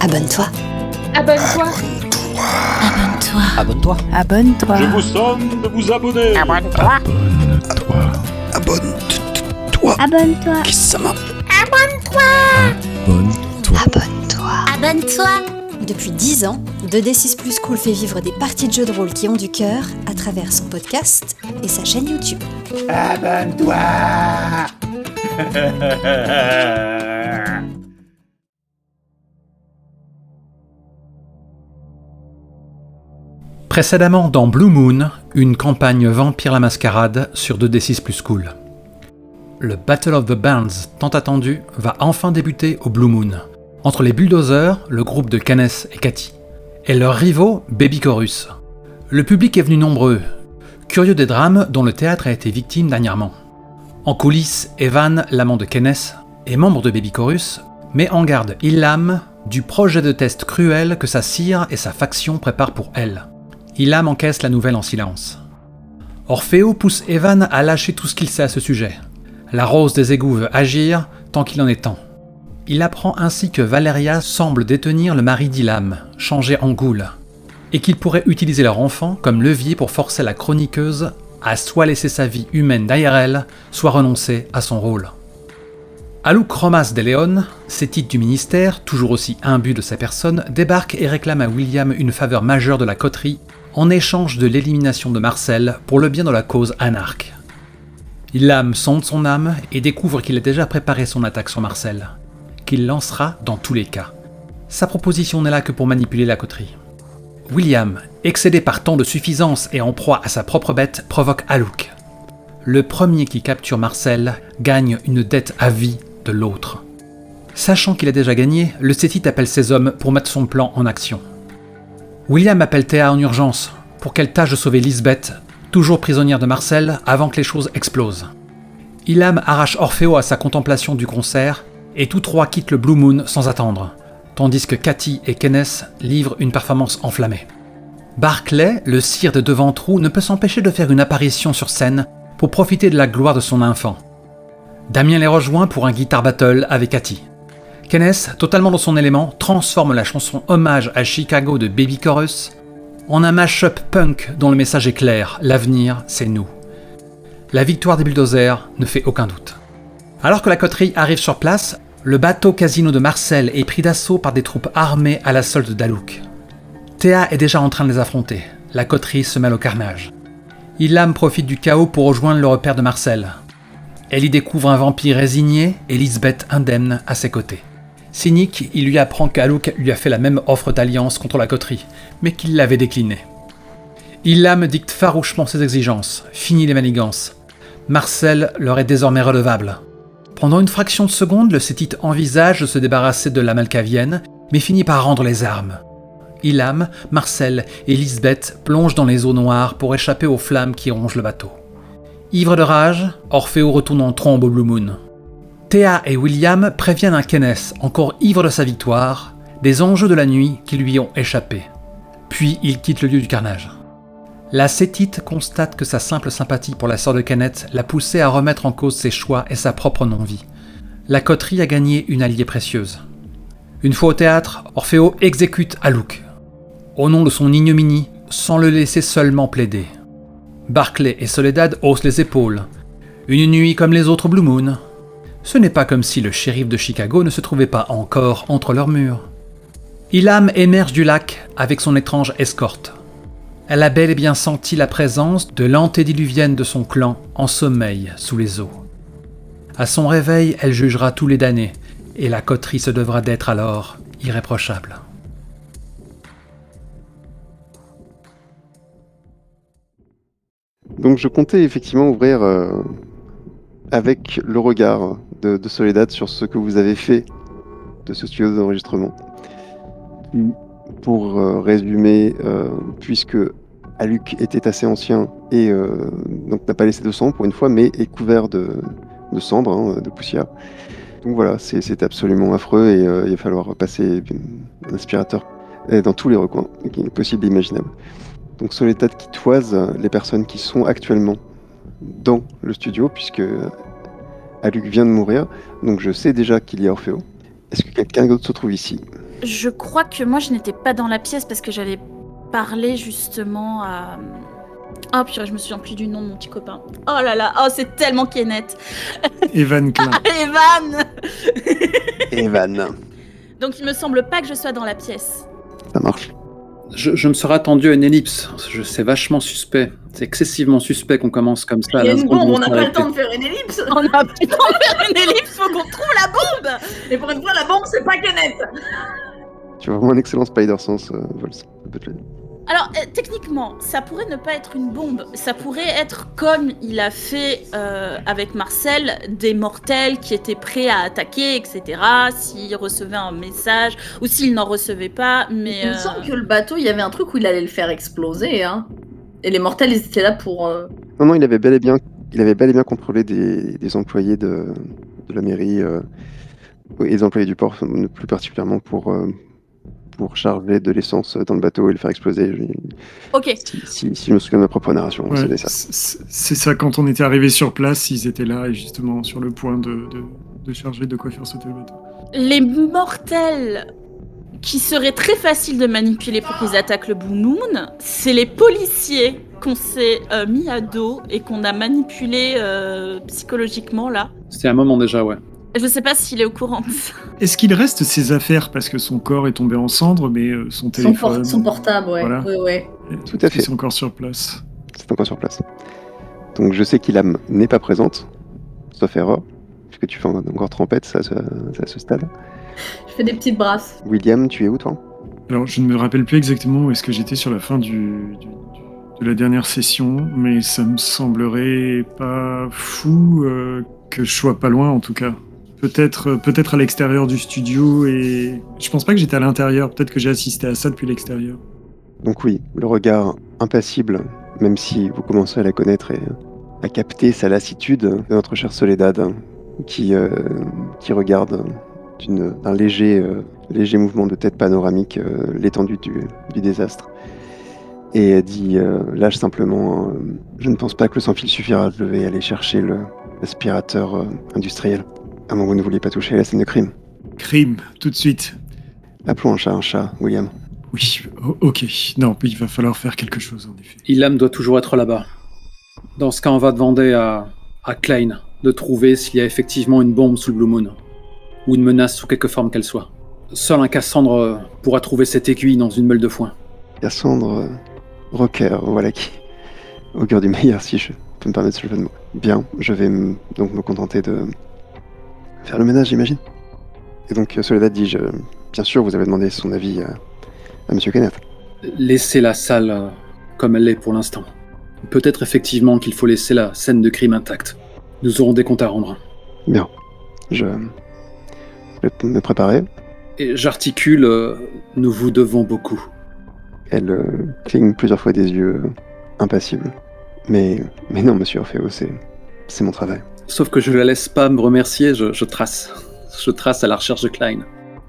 Abonne-toi. Abonne-toi. Abonne-toi. Abonne-toi. Abonne-toi. Je vous somme de vous abonner. Abonne-toi. Abonne-toi. Abonne-toi. Kisama. Abonne-toi. Abonne-toi. Abonne-toi. Depuis 10 ans, 2D6 Plus Cool fait vivre des parties de jeux de rôle qui ont du cœur à travers son podcast et sa chaîne YouTube. Abonne-toi. Précédemment dans Blue Moon, une campagne Vampire la Mascarade sur 2D6 Plus Cool. Le Battle of the Bands, tant attendu, va enfin débuter au Blue Moon, entre les Bulldozers, le groupe de Kenneth et Cathy, et leurs rivaux Baby Chorus. Le public est venu nombreux, curieux des drames dont le théâtre a été victime dernièrement. En coulisses, Evan, l'amant de Kenneth, et membre de Baby Chorus, met en garde Ilham du projet de test cruel que sa sire et sa faction préparent pour elle. Ilham encaisse la nouvelle en silence. Orfeo pousse Evan à lâcher tout ce qu'il sait à ce sujet. La rose des égouts veut agir tant qu'il en est temps. Il apprend ainsi que Valeria semble détenir le mari d'Ilham, changé en ghoul, et qu'il pourrait utiliser leur enfant comme levier pour forcer la chroniqueuse à soit laisser sa vie humaine derrière elle, soit renoncer à son rôle. Aluk Romas de Leon, cétite du ministère, toujours aussi imbu de sa personne, débarque et réclame à William une faveur majeure de la coterie en échange de l'élimination de Marcel pour le bien de la cause anarque. Ilham sonde son âme et découvre qu'il a déjà préparé son attaque sur Marcel, qu'il lancera dans tous les cas. Sa proposition n'est là que pour manipuler la coterie. William, excédé par tant de suffisance et en proie à sa propre bête, provoque Aluk. Le premier qui capture Marcel gagne une dette à vie de l'autre. Sachant qu'il a déjà gagné, le Cétite appelle ses hommes pour mettre son plan en action. William appelle Théa en urgence pour qu'elle tâche de sauver Lisbeth, toujours prisonnière de Marcel, avant que les choses explosent. Ilham arrache Orfeo à sa contemplation du concert et tous trois quittent le Blue Moon sans attendre, tandis que Cathy et Kenneth livrent une performance enflammée. Barclay, le sire des deux Ventrous, ne peut s'empêcher de faire une apparition sur scène pour profiter de la gloire de son enfant. Damien les rejoint pour un guitar battle avec Cathy. Kenneth, totalement dans son élément, transforme la chanson Hommage à Chicago de Baby Chorus en un mash-up punk dont le message est clair, l'avenir, c'est nous. La victoire des Bulldozers ne fait aucun doute. Alors que la coterie arrive sur place, le bateau casino de Marcel est pris d'assaut par des troupes armées à la solde d'Aluk. Théa est déjà en train de les affronter, la coterie se mêle au carnage. Ilham profite du chaos pour rejoindre le repère de Marcel. Elle y découvre un vampire résigné et Lisbeth indemne à ses côtés. Cynique, il lui apprend qu'Aluk lui a fait la même offre d'alliance contre la coterie, mais qu'il l'avait déclinée. Ilham dicte farouchement ses exigences, fini les manigances. Marcel leur est désormais redevable. Pendant une fraction de seconde, le Cétite envisage de se débarrasser de la malcavienne, mais finit par rendre les armes. Ilham, Marcel et Lisbeth plongent dans les eaux noires pour échapper aux flammes qui rongent le bateau. Ivre de rage, Orfeo retourne en trombe au Blue Moon. Théa et William préviennent un Kenneth, encore ivre de sa victoire, des enjeux de la nuit qui lui ont échappé. Puis il quitte le lieu du carnage. La Cétite constate que sa simple sympathie pour la sœur de Kenneth l'a poussé à remettre en cause ses choix et sa propre non-vie. La coterie a gagné une alliée précieuse. Une fois au théâtre, Orfeo exécute Aluk, au nom de son ignominie, sans le laisser seulement plaider. Barclay et Soledad haussent les épaules. Une nuit comme les autres Blue Moon. Ce n'est pas comme si le shérif de Chicago ne se trouvait pas encore entre leurs murs. Ilham émerge du lac avec son étrange escorte. Elle a bel et bien senti la présence de l'antédiluvienne de son clan en sommeil sous les eaux. À son réveil, elle jugera tous les damnés, et la coterie se devra d'être alors irréprochable. Donc je comptais effectivement ouvrir avec le regard de Soledad sur ce que vous avez fait de ce studio d'enregistrement. Pour résumer, puisque Aluk était assez ancien et donc n'a pas laissé de sang pour une fois, mais est couvert de cendres, de poussière. Donc voilà, c'est absolument affreux et il va falloir passer un aspirateur dans tous les recoins possibles et imaginables. Donc Soledad qui toise les personnes qui sont actuellement dans le studio, puisque Aluk vient de mourir, donc je sais déjà qu'il y a Orfeo. Est-ce que quelqu'un d'autre se trouve ici ? Je crois que moi, je n'étais pas dans la pièce parce que j'avais parlé justement à... Oh purée, je me souviens plus du nom de mon petit copain. Oh là là, c'est tellement Kenneth. Evan Klein. Evan. Evan, Donc il me semble pas que je sois dans la pièce. ça marche. Je me serais attendu à une ellipse. C'est vachement suspect. C'est excessivement suspect qu'on commence comme ça. Il y a à la une seconde bombe, où on n'a s'est pas le arrêté. temps de faire une ellipse. On a plus le temps de faire une ellipse, faut qu'on trouve la bombe. Et pour une fois, la bombe, c'est pas Kenneth. Tu as vraiment un excellent Spider-Sense, Vols. Je peux te le dire. Alors, techniquement, ça pourrait ne pas être une bombe. Ça pourrait être comme il a fait avec Marcel, des mortels qui étaient prêts à attaquer, etc. S'il recevait un message ou s'il n'en recevait pas. Mais Il me semble que le bateau, il y avait un truc où il allait le faire exploser. Hein. Et les mortels, ils étaient là pour... Non, il avait bel et bien contrôlé des employés de la mairie et des employés du port, plus particulièrement pour charger de l'essence dans le bateau et le faire exploser. Ok. Si je me souviens de ma propre narration, Ouais, c'était ça. c'est ça, quand on était arrivé sur place, ils étaient là et justement sur le point de charger de quoi faire sauter le bateau. Les mortels qui seraient très faciles de manipuler pour qu'ils attaquent le Blue Moon, c'est les policiers qu'on s'est mis à dos et qu'on a manipulés psychologiquement là. C'était un moment déjà, ouais. Je sais pas s'il est au courant de ça. Est-ce qu'il reste ses affaires parce que son corps est tombé en cendres, mais son téléphone... Son portable, ouais. Voilà. Ouais. Tout à fait. Ils sont encore sur place. C'est encore sur place. Donc je sais qu'Ilham n'est pas présente, sauf erreur, puisque tu fais encore trempette, ça à ce stade. Je fais des petites brasses. William, tu es où toi? Alors, je ne me rappelle plus exactement où est-ce que j'étais sur la fin de la dernière session, mais ça me semblerait pas fou que je sois pas loin, en tout cas. Peut-être à l'extérieur du studio, et je pense pas que j'étais à l'intérieur. Peut-être que j'ai assisté à ça depuis l'extérieur. Donc oui, le regard impassible, même si vous commencez à la connaître et à capter sa lassitude, de notre chère Soledad, qui regarde d'un léger mouvement de tête panoramique l'étendue du désastre. Et elle dit, lâche simplement, je ne pense pas que le sans-fil suffira, je vais aller chercher l'aspirateur industriel. À moins que vous ne vouliez pas toucher à la scène de crime. Crime, tout de suite. Appelons un chat, William. Oui, ok. Non, il va falloir faire quelque chose, en effet. Ilham doit toujours être là-bas. Dans ce cas, on va demander à Klein de trouver s'il y a effectivement une bombe sous le Blue Moon. Ou une menace sous quelque forme qu'elle soit. Seul un Cassandre pourra trouver cette aiguille dans une meule de foin. Cassandre Rocker, voilà qui augure du meilleur, si je peux me permettre ce jeu de mots. Bien, je vais donc me contenter de faire le ménage, j'imagine. Et donc Soledad dit, bien sûr, vous avez demandé son avis à Monsieur Kenneth. Laissez la salle comme elle est pour l'instant. Peut-être effectivement qu'il faut laisser la scène de crime intacte. Nous aurons des comptes à rendre. Bien, je vais me préparer. Et j'articule, nous vous devons beaucoup. Elle cligne plusieurs fois des yeux impassibles. Mais non, Monsieur Orfeo, c'est mon travail. Sauf que je la laisse pas me remercier, je trace. Je trace à la recherche de Klein.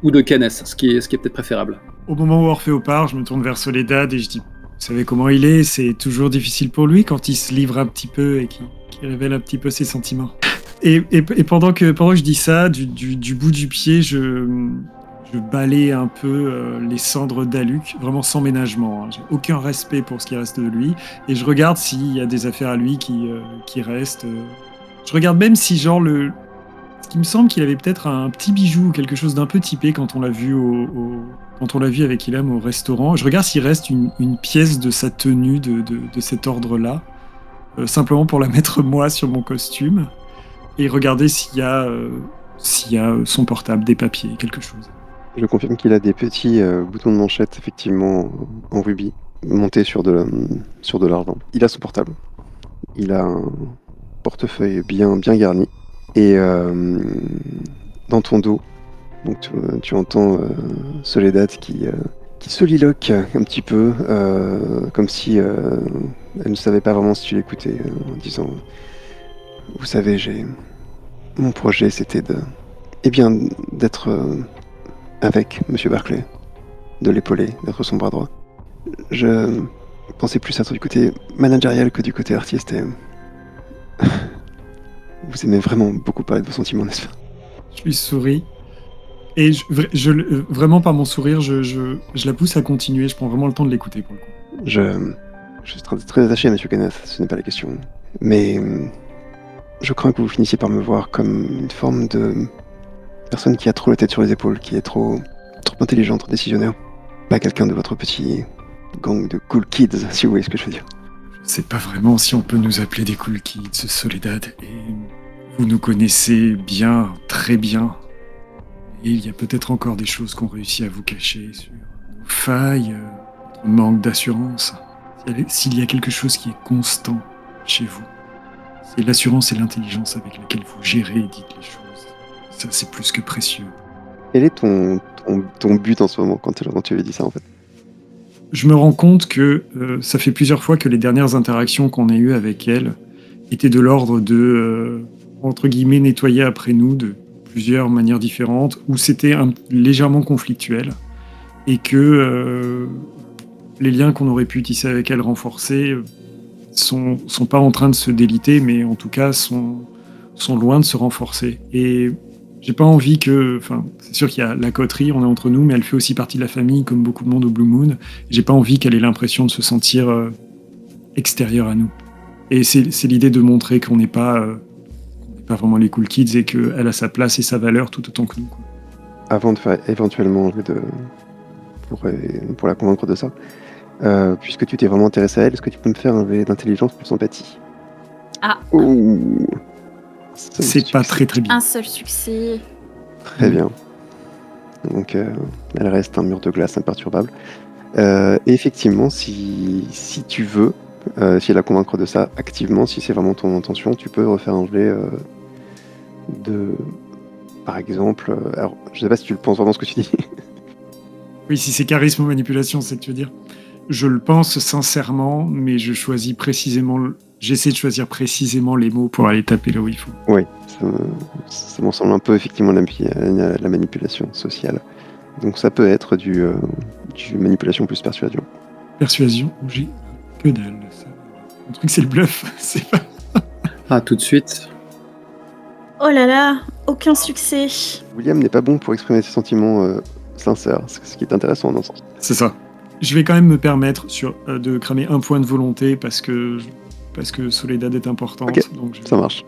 Ou de Kenneth, ce qui est peut-être préférable. Au moment où Orfeo part, je me tourne vers Soledad et je dis, vous savez comment il est, c'est toujours difficile pour lui quand il se livre un petit peu et qu'il révèle un petit peu ses sentiments. Et pendant que je dis ça, du bout du pied, je balaye un peu les cendres d'Aluk, vraiment sans ménagement. Hein. J'ai aucun respect pour ce qui reste de lui. Et je regarde s'il y a des affaires à lui qui restent. Je regarde même si, genre, il me semble qu'il avait peut-être un petit bijou ou quelque chose d'un peu typé quand on l'a vu quand on l'a vu avec Ilham au restaurant. Je regarde s'il reste une pièce de sa tenue de cet ordre-là, simplement pour la mettre moi sur mon costume, et regarder s'il y a son portable, des papiers, quelque chose. Je confirme qu'il a des petits boutons de manchette, effectivement, en rubis, montés sur de l'argent. Il a son portable. Il a un portefeuille bien garni. Et dans ton dos, donc tu entends Soledad qui soliloque un petit peu, comme si elle ne savait pas vraiment si tu l'écoutais, en disant « Vous savez, mon projet, c'était d'être avec Monsieur Barclay, de l'épauler, d'être son bras droit. Je pensais plus être du côté managérial que du côté artiste et... Vous aimez vraiment beaucoup parler de vos sentiments, n'est-ce pas? Je lui souris. Et vraiment, par mon sourire, je la pousse à continuer. Je prends vraiment le temps de l'écouter pour le coup. Je suis très attaché à M. Kenneth, ce n'est pas la question. Mais je crains que vous finissiez par me voir comme une forme de personne qui a trop la tête sur les épaules, qui est trop intelligente, trop décisionnaire. Pas quelqu'un de votre petit gang de cool kids, si vous voyez ce que je veux dire. Je sais pas vraiment si on peut nous appeler des cool kids, Soledad. Et vous nous connaissez bien, très bien. Et il y a peut-être encore des choses qu'on réussit à vous cacher sur nos failles, notre manque d'assurance. S'il y a quelque chose qui est constant chez vous, c'est l'assurance et l'intelligence avec laquelle vous gérez et dites les choses. Ça, c'est plus que précieux. Quel est ton but en ce moment quand tu lui dis ça en fait? Je me rends compte que ça fait plusieurs fois que les dernières interactions qu'on a eues avec elle étaient de l'ordre de, entre guillemets, nettoyer après nous de plusieurs manières différentes, où c'était légèrement conflictuel, et que les liens qu'on aurait pu tisser avec elle renforcer sont pas en train de se déliter, mais en tout cas sont loin de se renforcer. Et j'ai pas envie que... Enfin, c'est sûr qu'il y a la coterie, on est entre nous, mais elle fait aussi partie de la famille, comme beaucoup de monde au Blue Moon. J'ai pas envie qu'elle ait l'impression de se sentir extérieure à nous. Et c'est l'idée de montrer qu'on n'est pas vraiment les cool kids et qu'elle a sa place et sa valeur tout autant que nous. Quoi. Avant de faire éventuellement pour la convaincre de ça, puisque tu t'es vraiment intéressé à elle, est-ce que tu peux me faire un jet d'intelligence pour sympathie? Ah. Ouh. C'est pas très bien. Un seul succès. Très bien. Donc elle reste un mur de glace imperturbable. Et effectivement, si tu veux, si elle la convaincre de ça activement, si c'est vraiment ton intention, tu peux refaire un jet de... Par exemple... alors, je sais pas si tu le penses vraiment ce que tu dis. Oui, si c'est charisme ou manipulation, c'est ce que tu veux dire. Je le pense sincèrement, mais j'essaie de choisir précisément les mots pour aller taper là où il faut. Oui, ça m'en semble un peu effectivement la manipulation sociale. Donc ça peut être du manipulation plus persuasion. Persuasion, j'ai que dalle. Le truc, c'est le bluff. C'est pas... Ah, tout de suite. Oh là là, aucun succès. William n'est pas bon pour exprimer ses sentiments sincères, ce qui est intéressant dans ce sens. C'est ça. Je vais quand même me permettre de cramer un point de volonté parce que Soledad est importante. Ok, donc ça marche.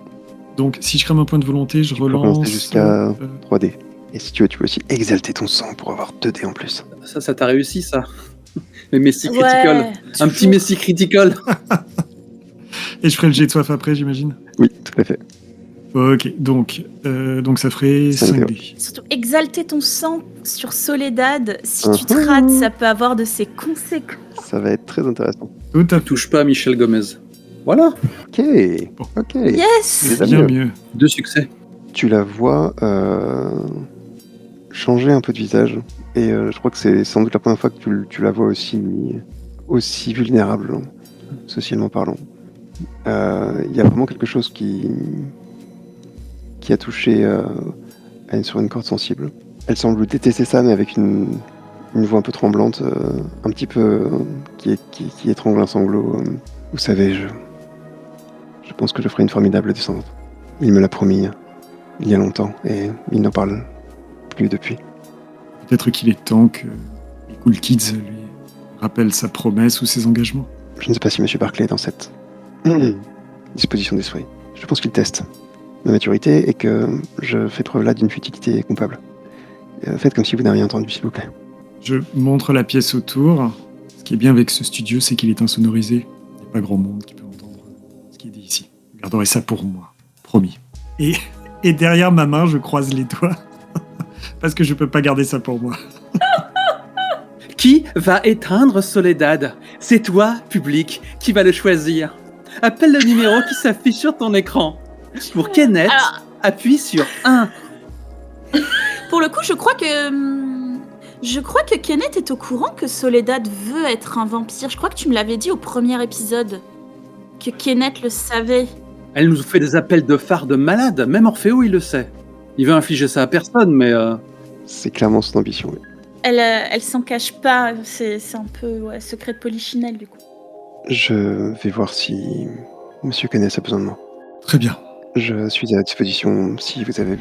Donc si je crame un point de volonté, je relance... Tu peux jusqu'à 3D. Et si tu veux, tu peux aussi exalter ton sang pour avoir 2D en plus. Ça t'a réussi, ça. Mais Messi Critical. Ouais, Un petit Messi Critical. Et je ferai le jet de soif après, j'imagine. Oui, tout à fait. Ok, donc ça ferait 5D. Surtout, exalter ton sang sur Soledad, si tu te rates, ça peut avoir de ses conséquences. Ça va être très intéressant. Tout à fait. Touche pas à Michel Gomez. Voilà. Ok. Bon. Ok. Yes. Déjà Bien mieux. 2 succès. Tu la vois changer un peu de visage. Et je crois que c'est sans doute la première fois que tu la vois aussi vulnérable, socialement parlant. Il y a vraiment quelque chose qui a touché sur une corde sensible. Elle semble détester ça, mais avec une voix un peu tremblante, un petit peu qui étrangle un sanglot. Vous savez, je pense que je ferai une formidable descendante. Il me l'a promis il y a longtemps, et il n'en parle plus depuis. Peut-être qu'il est temps que les Cool Kids lui rappellent sa promesse ou ses engagements. Je ne sais pas si M. Barclay est dans cette disposition d'esprit. Je pense qu'il teste ma maturité et que je fais preuve là d'une futilité coupable. Faites comme si vous n'avez rien entendu, s'il vous plaît. Je montre la pièce autour. Ce qui est bien avec ce studio, c'est qu'il est insonorisé. Il n'y a pas grand monde qui peut entendre ce qui est dit ici. Je garderai ça pour moi. Promis. Et derrière ma main, je croise les doigts. Parce que je peux pas garder ça pour moi. Qui va éteindre Soledad? C'est toi, public, qui va le choisir. Appelle le numéro qui s'affiche sur ton écran. Pour Kenneth, appuie sur 1. Pour le coup, je crois que Kenneth est au courant que Soledad veut être un vampire. Je crois que tu me l'avais dit au premier épisode. Que Kenneth le savait. Elle nous fait des appels de phare de malade. Même Orphéo, il le sait. Il veut infliger ça à personne, mais... C'est clairement son ambition, oui. Elle s'en cache pas. C'est un peu secret de polichinelle, du coup. Je vais voir si Monsieur Kenneth a besoin de moi. Très bien. Je suis à la disposition si vous avez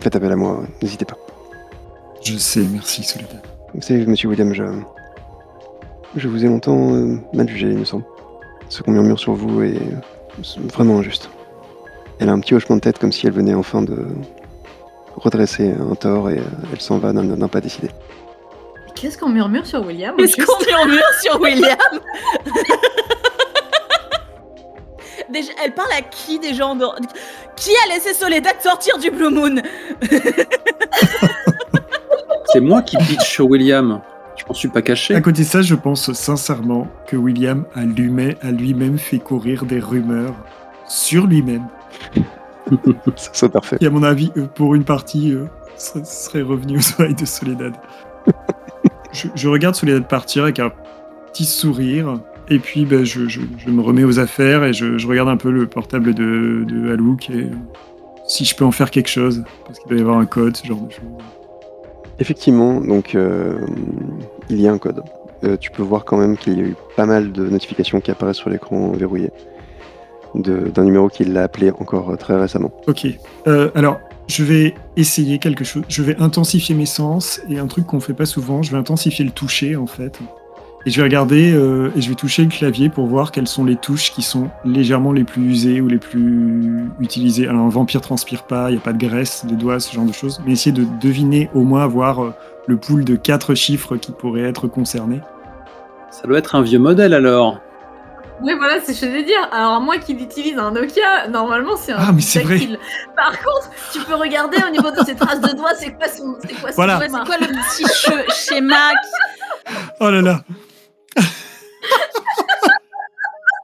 faites appel à moi, n'hésitez pas. Je sais, merci Soledad. Vous savez, monsieur William, je vous ai longtemps mal jugé, il me semble. Ce qu'on murmure sur vous est vraiment injuste. Elle a un petit hochement de tête comme si elle venait enfin de redresser un tort et elle s'en va d'un pas décidé. Qu'est-ce qu'on murmure sur William? Qu'est-ce qu'on murmure sur William? Déjà, elle parle à qui déjà en dehors? Qui a laissé Soledad sortir du Blue Moon? C'est moi qui pitch sur William. Je m'en suis pas caché. À côté de ça, je pense sincèrement que William a lui-même fait courir des rumeurs sur lui-même. Ça serait parfait. Et à mon avis, pour une partie, serait revenu aux oreilles de Soledad. Je regarde Soledad partir avec un petit sourire, et puis je me remets aux affaires et je regarde un peu le portable de Alouk et si je peux en faire quelque chose, parce qu'il doit y avoir un code, ce genre de choses. Effectivement, donc il y a un code. Tu peux voir quand même qu'il y a eu pas mal de notifications qui apparaissent sur l'écran verrouillé d'un numéro qui l'a appelé encore très récemment. Ok. Alors, je vais essayer quelque chose. Je vais intensifier mes sens et un truc qu'on fait pas souvent, je vais intensifier le toucher en fait. Et je vais regarder et je vais toucher le clavier pour voir quelles sont les touches qui sont légèrement les plus usées ou les plus utilisées. Alors, un vampire transpire pas, il n'y a pas de graisse de doigts, ce genre de choses. Mais essayer de deviner, au moins avoir le pool de 4 chiffres qui pourraient être concernés. Ça doit être un vieux modèle alors. Oui, voilà, c'est ce que je vais dire. Alors, moi qui utilise un Nokia, normalement, c'est un Ah, mais c'est tactile. Par contre, tu peux regarder au niveau de ses traces de doigts, c'est quoi son Voilà. Ouais, c'est quoi le petit schéma Oh là là.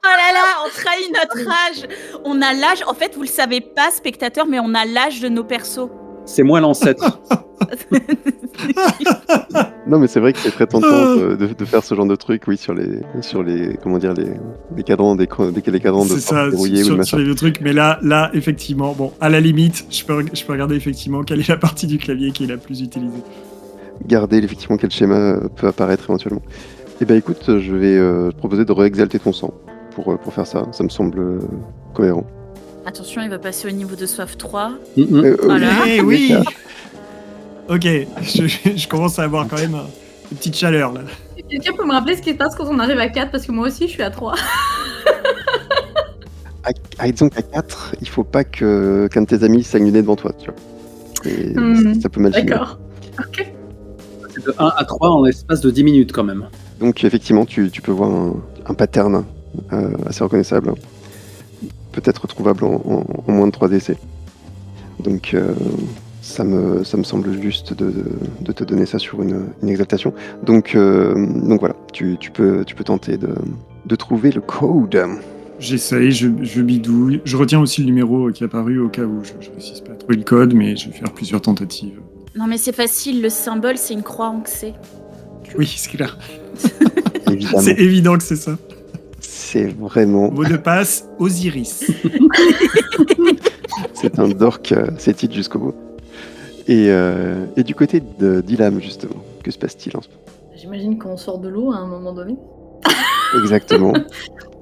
Oh là là, on trahit notre âge. On a l'âge, en fait, vous le savez pas, spectateurs, mais on a l'âge de nos persos. C'est moi l'ancêtre. Non, mais c'est vrai que c'est très tentant de faire ce genre de truc, oui, sur les comment dire, les cadrans les cadrans de C'est ça, verrouillés ou sur machin. les vieux trucs. Mais là, effectivement, bon, à la limite, je peux regarder effectivement quelle est la partie du clavier qui est la plus utilisée. Garder effectivement quel schéma peut apparaître éventuellement. Eh ben écoute, je vais te proposer de réexalter ton sang pour faire ça. Ça me semble cohérent. Attention, il va passer au niveau de soif 3. Voilà. Oui. Oui. Ok, je commence à avoir quand même une petite chaleur là. Quelqu'un peut me rappeler ce qui se passe quand on arrive à 4 parce que moi aussi je suis à 3. Disons qu'à 4, il faut pas qu'un de tes amis saigne le nez devant toi, tu vois. Et ça peut mal finir. D'accord. Ok. C'est de 1 à 3 en l'espace de 10 minutes quand même. Donc effectivement, tu peux voir un pattern assez reconnaissable. Peut-être trouvable en moins de 3 essais. Donc ça me semble juste de te donner ça sur une exaltation. Donc voilà, tu peux tenter de trouver le code. J'essaye, je bidouille. Je retiens aussi le numéro qui est apparu au cas où je ne réussisse pas à trouver le code, mais je vais faire plusieurs tentatives. Non, mais c'est facile, le symbole, c'est une croix ancrée. Oui, c'est clair. Évidemment. C'est évident que c'est ça. C'est vraiment... Mot de passe, Osiris. C'est un dork, c'est titre jusqu'au bout. Et du côté d'Ilam, justement, que se passe-t-il en ce moment? J'imagine qu'on sort de l'eau à un moment donné. Exactement.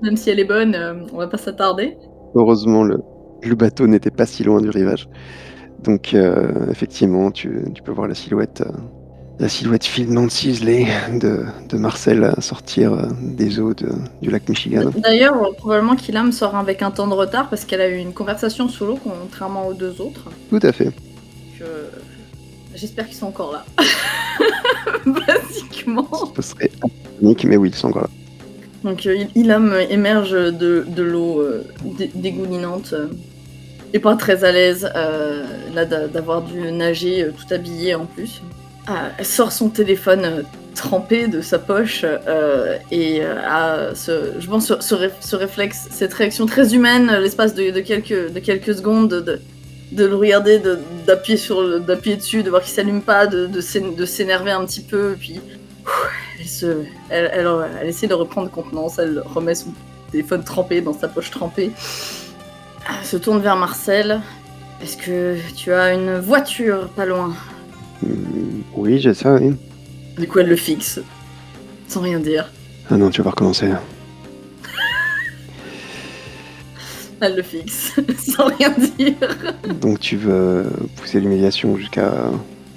Même si elle est bonne, on va pas s'attarder. Heureusement, le bateau n'était pas si loin du rivage. Donc, effectivement, tu peux voir la silhouette finement ciselée de Marcel sortir des eaux du lac Michigan. D'ailleurs, probablement qu'Ilam sort avec un temps de retard parce qu'elle a eu une conversation sous l'eau, contrairement aux deux autres. Tout à fait. J'espère qu'ils sont encore là. Basiquement. Ce serait unique, mais oui, ils sont encore là. Donc Ilam émerge de l'eau dégoulinante et pas très à l'aise là d'avoir dû nager tout habillée en plus. Elle sort son téléphone trempé de sa poche et a je pense ce réflexe, cette réaction très humaine, l'espace de quelques secondes de le regarder, d'appuyer dessus, de voir qu'il s'allume pas, de s'énerver un petit peu, et puis elle essaie de reprendre contenance, elle remet son téléphone trempé dans sa poche trempée. Elle se tourne vers Marcel. Est-ce que tu as une voiture pas loin? Oui, j'ai ça, oui. Du coup, elle le fixe, sans rien dire. Ah non, tu vas voir comment c'est. Elle le fixe, sans rien dire. Donc tu veux pousser l'humiliation jusqu'à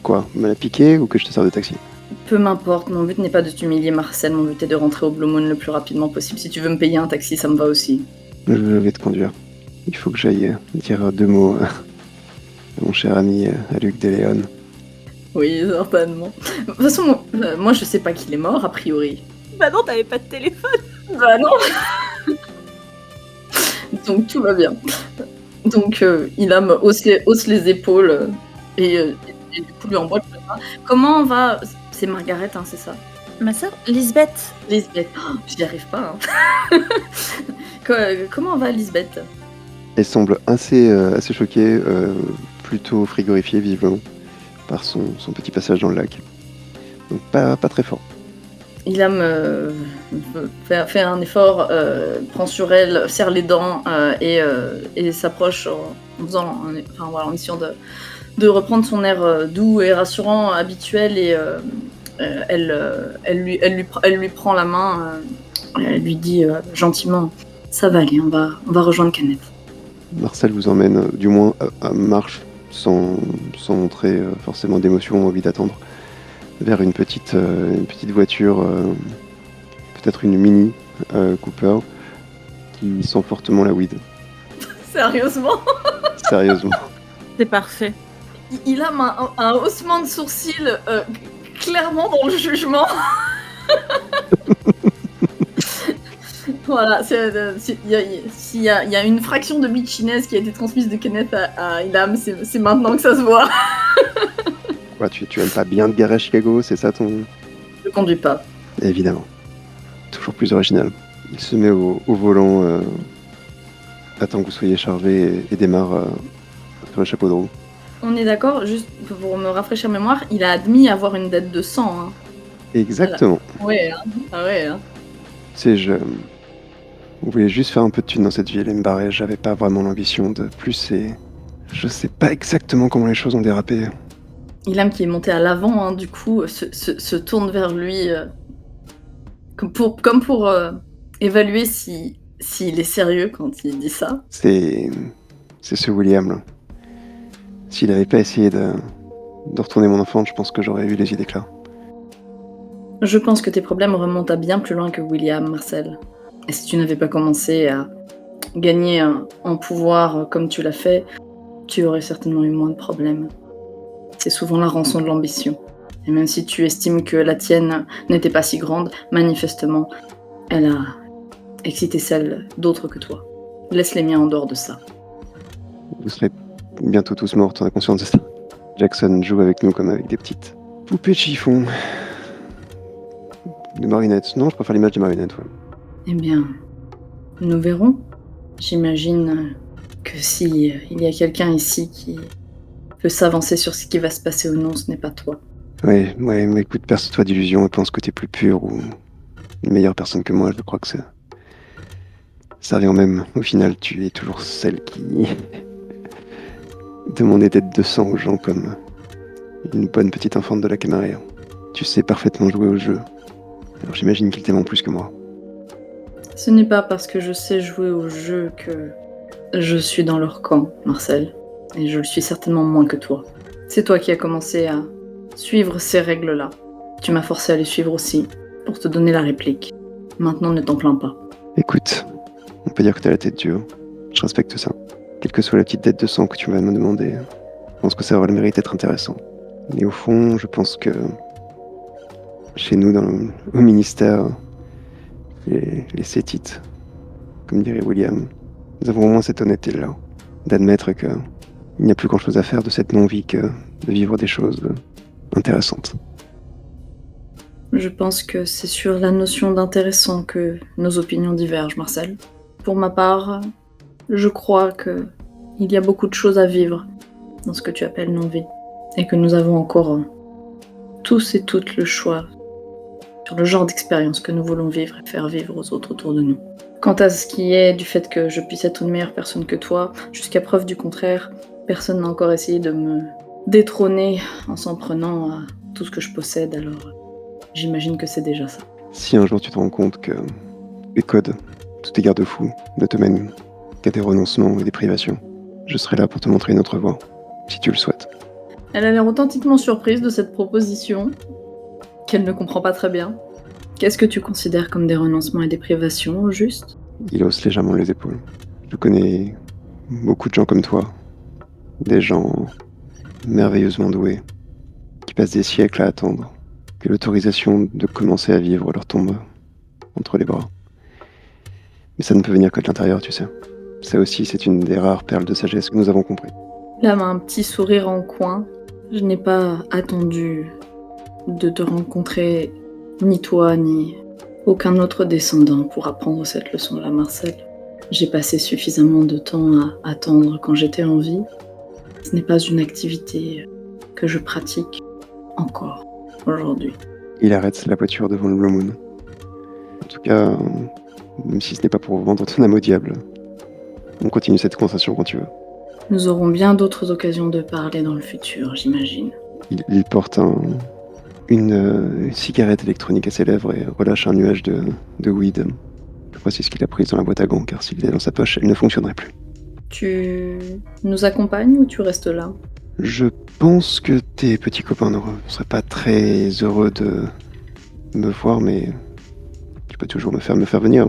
quoi? Me la piquer ou que je te sers de taxi? Peu m'importe, mon but n'est pas de t'humilier, Marcel, mon but est de rentrer au Blue Moon le plus rapidement possible. Si tu veux me payer un taxi, ça me va aussi. Je vais te conduire. Il faut que j'aille dire 2 mots à mon cher ami à Luc Deléon. Oui, certainement. De toute façon, moi je sais pas qu'il est mort, a priori. Bah non, t'avais pas de téléphone. Bah non. Donc tout va bien. Donc Ilham hausse les épaules et du coup lui emboîte le pas. Comment va... C'est Margaret, hein, c'est ça? Ma sœur, Lisbeth. Lisbeth. Oh, j'y arrive pas. Hein. Comment va Lisbeth? Elle semble assez choquée, plutôt frigorifiée visiblement, par son petit passage dans le lac. Donc pas très fort. Ilham fait un effort, prend sur elle, serre les dents et s'approche en essayant de reprendre son air doux et rassurant habituel et elle lui prend la main, elle lui dit gentiment ça va aller, on va rejoindre Kenneth. Marcel vous emmène du moins à marche sans montrer forcément d'émotion ou envie d'attendre vers une petite voiture, peut-être une Mini Cooper qui sent fortement la weed. Sérieusement? Sérieusement. C'est parfait. Il a un haussement de sourcils clairement dans le jugement. Voilà, s'il y a une fraction de bitchiness qui a été transmise de Kenneth à Ilham, c'est maintenant que ça se voit. Ouais, tu aimes pas bien te garer à Chicago, c'est ça ton... Je conduis pas. Évidemment. Toujours plus original. Il se met au volant, attend que vous soyez chargé et démarre sur le chapeau de roue. On est d'accord, juste pour me rafraîchir mémoire, il a admis avoir une dette de sang. Hein. Exactement. Voilà. Ouais, hein. Ah ouais, hein. Tu sais, vous voulez juste faire un peu de thunes dans cette ville et me barrer, j'avais pas vraiment l'ambition de plus et je sais pas exactement comment les choses ont dérapé. Ilham qui est monté à l'avant, hein, du coup, se tourne vers lui comme pour évaluer s'il est sérieux quand il dit ça. C'est ce William là. S'il avait pas essayé de retourner mon enfant, je pense que j'aurais eu les idées claires. Je pense que tes problèmes remontent à bien plus loin que William, Marcel. Et si tu n'avais pas commencé à gagner en pouvoir comme tu l'as fait, tu aurais certainement eu moins de problèmes. C'est souvent la rançon de l'ambition. Et même si tu estimes que la tienne n'était pas si grande, manifestement, elle a excité celle d'autres que toi. Laisse les miens en dehors de ça. Vous serez bientôt tous morts, t'en as conscience de ça? Jackson joue avec nous comme avec des petites poupées de chiffon. Des marionnettes. Non, je préfère l'image des marionnettes, ouais. Eh bien, nous verrons. J'imagine que si il y a quelqu'un ici qui peut s'avancer sur ce qui va se passer ou non, ce n'est pas toi. Ouais, mais écoute, perce-toi d'illusions et pense que t'es plus pure ou une meilleure personne que moi, je crois que ça revient même. Au final, tu es toujours celle qui demandait d'être de sang aux gens comme une bonne petite enfante de la Camarilla. Tu sais parfaitement jouer au jeu. Alors j'imagine qu'il t'aime en plus que moi. Ce n'est pas parce que je sais jouer au jeu que je suis dans leur camp, Marcel. Et je le suis certainement moins que toi. C'est toi qui as commencé à suivre ces règles-là. Tu m'as forcé à les suivre aussi, pour te donner la réplique. Maintenant, ne t'en plains pas. Écoute, on peut dire que t'as la tête dure. Je respecte ça. Quelle que soit la petite dette de sang que tu vas me demander, je pense que ça aura le mérite d'être intéressant. Mais au fond, je pense que chez nous, au ministère, les Sétites, comme dirait William, nous avons au moins cette honnêteté-là, d'admettre qu'il n'y a plus grand-chose à faire de cette non-vie que de vivre des choses intéressantes. Je pense que c'est sur la notion d'intéressant que nos opinions divergent, Marcel. Pour ma part, je crois que il y a beaucoup de choses à vivre dans ce que tu appelles non-vie, et que nous avons encore tous et toutes le choix sur le genre d'expérience que nous voulons vivre et faire vivre aux autres autour de nous. Quant à ce qui est du fait que je puisse être une meilleure personne que toi, jusqu'à preuve du contraire, personne n'a encore essayé de me détrôner en s'en prenant à tout ce que je possède, alors j'imagine que c'est déjà ça. Si un jour tu te rends compte que les codes, tous tes garde-fous, ne te mènent cas des renoncements ou des privations. Je serai là pour te montrer une autre voie, si tu le souhaites. Elle a l'air authentiquement surprise de cette proposition, qu'elle ne comprend pas très bien. Qu'est-ce que tu considères comme des renoncements et des privations, au juste? Il hausse légèrement les épaules. Je connais beaucoup de gens comme toi. Des gens merveilleusement doués, qui passent des siècles à attendre que l'autorisation de commencer à vivre leur tombe entre les bras. Mais ça ne peut venir que de l'intérieur, tu sais. Ça aussi, c'est une des rares perles de sagesse que nous avons compris. L'âme a un petit sourire en coin. Je n'ai pas attendu de te rencontrer, ni toi, ni aucun autre descendant pour apprendre cette leçon-là, Marcel. J'ai passé suffisamment de temps à attendre quand j'étais en vie. Ce n'est pas une activité que je pratique encore aujourd'hui. Il arrête la voiture devant le Blue Moon. En tout cas, même si ce n'est pas pour vendre ton âme au diable, on continue cette conversation quand tu veux. Nous aurons bien d'autres occasions de parler dans le futur, j'imagine. Il porte une cigarette électronique à ses lèvres et relâche un nuage de weed. Je crois que c'est ce qu'il a pris dans la boîte à gants, car s'il est dans sa poche, elle ne fonctionnerait plus. Tu nous accompagnes ou tu restes là? Je pense que tes petits copains ne seraient pas très heureux de me voir, mais tu peux toujours me faire venir.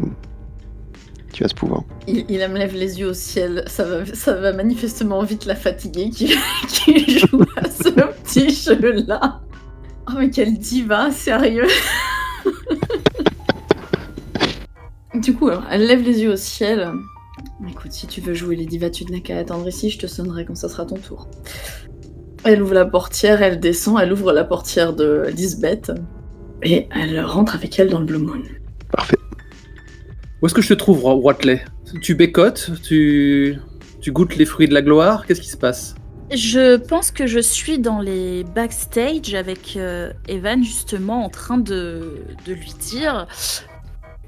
Tu as ce pouvoir. Il me lève les yeux au ciel. Ça va manifestement vite la fatiguer qui joue à ce petit jeu-là. Oh mais quelle diva, sérieux. Du coup, alors, elle lève les yeux au ciel. Écoute, si tu veux jouer les divas, tu n'as qu'à attendre ici, je te sonnerai quand ça sera ton tour. Elle ouvre la portière, elle descend, elle ouvre la portière de Lisbeth, et elle rentre avec elle dans le Blue Moon. Parfait. Où est-ce que je te trouve, Watley? Tu bécotes? Tu goûtes les fruits de la gloire? Qu'est-ce qui se passe? Je pense que je suis dans les backstage avec Evan, justement, en train de lui dire...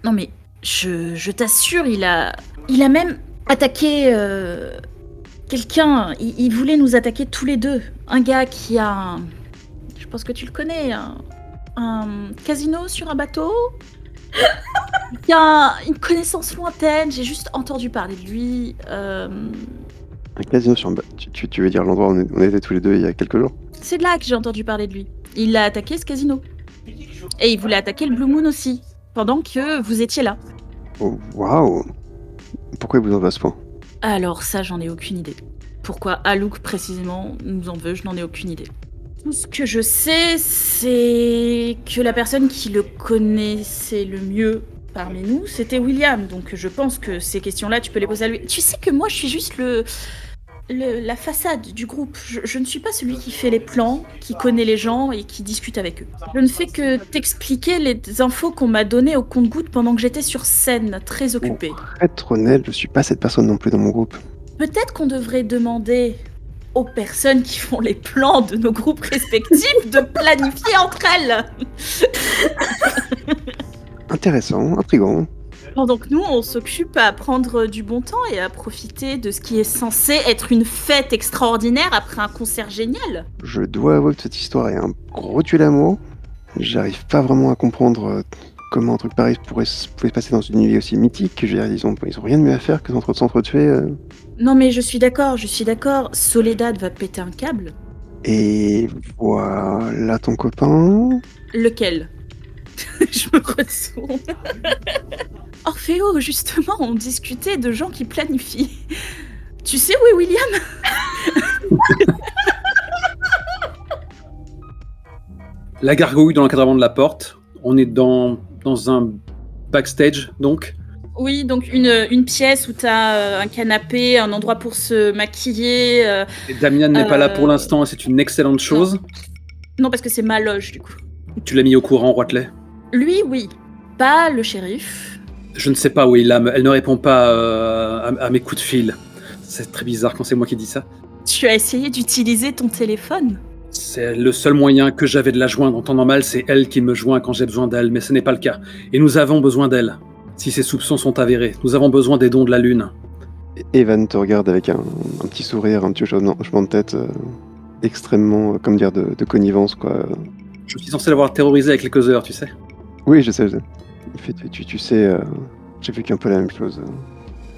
Non mais, je t'assure, il a même attaqué quelqu'un. Il voulait nous attaquer tous les deux. Un gars qui a je pense que tu le connais, un casino sur un bateau. Il y a une connaissance lointaine, j'ai juste entendu parler de lui. Un casino sur un bateau. Tu veux dire l'endroit où on était tous les deux il y a quelques jours? C'est là que j'ai entendu parler de lui. Il a attaqué ce casino. Et il voulait attaquer le Blue Moon aussi, pendant que vous étiez là. Oh, waouh! Pourquoi il vous en veut à ce point? Alors ça, j'en ai aucune idée. Pourquoi Alouk précisément nous en veut, je n'en ai aucune idée. Tout ce que je sais, c'est que la personne qui le connaissait le mieux parmi nous, c'était William. Donc je pense que ces questions-là, tu peux les poser à lui. Tu sais que moi, je suis juste la façade du groupe. Je ne suis pas celui qui fait les plans, qui connaît les gens et qui discute avec eux. Je ne fais que t'expliquer les infos qu'on m'a données au compte-gouttes pendant que j'étais sur scène, très occupée. Pour être honnête, je suis pas cette personne non plus dans mon groupe. Peut-être qu'on devrait demander aux personnes qui font les plans de nos groupes respectifs de planifier entre elles. Intéressant, intriguant. Pendant que nous, on s'occupe à prendre du bon temps et à profiter de ce qui est censé être une fête extraordinaire après un concert génial. Je dois avouer que cette histoire est un gros tue l'amour. J'arrive pas vraiment à comprendre comment un truc pareil pouvait se passer dans une nuit aussi mythique. Ils ont rien de mieux à faire que s'entretuer. Non mais je suis d'accord. Soledad va péter un câble. Et voilà ton copain. Lequel? Je me retourne. Orphéo, justement, on discutait de gens qui planifient. Tu sais où est William? La gargouille dans l'encadrement de la porte. On est dans un backstage, donc. Oui, donc une pièce où t'as un canapé, un endroit pour se maquiller. Et Damian n'est pas là pour l'instant, et c'est une excellente chose. Non, parce que c'est ma loge, du coup. Tu l'as mis au courant, Watley? Lui, oui. Pas le shérif. Je ne sais pas où il est. Elle ne répond pas à mes coups de fil. C'est très bizarre quand c'est moi qui dis ça. Tu as essayé d'utiliser ton téléphone? C'est le seul moyen que j'avais de la joindre. En temps normal, c'est elle qui me joint quand j'ai besoin d'elle, mais ce n'est pas le cas. Et nous avons besoin d'elle. Si ses soupçons sont avérés, nous avons besoin des dons de la Lune. Evan te regarde avec un petit sourire, un petit hochement de tête extrêmement, comme dire, de connivence, quoi. Je suis censé l'avoir terrorisé il y a quelques heures, tu sais. Oui, je sais. Tu sais, j'ai vécu un peu la même chose.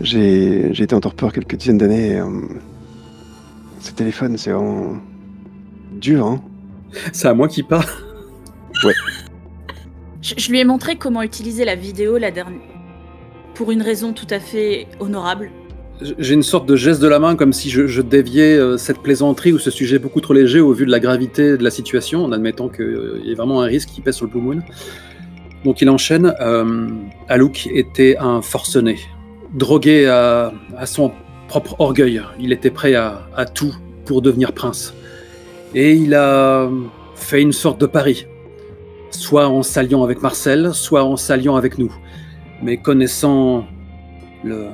J'ai été en torpeur quelques dizaines d'années. Et, ce téléphone, c'est vraiment dur, hein. C'est à moi qui parle. Je lui ai montré comment utiliser la vidéo la dernière. Pour une raison tout à fait honorable. J'ai une sorte de geste de la main comme si je déviais cette plaisanterie ou ce sujet beaucoup trop léger au vu de la gravité de la situation, en admettant qu'il y ait vraiment un risque qui pèse sur le Blue Moon. Donc il enchaîne. Aluk était un forcené, drogué à son propre orgueil. Il était prêt à tout pour devenir prince. Et il a fait une sorte de pari, soit en s'alliant avec Marcel, soit en s'alliant avec nous. Mais connaissant le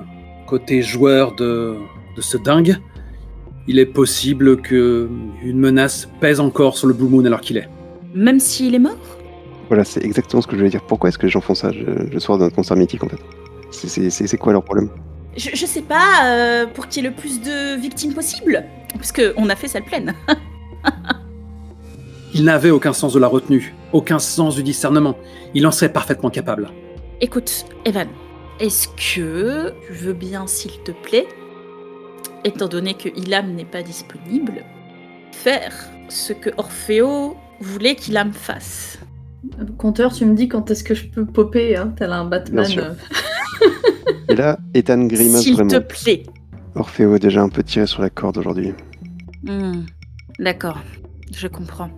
côté joueur de ce dingue, il est possible qu'une menace pèse encore sur le Blue Moon alors qu'il est. Même s'il est mort ? Voilà, c'est exactement ce que je voulais dire. Pourquoi est-ce que les gens font ça le soir d'un concert mythique, en fait? C'est quoi leur problème? Je sais pas, pour qu'il y ait le plus de victimes possible. Parce qu'on a fait salle pleine. Il n'avait aucun sens de la retenue, aucun sens du discernement. Il en serait parfaitement capable. Écoute, Evan, est-ce que tu veux bien, s'il te plaît, étant donné que Ilham n'est pas disponible, faire ce que Orfeo voulait qu'Ilham fasse? Compteur, tu me dis quand est-ce que je peux popper, hein, tel un Batman. Bien sûr. Et là, Ethan grimace S'il vraiment. te plaît. Orfeo est déjà un peu tiré sur la corde aujourd'hui. D'accord, je comprends.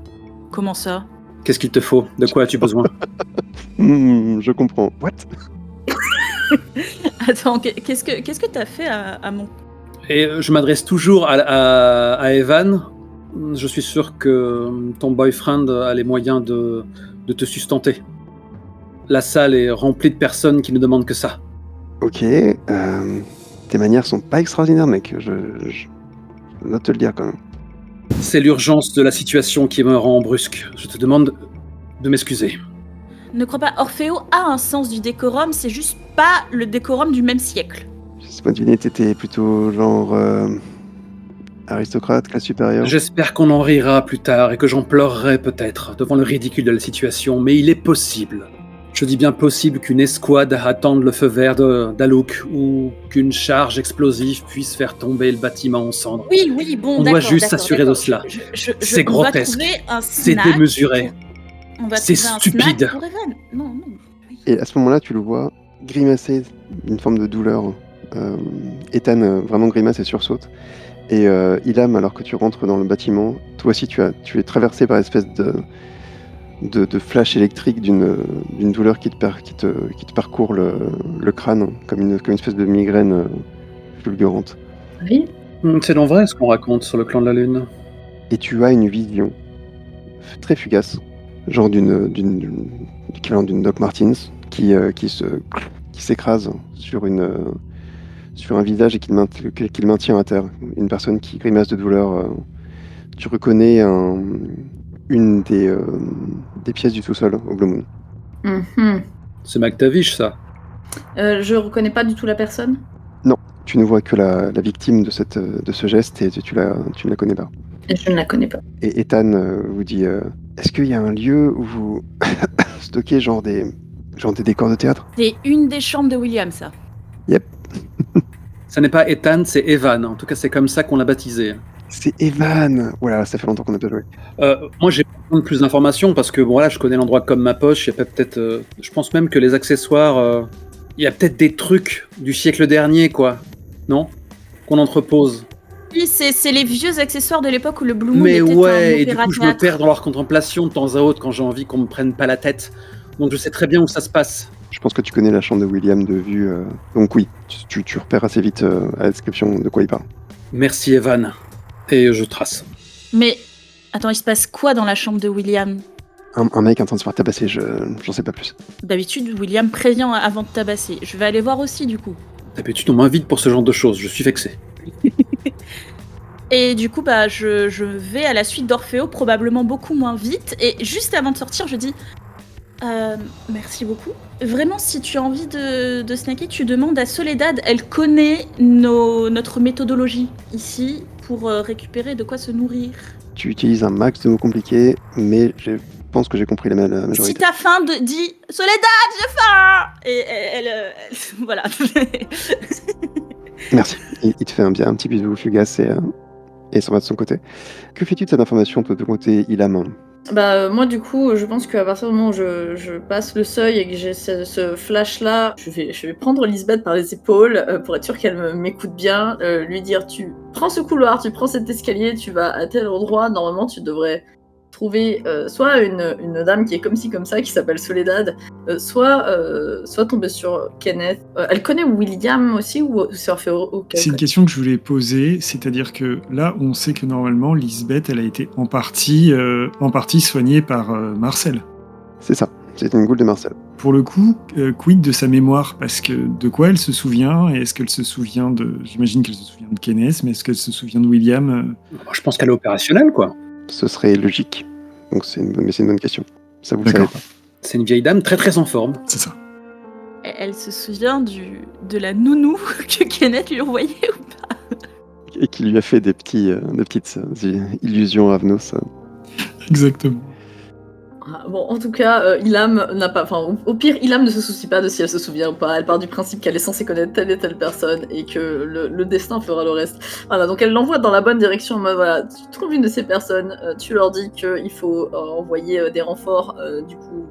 Comment ça? Qu'est-ce qu'il te faut? De quoi as-tu besoin? Je comprends. What? Attends, qu'est-ce que t'as fait à mon... Et je m'adresse toujours à Evan. Je suis sûr que ton boyfriend a les moyens de te sustenter. La salle est remplie de personnes qui ne demandent que ça. Ok, tes manières sont pas extraordinaires, mec. Je dois te le dire quand même. C'est l'urgence de la situation qui me rend brusque. Je te demande de m'excuser. Ne crois pas, Orfeo a un sens du décorum, c'est juste pas le décorum du même siècle. Je sais pas deviner, t'étais plutôt genre aristocrate, classe supérieure. J'espère qu'on en rira plus tard et que j'en pleurerai peut-être devant le ridicule de la situation, mais il est possible. Je dis bien possible qu'une escouade attende le feu vert d'Aluk ou qu'une charge explosive puisse faire tomber le bâtiment en cendres. Oui, bon, On d'accord. doit juste s'assurer de cela. C'est grotesque, c'est démesuré, c'est stupide. Pour Evan. Non. Et à ce moment-là, tu le vois grimacer d'une forme de douleur. Ethan vraiment grimace et sursaute. Et Ilham, alors que tu rentres dans le bâtiment, toi aussi tu es traversé par une espèce de flash électrique d'une douleur qui te parcourt le crâne, comme une espèce de migraine fulgurante. Oui. C'est non vrai ce qu'on raconte sur le clan de la Lune. Et tu as une vision très fugace, genre l'équivalent d'une Doc Martens, qui s'écrase sur un visage et qui le maintient à terre. Une personne qui grimace de douleur. Tu reconnais une des pièces du sous-sol au Blue Moon. Mm-hmm. C'est McTavish, ça. Je reconnais pas du tout la personne. Non, tu ne vois que la victime de ce geste et tu ne la connais pas. Et je ne la connais pas. Et Ethan vous dit est-ce qu'il y a un lieu où vous stockez genre des décors de théâtre? C'est une des chambres de William, ça. Yep. Ça n'est pas Ethan, c'est Evan. En tout cas, c'est comme ça qu'on l'a baptisé. C'est Evan. Voilà, ça fait longtemps qu'on n'a pas joué. Moi, j'ai besoin de plus d'informations parce que bon, voilà, je connais l'endroit comme ma poche. Il y a peut-être, je pense même que les accessoires, il y a peut-être des trucs du siècle dernier, quoi. Non? Qu'on entrepose. Oui, c'est les vieux accessoires de l'époque où le Blue Moon Mais était ouais, un et du coup, je me opéra-théâtre. perds dans leur contemplation de temps à autre quand j'ai envie qu'on me prenne pas la tête. Donc, je sais très bien où ça se passe. Je pense que tu connais la chambre de William de vue. Donc oui, tu repères assez vite à la description de quoi il parle. Merci, Evan. Et je trace. Mais, attends, il se passe quoi dans la chambre de William? Un mec en train de se faire tabasser, j'en sais pas plus. D'habitude, William prévient avant de tabasser. Je vais aller voir aussi, du coup. D'habitude, on m'invite pour ce genre de choses. Je suis vexé. Et du coup, je vais à la suite d'Orfeo, probablement beaucoup moins vite. Et juste avant de sortir, je dis... merci beaucoup. Vraiment, si tu as envie de snacker, tu demandes à Soledad. Elle connaît notre méthodologie ici pour récupérer de quoi se nourrir. Tu utilises un max de mots compliqués, mais je pense que j'ai compris la majorité. Si t'as faim, dis Soledad, j'ai faim. Et elle voilà. Merci. Il te fait un petit bisou fugace et s'en va de son côté. Que fais-tu de cette information, toi, de ton côté, Ilham? Moi du coup, je pense qu'à partir du moment où je passe le seuil et que j'ai ce flash-là, je vais prendre Lisbeth par les épaules pour être sûr qu'elle m'écoute bien, lui dire tu prends ce couloir, tu prends cet escalier, tu vas à tel endroit, normalement tu devrais trouver soit une dame qui est comme ci comme ça, qui s'appelle Soledad, soit tomber sur Kenneth. Elle connaît William aussi ou c'est Orfeo? C'est une question que je voulais poser, c'est-à-dire que là, on sait que normalement, Lisbeth, elle a été en partie soignée par Marcel. C'est ça, c'est une goule de Marcel. Pour le coup, quid de sa mémoire? Parce que de quoi elle se souvient? Et est-ce qu'elle se souvient de... J'imagine qu'elle se souvient de Kenneth, mais est-ce qu'elle se souvient de William? Je pense qu'elle est opérationnelle, quoi. Ce serait logique. Donc c'est une bonne question. Ça, vous le savez pas. C'est une vieille dame très très en forme. C'est ça. Elle se souvient de la nounou que Kenneth lui envoyait ou pas? Et qui lui a fait des petites illusions Ravnos. Exactement. Bon, en tout cas, Ilham n'a pas... Enfin, au pire, Ilham ne se soucie pas de si elle se souvient ou pas. Elle part du principe qu'elle est censée connaître telle et telle personne et que le destin fera le reste. Voilà, donc elle l'envoie dans la bonne direction. Voilà, tu trouves une de ces personnes, tu leur dis qu'il faut envoyer des renforts. Du coup,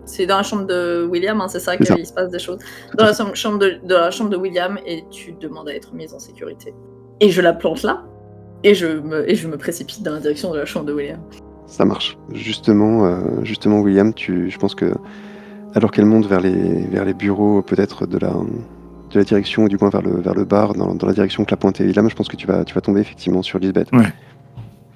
c'est dans la chambre de William, hein, c'est ça qu'il se passe des choses. Dans la chambre de William, et tu demandes à être mise en sécurité. Et je la plante là, et je me précipite dans la direction de la chambre de William. Ça marche. Justement, William, je pense que alors qu'elle monte vers les bureaux, peut-être de la direction, ou du moins vers le bar, dans la direction que l'a pointé Ilham, je pense que tu vas tomber effectivement sur Lisbeth. Ouais.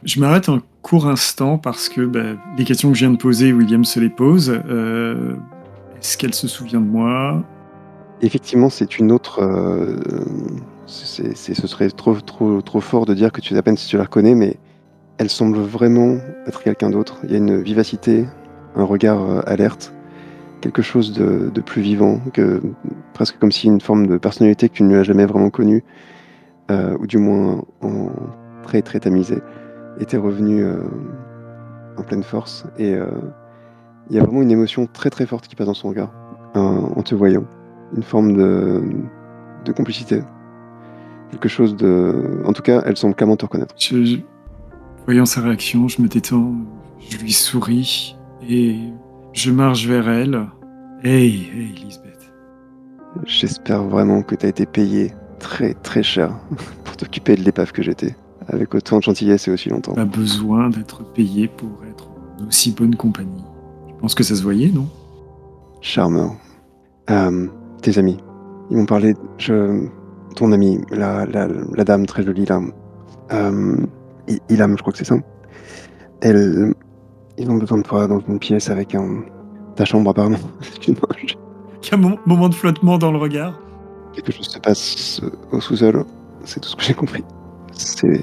Je m'arrête un court instant parce que les questions que je viens de poser, William se les pose. Est-ce qu'elle se souvient de moi? Effectivement, c'est une autre... ce serait trop fort de dire que tu sais à peine si tu la reconnais, mais elle semble vraiment être quelqu'un d'autre. Il y a une vivacité, un regard alerte, quelque chose de plus vivant, presque comme si une forme de personnalité que tu ne lui as jamais vraiment connue, ou du moins en très très tamisée, était revenue en pleine force. Et il y a vraiment une émotion très très forte qui passe dans son regard, en te voyant. Une forme de complicité. Quelque chose de... En tout cas, elle semble clairement te reconnaître. Voyant sa réaction, je me détends, je lui souris et je marche vers elle. Hey, Lisbeth. J'espère vraiment que tu as été payé très très cher pour t'occuper de l'épave que j'étais, avec autant de gentillesse et aussi longtemps. Pas besoin d'être payé pour être en aussi bonne compagnie. Je pense que ça se voyait, non? Charmeur. Tes amis, ils m'ont parlé... Ton amie, la dame très jolie là... Ilham, je crois que c'est ça. Ils ont besoin de toi dans une pièce avec ta chambre apparemment. Excuse-moi. Il y a un moment de flottement dans le regard. Quelque chose se passe au sous-sol. C'est tout ce que j'ai compris. C'est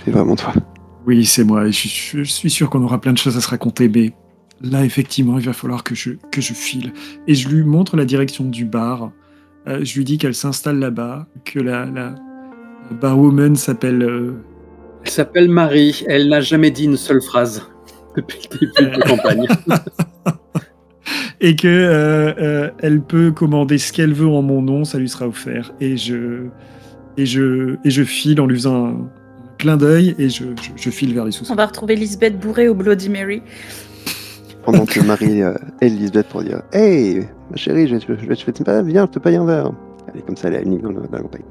vraiment toi. Oui, c'est moi. Et je suis sûr qu'on aura plein de choses à se raconter, mais là, effectivement, il va falloir que je file. Et je lui montre la direction du bar. Je lui dis qu'elle s'installe là-bas, que la barwoman s'appelle... Elle s'appelle Marie. Elle n'a jamais dit une seule phrase depuis le début de la campagne. Et que elle peut commander ce qu'elle veut en mon nom, ça lui sera offert. Et je file en lui faisant un clin d'œil et je file vers les sous-sols. On va retrouver Lisbeth bourrée au Bloody Mary. Pendant que Marie aide Lisbeth pour dire « Hey, ma chérie, viens, je te paye un verre. » Elle est comme ça, elle est unique dans la campagne.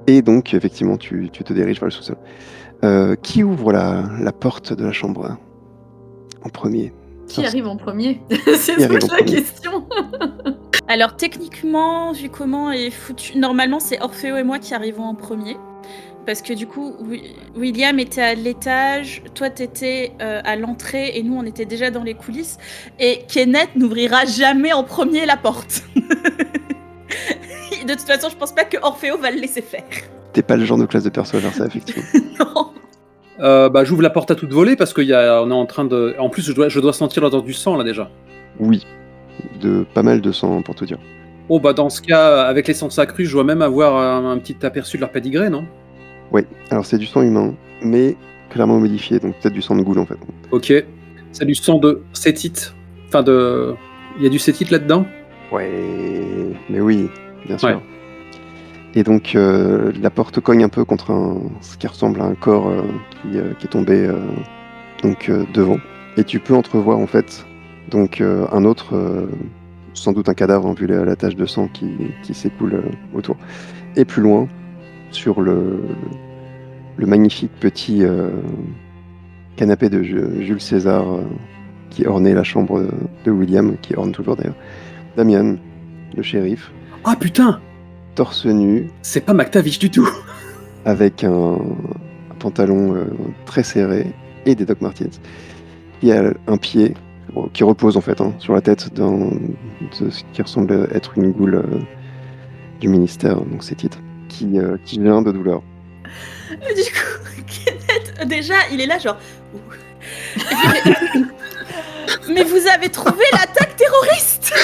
Et donc, effectivement, tu te diriges vers le sous-sol. Qui ouvre la porte de la chambre en premier? Qui arrive en premier? C'est toute la question. Alors techniquement, vu comment est foutu, normalement c'est Orfeo et moi qui arrivons en premier. Parce que du coup, William était à l'étage, toi t'étais à l'entrée et nous on était déjà dans les coulisses. Et Kenneth n'ouvrira jamais en premier la porte. De toute façon, je pense pas que Orfeo va le laisser faire. T'es pas le genre de classe de perso à faire ça, effectivement. Non. J'ouvre la porte à toute volée parce qu'on est en train de... En plus, je dois sentir l'odeur du sang, là, déjà. Oui, pas mal de sang, pour tout dire. Oh, dans ce cas, avec les sangs accrus, je dois même avoir un petit aperçu de leur pédigré, non? Oui, alors c'est du sang humain, mais clairement modifié, donc peut-être du sang de goule, en fait. Ok, c'est du sang de cétite. Enfin, Il y a du cétite là-dedans? Ouais, mais oui, bien sûr. Ouais. Et donc la porte cogne un peu contre ce qui ressemble à un corps qui est tombé devant. Et tu peux entrevoir en fait donc un autre, sans doute un cadavre, vu la tache de sang qui s'écoule autour. Et plus loin, sur le magnifique petit canapé de Jules César qui ornait la chambre de William, qui orne toujours d'ailleurs, Damian, le shérif. Ah putain! Torse nu. C'est pas McTavish du tout. Avec un pantalon très serré et des Doc Martens. Il y a un pied qui repose en fait sur la tête de ce qui ressemble être une goule du ministère, donc ses titres, qui vient de douleur. Du coup, Kenneth, déjà, il est là genre... Mais vous avez trouvé l'attaque terroriste!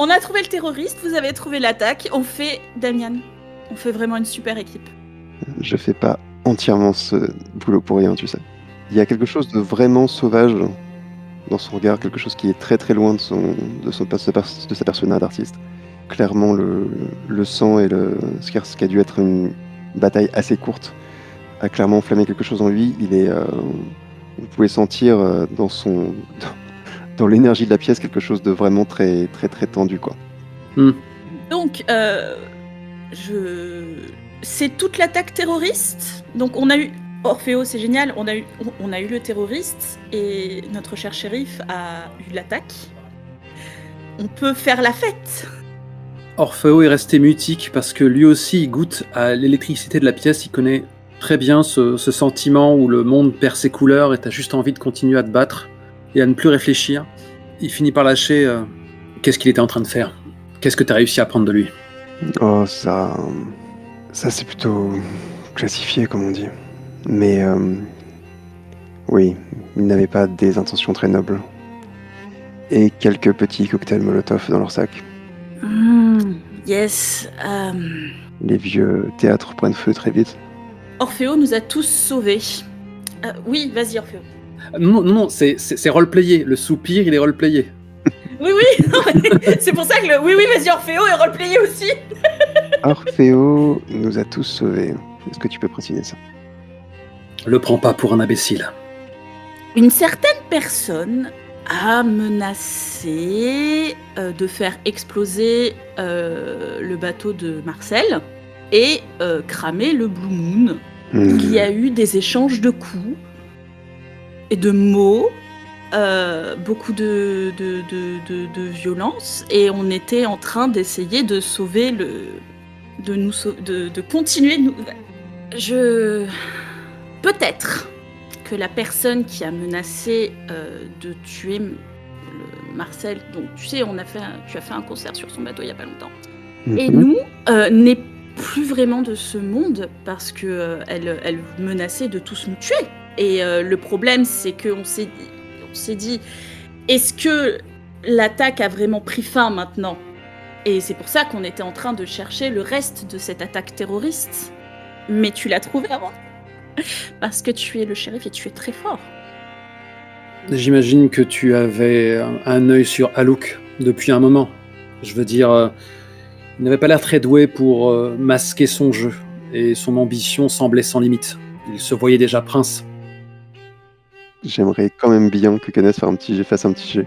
On a trouvé le terroriste, vous avez trouvé l'attaque, on fait... Damian, on fait vraiment une super équipe. Je fais pas entièrement ce boulot pour rien, tu sais. Il y a quelque chose de vraiment sauvage dans son regard, quelque chose qui est très très loin de sa persona d'artiste. Clairement, le sang et ce qui a dû être une bataille assez courte a clairement enflammé quelque chose en lui. Vous pouvez sentir dans l'énergie de la pièce quelque chose de vraiment très très très tendu, quoi. Donc, c'est toute l'attaque terroriste. Donc on a eu Orfeo, c'est génial, on a eu le terroriste et notre cher shérif a eu l'attaque. On peut faire la fête. Orfeo est resté mutique parce que lui aussi il goûte à l'électricité de la pièce, il connaît très bien ce sentiment où le monde perd ses couleurs et t'as juste envie de continuer à te battre et à ne plus réfléchir. Il finit par lâcher qu'est-ce qu'il était en train de faire. Qu'est-ce que t'as réussi à apprendre de lui? Oh, ça c'est plutôt classifié, comme on dit. Mais oui, il n'avait pas des intentions très nobles. Et quelques petits cocktails Molotov dans leur sac. Yes. Les vieux théâtres prennent feu très vite. Orfeo nous a tous sauvés. Oui, vas-y Orfeo. Non, c'est roleplayé. Le soupir, il est roleplayé. Oui, non, c'est pour ça que oui, vas-y Orfeo est roleplayé aussi. Orfeo nous a tous sauvés. Est-ce que tu peux préciser ça? Le prends pas pour un imbécile. Une certaine personne a menacé de faire exploser le bateau de Marcel et cramer le Blue Moon. Il y a eu des échanges de coups et de mots, beaucoup de violence, et on était en train d'essayer de sauver de continuer. Peut-être que la personne qui a menacé de tuer Marcel, donc tu sais, tu as fait un concert sur son bateau il y a pas longtemps, et nous n'est plus vraiment de ce monde parce que elle menaçait de tous nous tuer. Et le problème, c'est qu'on s'est dit, est-ce que l'attaque a vraiment pris fin maintenant? Et c'est pour ça qu'on était en train de chercher le reste de cette attaque terroriste. Mais tu l'as trouvé avant. Parce que tu es le shérif et tu es très fort. J'imagine que tu avais un œil sur Aluk depuis un moment. Je veux dire, il n'avait pas l'air très doué pour masquer son jeu. Et son ambition semblait sans limite. Il se voyait déjà prince. J'aimerais quand même bien que Kenneth fasse un petit jet.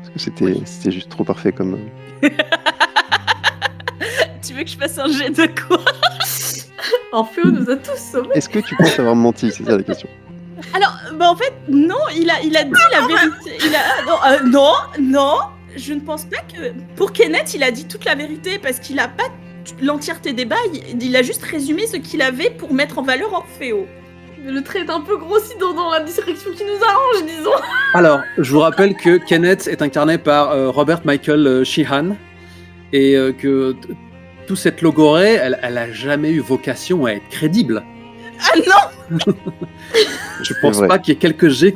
Parce que c'était juste trop parfait comme... Tu veux que je fasse un jet de quoi? Orfeo nous a tous sauvés. Est-ce que tu penses avoir menti? C'est ça la question. Alors, en fait, non, il a dit la vérité. Non, je ne pense pas que... Pour Kenneth, il a dit toute la vérité parce qu'il n'a pas l'entièreté des bails. Il a juste résumé ce qu'il avait pour mettre en valeur Orfeo. Le trait est un peu grossi dans la direction qui nous arrange, disons. Alors, je vous rappelle que Kenneth est incarné par Robert Michael Sheehan et que toute cette logorée, elle a jamais eu vocation à être crédible. Ah non. Je pense pas qu'il y ait quelques jets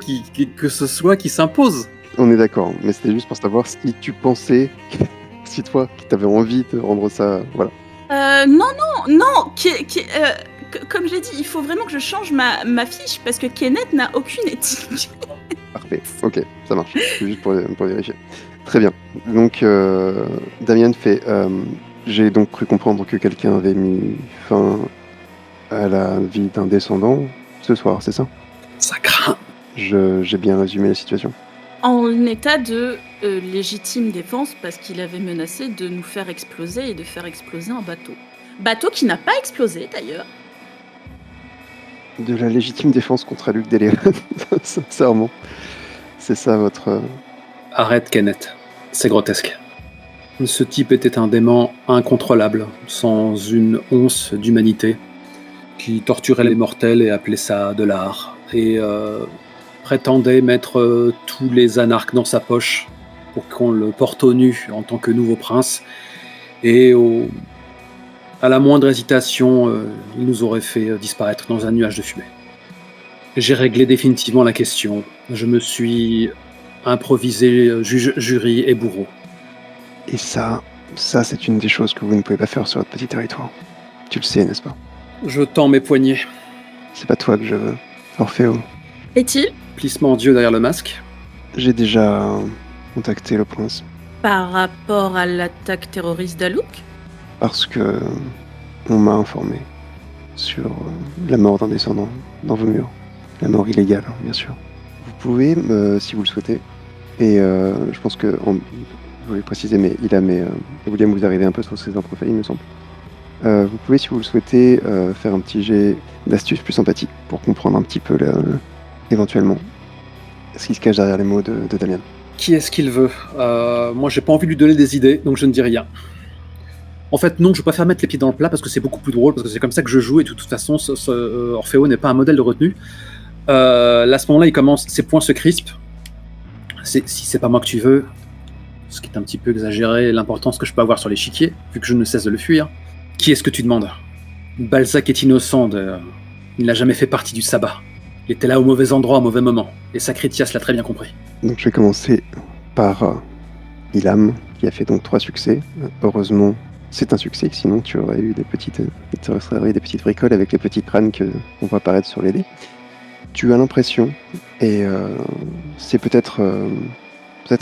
que ce soit qui s'imposent. On est d'accord, mais c'était juste pour savoir si tu pensais, si toi, qui t'avais envie de rendre ça, voilà. Non, comme j'ai dit, il faut vraiment que je change ma fiche parce que Kenneth n'a aucune éthique. Parfait, ok, ça marche. C'est juste pour vérifier. Très bien. Donc, Damien fait J'ai donc cru comprendre que quelqu'un avait mis fin à la vie d'un descendant ce soir, c'est ça? Ça craint. J'ai bien résumé la situation. En état de légitime défense, parce qu'il avait menacé de nous faire exploser et de faire exploser un bateau. Bateau qui n'a pas explosé d'ailleurs. De la légitime défense contre Luc Délé. Sincèrement. C'est ça votre... Arrête, Kenneth. C'est grotesque. Ce type était un démon incontrôlable, sans une once d'humanité, qui torturait les mortels et appelait ça de l'art, et prétendait mettre tous les anarques dans sa poche pour qu'on le porte au nu en tant que nouveau prince, et à la moindre hésitation, il nous aurait fait disparaître dans un nuage de fumée. J'ai réglé définitivement la question. Je me suis improvisé juge, jury et bourreau. Et ça c'est une des choses que vous ne pouvez pas faire sur votre petit territoire. Tu le sais, n'est-ce pas? Je tends mes poignets. C'est pas toi que je veux, Orfeo. Est-il Plissement d'yeux derrière le masque. J'ai déjà contacté le prince. par rapport à l'attaque terroriste d'Alouk? Parce que on m'a informé sur la mort d'un descendant dans vos murs. La mort illégale, bien sûr. Vous pouvez, si vous le souhaitez, et je pense que, je voulais préciser, mais William, vous arrivez un peu sur ces improfaits, il me semble. Vous pouvez, si vous le souhaitez, faire un petit jet d'astuce plus empathie pour comprendre un petit peu, éventuellement, ce qui se cache derrière les mots de Damien. Qui est-ce qu'il veut? Moi, j'ai pas envie de lui donner des idées, donc je ne dis rien. En fait, non, je préfère mettre les pieds dans le plat parce que c'est beaucoup plus drôle, parce que c'est comme ça que je joue, et de toute façon, Orfeo n'est pas un modèle de retenue. Là, à ce moment-là, il commence, ses poings se crispent. Si c'est pas moi que tu veux, ce qui est un petit peu exagéré, l'importance que je peux avoir sur l'échiquier, vu que je ne cesse de le fuir. Qui est-ce que tu demandes? Balzac est innocent, il n'a jamais fait partie du sabbat. Il était là au mauvais endroit, au mauvais moment, et Sacritias l'a très bien compris. Donc je vais commencer par Ilham, qui a fait donc 3 succès. Heureusement, c'est un succès, sinon tu aurais eu des petites bricoles avec les petits crânes qu'on voit apparaître sur les dés. Tu as l'impression, et c'est peut-être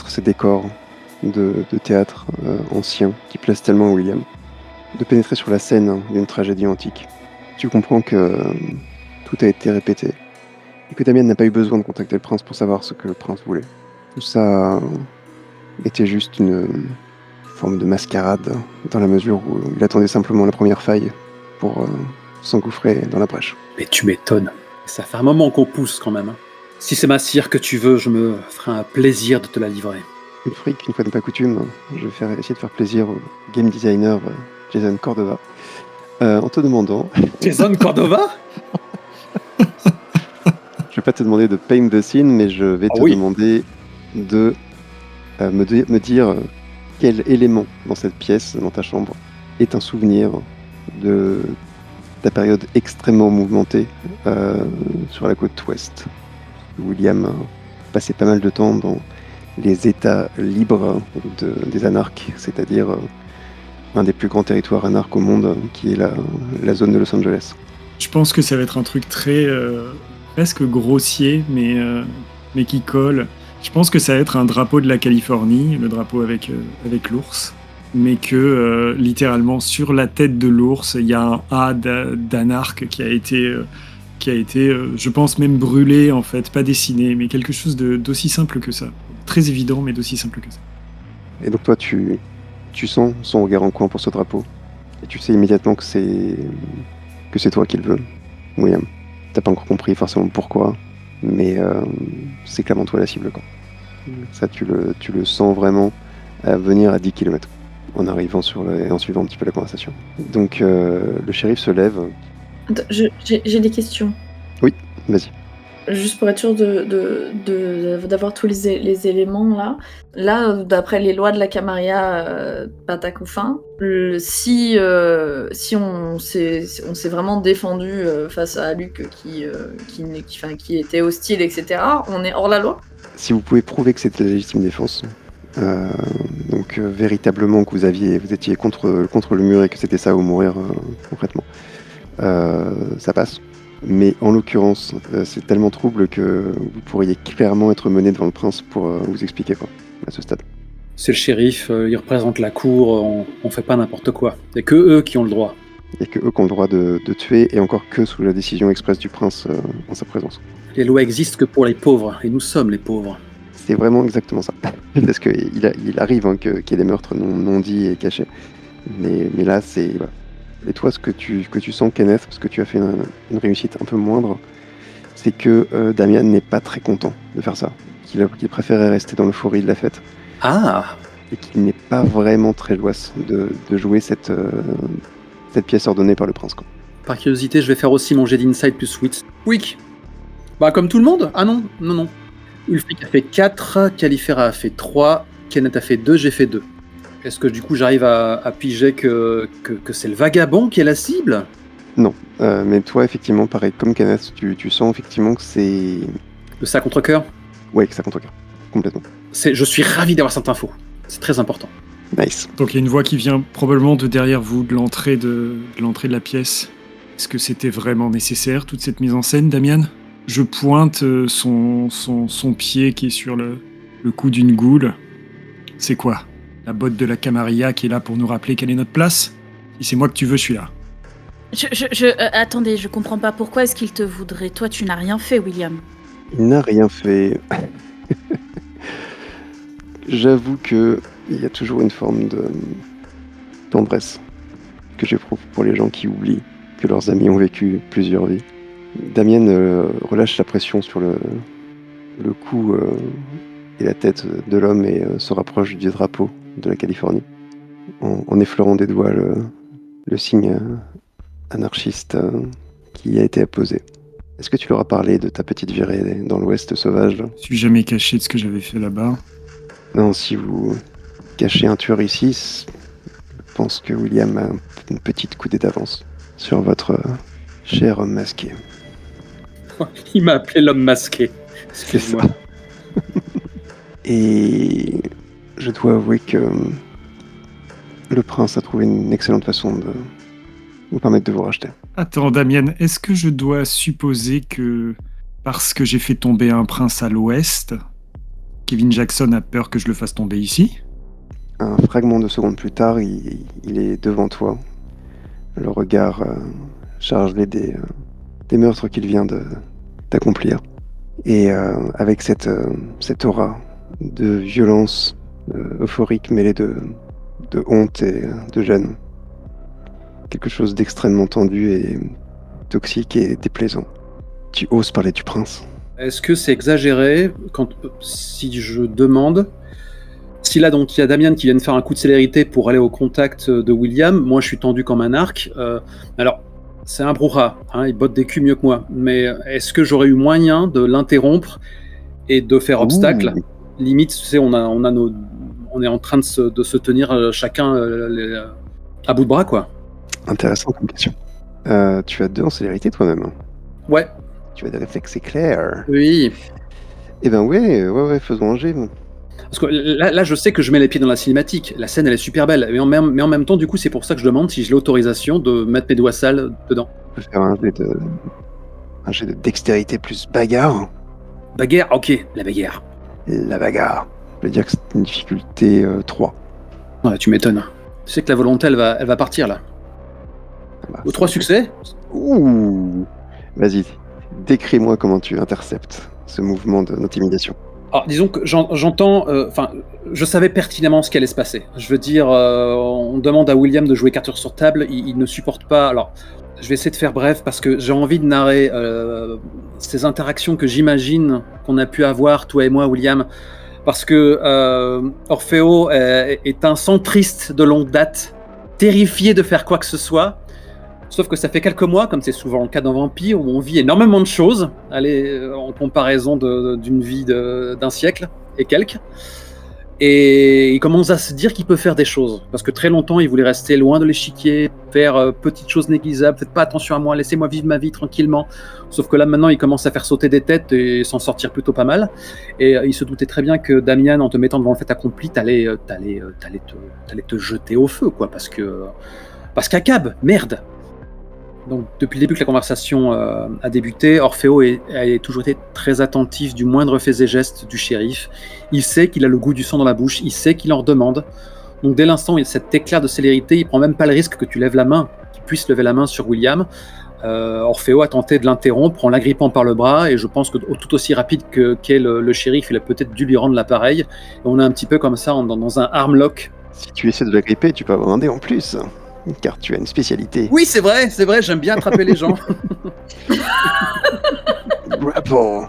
ces décors de théâtre anciens qui plaisent tellement à William, de pénétrer sur la scène d'une tragédie antique. Tu comprends que tout a été répété, et que Damien n'a pas eu besoin de contacter le prince pour savoir ce que le prince voulait. Tout ça était juste une forme de mascarade, dans la mesure où il attendait simplement la première faille pour s'engouffrer dans la brèche. Mais tu m'étonnes. Ça fait un moment qu'on pousse quand même. Si c'est ma cire que tu veux, je me ferai un plaisir de te la livrer. Une fric, une fois n'est pas coutume, je vais essayer de faire plaisir au game designer Jason Cordova, en te demandant... Jason Cordova? Je vais pas te demander de paint the scene, mais je vais te demander de me dire quel élément dans cette pièce, dans ta chambre, est un souvenir de ta période extrêmement mouvementée sur la côte ouest. William passait pas mal de temps dans les États libres des anarques, c'est-à-dire un des plus grands territoires anarques au monde, qui est la zone de Los Angeles. Je pense que ça va être un truc très presque grossier, mais qui colle. Je pense que ça va être un drapeau de la Californie, le drapeau avec l'ours, mais que littéralement sur la tête de l'ours, il y a un A d'anarque qui a été, je pense même brûlé en fait, pas dessiné, mais quelque chose d'aussi simple que ça. Très évident, mais d'aussi simple que ça. Et donc toi, tu sens son regard en coin pour ce drapeau, et tu sais immédiatement que c'est toi qui le veux, William. T'as pas encore compris forcément pourquoi, mais c'est clairement toi la cible, quoi. Ça, tu le sens vraiment venir à 10 km en arrivant en suivant un petit peu la conversation. Donc le shérif se lève. Attends, j'ai des questions. Oui, vas-y. Juste pour être sûr d'avoir tous les éléments là. Là, d'après les lois de la Camarilla Patacoufin, si on s'est vraiment défendu face à Luc qui était hostile, etc., on est hors la loi? Si vous pouvez prouver que c'était la légitime défense, donc véritablement que vous étiez contre le mur et que c'était ça ou mourir concrètement, ça passe. Mais en l'occurrence, c'est tellement trouble que vous pourriez clairement être mené devant le prince pour vous expliquer, quoi, à ce stade. C'est le shérif, il représente la cour, on fait pas n'importe quoi. Il y a que eux qui ont le droit. Il n'y a que eux qui ont le droit de tuer, et encore que sous la décision expresse du prince en sa présence. Les lois existent que pour les pauvres, et nous sommes les pauvres. C'est vraiment exactement ça. Parce qu'il arrive qu'il y ait des meurtres non dits et cachés. Mais là, c'est... Voilà. Et toi, ce que tu sens, Kenneth, parce que tu as fait une réussite un peu moindre, c'est que Damian n'est pas très content de faire ça. Qu'il préférait rester dans l'euphorie de la fête. Ah! Et qu'il n'est pas vraiment très joyeux de jouer cette pièce ordonnée par le prince. Quoi. Par curiosité, je vais faire aussi mon jet d'insight plus wit. Quick! Bah comme tout le monde? Ah non. Ulfric a fait 4, Califera a fait 3, Kenneth a fait 2, j'ai fait 2. Est-ce que du coup j'arrive à piger que c'est le vagabond qui est la cible? Non, mais toi effectivement, pareil, comme Kenneth, tu sens effectivement que c'est... De ça contre cœur? Ouais, que ça contre cœur, complètement. Je suis ravi d'avoir cette info, c'est très important. Nice. Donc il y a une voix qui vient probablement de derrière vous, de l'entrée de la pièce. Est-ce que c'était vraiment nécessaire, toute cette mise en scène, Damian? Je pointe son pied qui est sur le cou d'une goule. C'est quoi? La botte de la Camarilla qui est là pour nous rappeler quelle est notre place? Si c'est moi que tu veux, je suis là. Attendez, je comprends pas. Pourquoi est-ce qu'il te voudrait? Toi, tu n'as rien fait, William. Il n'a rien fait. J'avoue que il y a toujours une forme de tendresse que j'éprouve pour les gens qui oublient que leurs amis ont vécu plusieurs vies. Damien relâche la pression sur le cou et la tête de l'homme et se rapproche du drapeau de la Californie en effleurant des doigts le signe anarchiste qui a été apposé. Est-ce que tu leur as parlé de ta petite virée dans l'Ouest sauvage? Je suis jamais caché de ce que j'avais fait là-bas. Non, si vous cachez un tueur ici, je pense que William a une petite coudée d'avance sur votre cher homme masqué. Il m'a appelé l'homme masqué. C'est ça. Et je dois avouer que le prince a trouvé une excellente façon de vous permettre de vous racheter. Attends, Damien, est-ce que je dois supposer que, parce que j'ai fait tomber un prince à l'ouest, Kevin Jackson a peur que je le fasse tomber ici? Un fragment de seconde plus tard, il est devant toi, le regard chargé des meurtres qu'il vient d'accomplir. Et avec cette aura de violence euphorique mêlée de honte et de gêne. Quelque chose d'extrêmement tendu et toxique et déplaisant. Tu oses parler du prince? Est-ce que c'est exagéré si je demande si là donc il y a Damian qui vient de faire un coup de célérité pour aller au contact de William, moi je suis tendu comme un arc. Alors c'est un brouhaha, hein, il botte des culs mieux que moi, mais est-ce que j'aurais eu moyen de l'interrompre et de faire obstacle? Limite, tu sais, on est en train de se tenir chacun à bout de bras, quoi. Intéressant comme question. Tu as 2 en célérité toi-même. Ouais. Tu as des réflexes éclairs. Oui. Eh ben ouais, faisons un jet. Parce que là, je sais que je mets les pieds dans la cinématique. La scène, elle est super belle. Mais en même temps, du coup, c'est pour ça que je demande si j'ai l'autorisation de mettre mes doigts sales dedans. On peut faire un jet de dextérité plus bagarre. Bagarre, ok, la bagarre. La bagarre. Je veux dire que c'est une difficulté 3. Ouais, tu m'étonnes. Tu sais que la volonté, elle va partir, là. Aux 3 succès. Ouh. Vas-y, décris-moi comment tu interceptes ce mouvement d'intimidation. Alors, disons que j'entends... je savais pertinemment ce qui allait se passer. Je veux dire, on demande à William de jouer carte sur table, il ne supporte pas... Alors, je vais essayer de faire bref, parce que j'ai envie de narrer ces interactions que j'imagine qu'on a pu avoir, toi et moi, William, parce que Orfeo est un centriste de longue date, terrifié de faire quoi que ce soit. Sauf que ça fait quelques mois, comme c'est souvent le cas d'un vampire, où on vit énormément de choses, en comparaison d'une vie d'un siècle et quelques. Et il commence à se dire qu'il peut faire des choses. Parce que très longtemps, il voulait rester loin de l'échiquier, faire petites choses négligeables, faites pas attention à moi, laissez-moi vivre ma vie tranquillement. Sauf que là, maintenant, il commence à faire sauter des têtes et s'en sortir plutôt pas mal. Et il se doutait très bien que Damian, en te mettant devant le fait accompli, t'allais te jeter au feu, quoi. Parce qu'Akab, merde. Donc, depuis le début que la conversation a débuté, Orfeo a toujours été très attentif du moindre fait et geste du shérif. Il sait qu'il a le goût du sang dans la bouche, il sait qu'il en redemande. Donc, dès l'instant où il y a cet éclair de célérité, il prend même pas le risque que tu lèves la main, qu'il puisse lever la main sur William. Orfeo a tenté de l'interrompre en l'agrippant par le bras, et je pense que tout aussi rapide qu'est le shérif, il a peut-être dû lui rendre l'appareil. Et on est un petit peu comme ça dans un armlock. Si tu essaies de l'agripper, tu peux avoir un dé en plus, car tu as une spécialité. Oui, c'est vrai, j'aime bien attraper les gens. Grapple.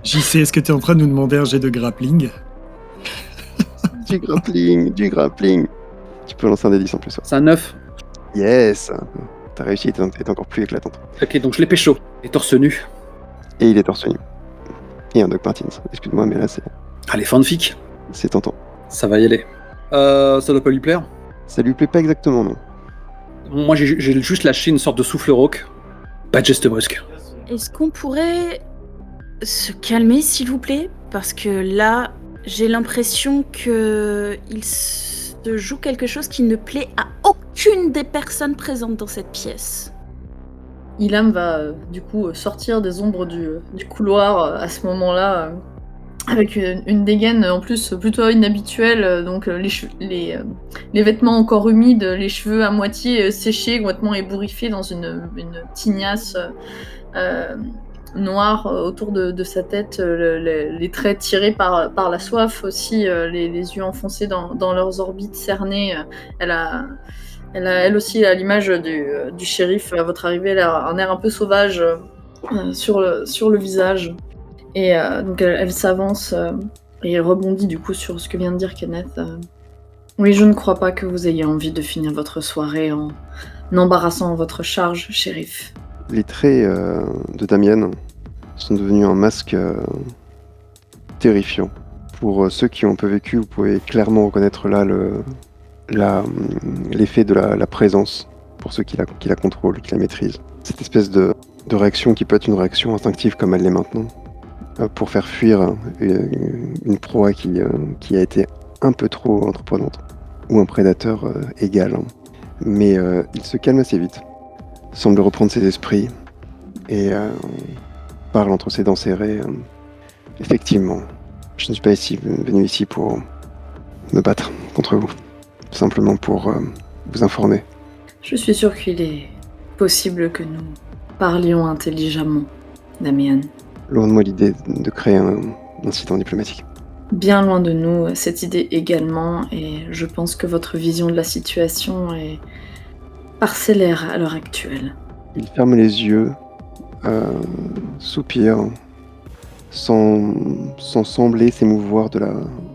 JC, est-ce que tu es en train de nous demander un jet de grappling? Du grappling. Tu peux lancer un D10 en plus. C'est un 9. Yes. Ta réussite est encore plus éclatante. Ok, donc je l'ai pécho. Et torse nu. Et il est torse nu. Et un Doc Martens. Excuse-moi, mais là, Allez, fanfic. c'est tentant. Ça va y aller. Ça doit pas lui plaire. Ça lui plaît pas exactement, non. Moi, j'ai juste lâché une sorte de souffle rauque. Pas de geste brusque. Est-ce qu'on pourrait se calmer, s'il vous plaît? Parce que là, j'ai l'impression que il se joue quelque chose qui ne plaît à aucune des personnes présentes dans cette pièce. Ilham va du coup sortir des ombres du couloir à ce moment-là, avec une dégaine en plus plutôt inhabituelle, donc les vêtements encore humides, les cheveux à moitié séchés, complètement ébouriffés dans une tignasse noire autour de sa tête, les traits tirés par la soif aussi, les yeux enfoncés dans leurs orbites cernées. Elle a elle aussi, à l'image du shérif, à votre arrivée, elle a un air un peu sauvage sur le visage. Et donc elle s'avance et rebondit du coup sur ce que vient de dire Kenneth. Oui, je ne crois pas que vous ayez envie de finir votre soirée en embarrassant votre charge, shérif. Les traits de Damien sont devenus un masque terrifiant. Pour ceux qui ont un peu vécu, vous pouvez clairement reconnaître là l'effet de la présence, pour ceux qui la contrôlent, qui la maîtrisent. Cette espèce de réaction qui peut être une réaction instinctive comme elle l'est maintenant, pour faire fuir une proie qui a été un peu trop entreprenante, ou un prédateur égal. Mais il se calme assez vite, semble reprendre ses esprits, et parle entre ses dents serrées. Effectivement, je ne suis pas venu ici pour me battre contre vous, simplement pour vous informer. Je suis sûre qu'il est possible que nous parlions intelligemment, Damien. Loin de moi l'idée de créer un incident diplomatique. Bien loin de nous, cette idée également, et je pense que votre vision de la situation est parcellaire à l'heure actuelle. Il ferme les yeux, soupire, sans sembler s'émouvoir de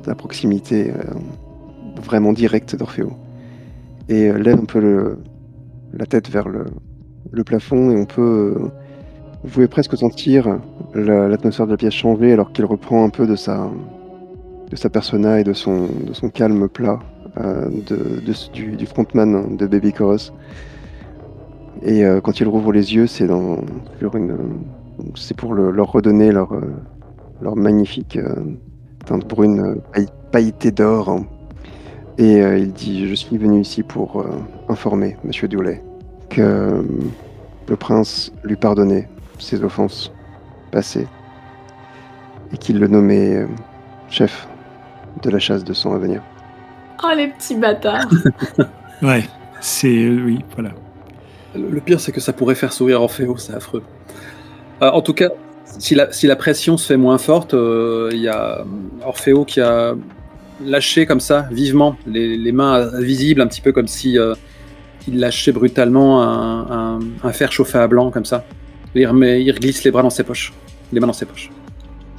la proximité vraiment directe d'Orfeo. Et lève un peu la tête vers le plafond, et on peut... vous pouvez presque sentir l'atmosphère de la pièce changer alors qu'il reprend un peu de sa persona et de son calme plat du frontman de Baby Chorus. Et quand il rouvre les yeux, c'est pour leur redonner leur magnifique teinte brune pailletée d'or. Hein. Et il dit: je suis venu ici pour informer Monsieur Dewley que le prince lui pardonnait ses offenses passées et qu'il le nommait chef de la chasse de sang à venir. Oh, les petits bâtards. Ouais, oui, voilà. Le pire, c'est que ça pourrait faire sourire Orfeo, c'est affreux. En tout cas, si la pression se fait moins forte, il y a Orfeo qui a lâché comme ça, vivement, les mains visibles, un petit peu comme si il lâchait brutalement un fer chauffé à blanc, comme ça. Et il glisse les mains dans ses poches.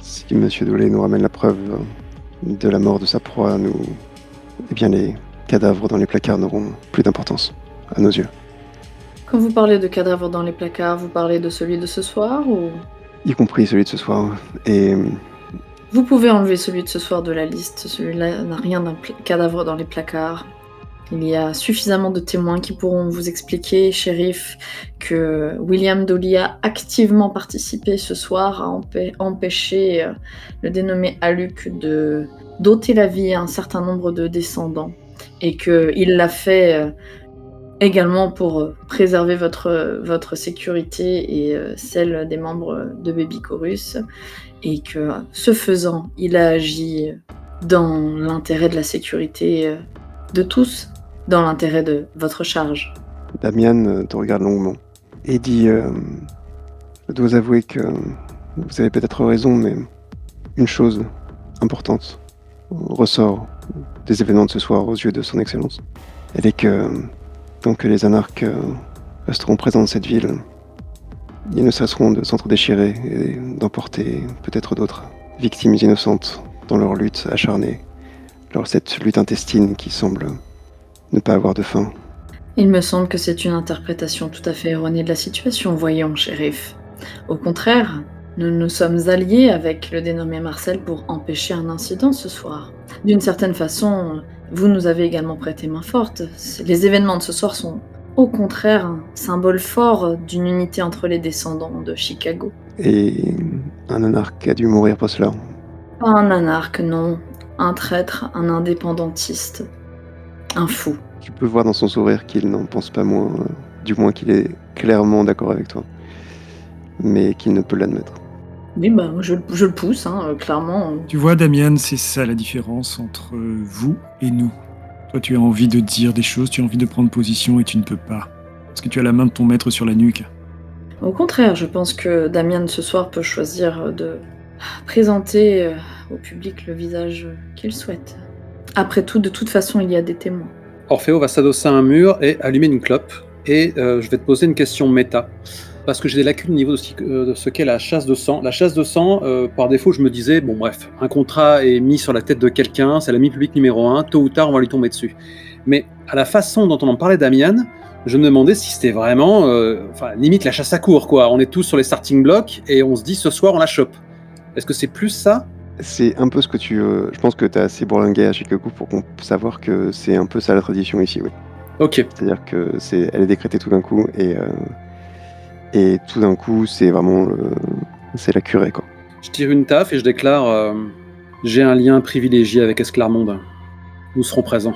Si Monsieur Dewley nous ramène la preuve de la mort de sa proie, eh bien les cadavres dans les placards n'auront plus d'importance, à nos yeux. Quand vous parlez de cadavres dans les placards, vous parlez de celui de ce soir ou... Y compris celui de ce soir. Et Vous pouvez enlever celui de ce soir de la liste. Celui-là n'a rien d'un cadavre dans les placards. Il y a suffisamment de témoins qui pourront vous expliquer, shérif, que William Dolly a activement participé ce soir à empêcher le dénommé Aluc d'ôter la vie à un certain nombre de descendants. Et qu'il l'a fait également pour préserver votre sécurité et celle des membres de Baby Chorus, et que, ce faisant, il a agi dans l'intérêt de la sécurité de tous, dans l'intérêt de votre charge. Damian te regarde longuement et dit je dois avouer que vous avez peut-être raison, mais une chose importante ressort des événements de ce soir aux yeux de son Excellence. Elle est que tant que les anarches resteront présents dans cette ville, ils ne cesseront de s'entre-déchirer et d'emporter peut-être d'autres victimes innocentes dans leur lutte acharnée, cette lutte intestine qui semble ne pas avoir de fin. Il me semble que c'est une interprétation tout à fait erronée de la situation, voyons, shérif. Au contraire, nous nous sommes alliés avec le dénommé Marcel pour empêcher un incident ce soir. D'une certaine façon, vous nous avez également prêté main forte. Les événements de ce soir sont, au contraire, un symbole fort d'une unité entre les descendants de Chicago. Et un anarque a dû mourir pour cela. Pas un anarque, non. Un traître, un indépendantiste. Un fou. Tu peux voir dans son sourire qu'il n'en pense pas moins, du moins qu'il est clairement d'accord avec toi, mais qu'il ne peut l'admettre. Oui, je le pousse, clairement. Tu vois, Damian, c'est ça la différence entre vous et nous. Toi, tu as envie de dire des choses, tu as envie de prendre position et tu ne peux pas. Parce que tu as la main de ton maître sur la nuque. Au contraire, je pense que Damian, ce soir, peut choisir de présenter au public le visage qu'il souhaite. Après tout, de toute façon, il y a des témoins. Orfeo va s'adosser à un mur et allumer une clope. Et je vais te poser une question méta. Parce que j'ai des lacunes au niveau de ce qu'est la chasse de sang. La chasse de sang, par défaut, je me disais, bon bref, un contrat est mis sur la tête de quelqu'un, c'est l'ami public numéro 1, tôt ou tard, on va lui tomber dessus. Mais à la façon dont on en parlait Damian, je me demandais si c'était vraiment, limite la chasse à court, quoi. On est tous sur les starting blocks et on se dit, ce soir, on la chope. Est-ce que c'est plus ça ? C'est un peu ce que tu... je pense que tu as assez bourlingué à Chicago pour savoir que c'est un peu ça la tradition ici, oui. Ok. C'est-à-dire que elle est décrétée tout d'un coup et tout d'un coup, c'est vraiment c'est la curée, quoi. Je tire une taffe et je déclare j'ai un lien privilégié avec Esclarmonde. Nous serons présents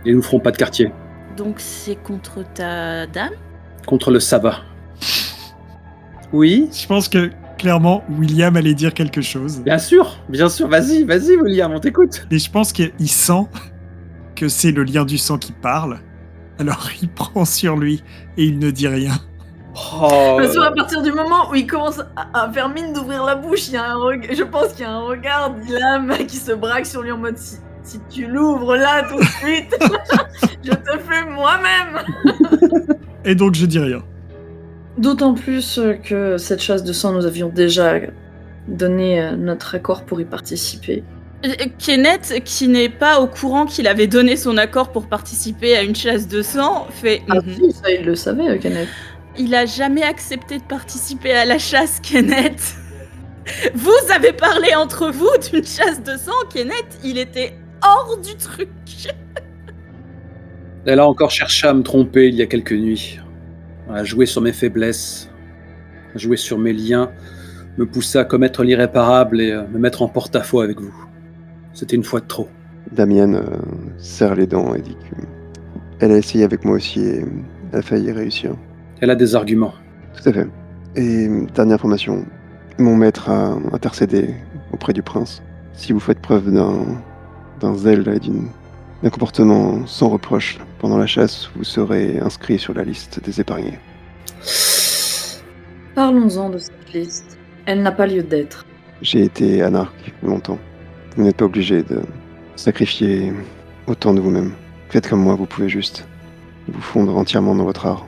et nous ne ferons pas de quartier. Donc c'est contre ta dame ? Contre le sabbat. Oui ? Je pense que, clairement, William allait dire quelque chose. Bien sûr, vas-y William, on t'écoute. Et je pense qu'il sent que c'est le lien du sang qui parle. Alors il prend sur lui et il ne dit rien. Parce qu'à partir du moment où il commence à faire mine d'ouvrir la bouche, je pense qu'il y a un regard d'Ilham qui se braque sur lui en mode si tu l'ouvres là tout de suite, je te fais moi-même. Et donc je dis rien. D'autant plus que cette chasse de sang, nous avions déjà donné notre accord pour y participer. Kenneth, qui n'est pas au courant qu'il avait donné son accord pour participer à une chasse de sang, fait... Ah si, ça il le savait, Kenneth. Il a jamais accepté de participer à la chasse, Kenneth. Vous avez parlé entre vous d'une chasse de sang, Kenneth, il était hors du truc. Elle a encore cherché à me tromper il y a quelques nuits, à jouer sur mes faiblesses, à jouer sur mes liens, me pousser à commettre l'irréparable et me mettre en porte-à-faux avec vous. C'était une fois de trop. Damian serre les dents et dit qu'elle a essayé avec moi aussi et elle a failli réussir. Elle a des arguments. Tout à fait. Et dernière information, mon maître a intercédé auprès du prince. Si vous faites preuve d'un zèle et d'un comportement sans reproche pendant la chasse, vous serez inscrit sur la liste des épargnés. Parlons-en de cette liste. Elle n'a pas lieu d'être. J'ai été anarque longtemps. Vous n'êtes pas obligé de sacrifier autant de vous-même. Faites comme moi, vous pouvez juste vous fondre entièrement dans votre art,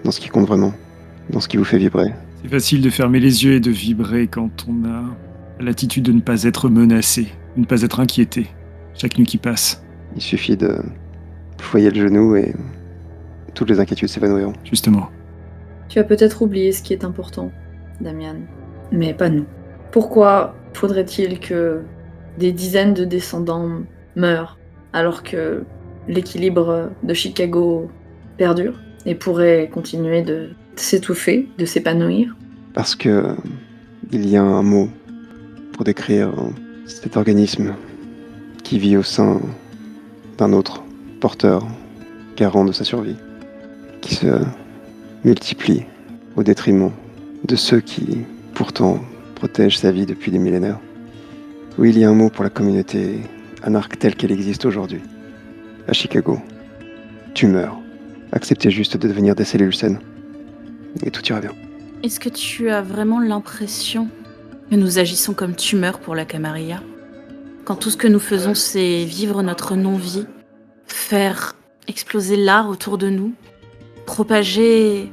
dans ce qui compte vraiment, dans ce qui vous fait vibrer. C'est facile de fermer les yeux et de vibrer quand on a l'attitude de ne pas être menacé, de ne pas être inquiété, chaque nuit qui passe. Il suffit de ployer le genou et toutes les inquiétudes s'évanouiront. Justement. Tu as peut-être oublié ce qui est important, Damian, mais pas nous. Pourquoi faudrait-il que des dizaines de descendants meurent alors que l'équilibre de Chicago perdure et pourrait continuer de s'étouffer, de s'épanouir? Parce que il y a un mot pour décrire cet organisme qui vit au sein d'un autre porteur, garant de sa survie. qui se multiplient au détriment de ceux qui, pourtant, protègent sa vie depuis des millénaires. Oui, il y a un mot pour la communauté anarque telle qu'elle existe aujourd'hui. À Chicago, tu meurs. Acceptez juste de devenir des cellules saines. Et tout ira bien. Est-ce que tu as vraiment l'impression que nous agissons comme tumeurs pour la Camarilla ? Quand tout ce que nous faisons, c'est vivre notre non-vie, faire exploser l'art autour de nous, propager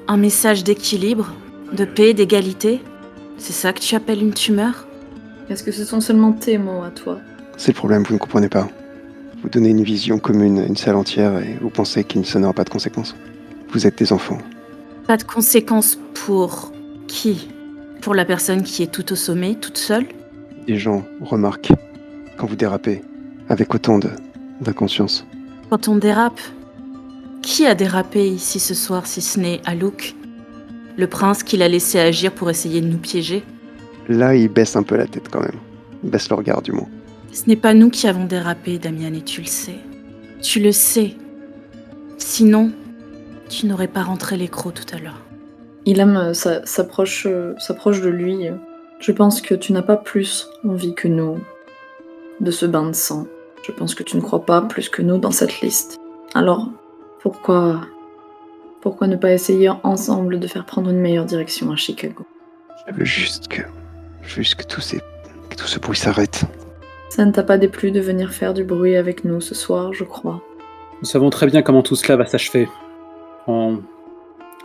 un message d'équilibre, de paix, d'égalité ? C'est ça que tu appelles une tumeur ? Est-ce que ce sont seulement tes mots à toi ? C'est le problème, vous ne comprenez pas. Vous donnez une vision commune à une salle entière et vous pensez qu'il ne n'aura pas de conséquences. Vous êtes des enfants. Pas de conséquences pour qui ? Pour la personne qui est tout au sommet, toute seule ? Les gens remarquent quand vous dérapez avec autant d'inconscience. Quand on dérape, qui a dérapé ici ce soir si ce n'est Aluk ? Le prince qui l'a laissé agir pour essayer de nous piéger ? Là, ils baissent un peu la tête quand même. Ils baissent le regard du moins. Ce n'est pas nous qui avons dérapé, Damian, et tu le sais. Tu le sais. Sinon, tu n'aurais pas rentré les crocs tout à l'heure. Ilham s'approche de lui. Je pense que tu n'as pas plus envie que nous de ce bain de sang. Je pense que tu ne crois pas plus que nous dans cette liste. Alors, pourquoi ne pas essayer ensemble de faire prendre une meilleure direction à Chicago ? Je veux juste que tout ce bruit s'arrête. Ça ne t'a pas déplu de venir faire du bruit avec nous ce soir, je crois. Nous savons très bien comment tout cela va s'achever. En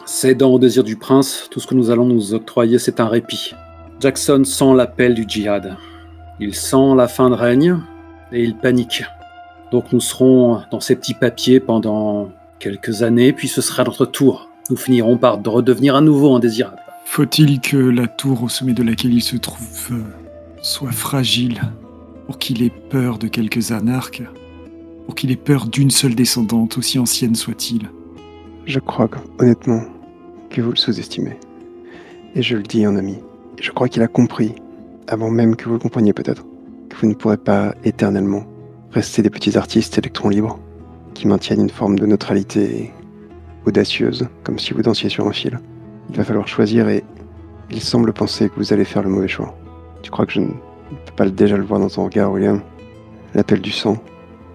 cédant au désir du prince, tout ce que nous allons nous octroyer, c'est un répit. Jackson sent l'appel du djihad. Il sent la fin de règne et il panique. Donc nous serons dans ces petits papiers pendant quelques années, puis ce sera notre tour. Nous finirons par redevenir à nouveau indésirables. Faut-il que la tour au sommet de laquelle il se trouve soit fragile pour qu'il ait peur de quelques anarques, pour qu'il ait peur d'une seule descendante, aussi ancienne soit-il ? Je crois honnêtement que vous le sous-estimez. Et je le dis en ami. Je crois qu'il a compris, avant même que vous le compreniez peut-être, que vous ne pourrez pas éternellement rester des petits artistes électrons libres qui maintiennent une forme de neutralité audacieuse, comme si vous dansiez sur un fil. Il va falloir choisir et il semble penser que vous allez faire le mauvais choix. Tu crois que je ne peux pas déjà le voir dans ton regard, William ? L'appel du sang,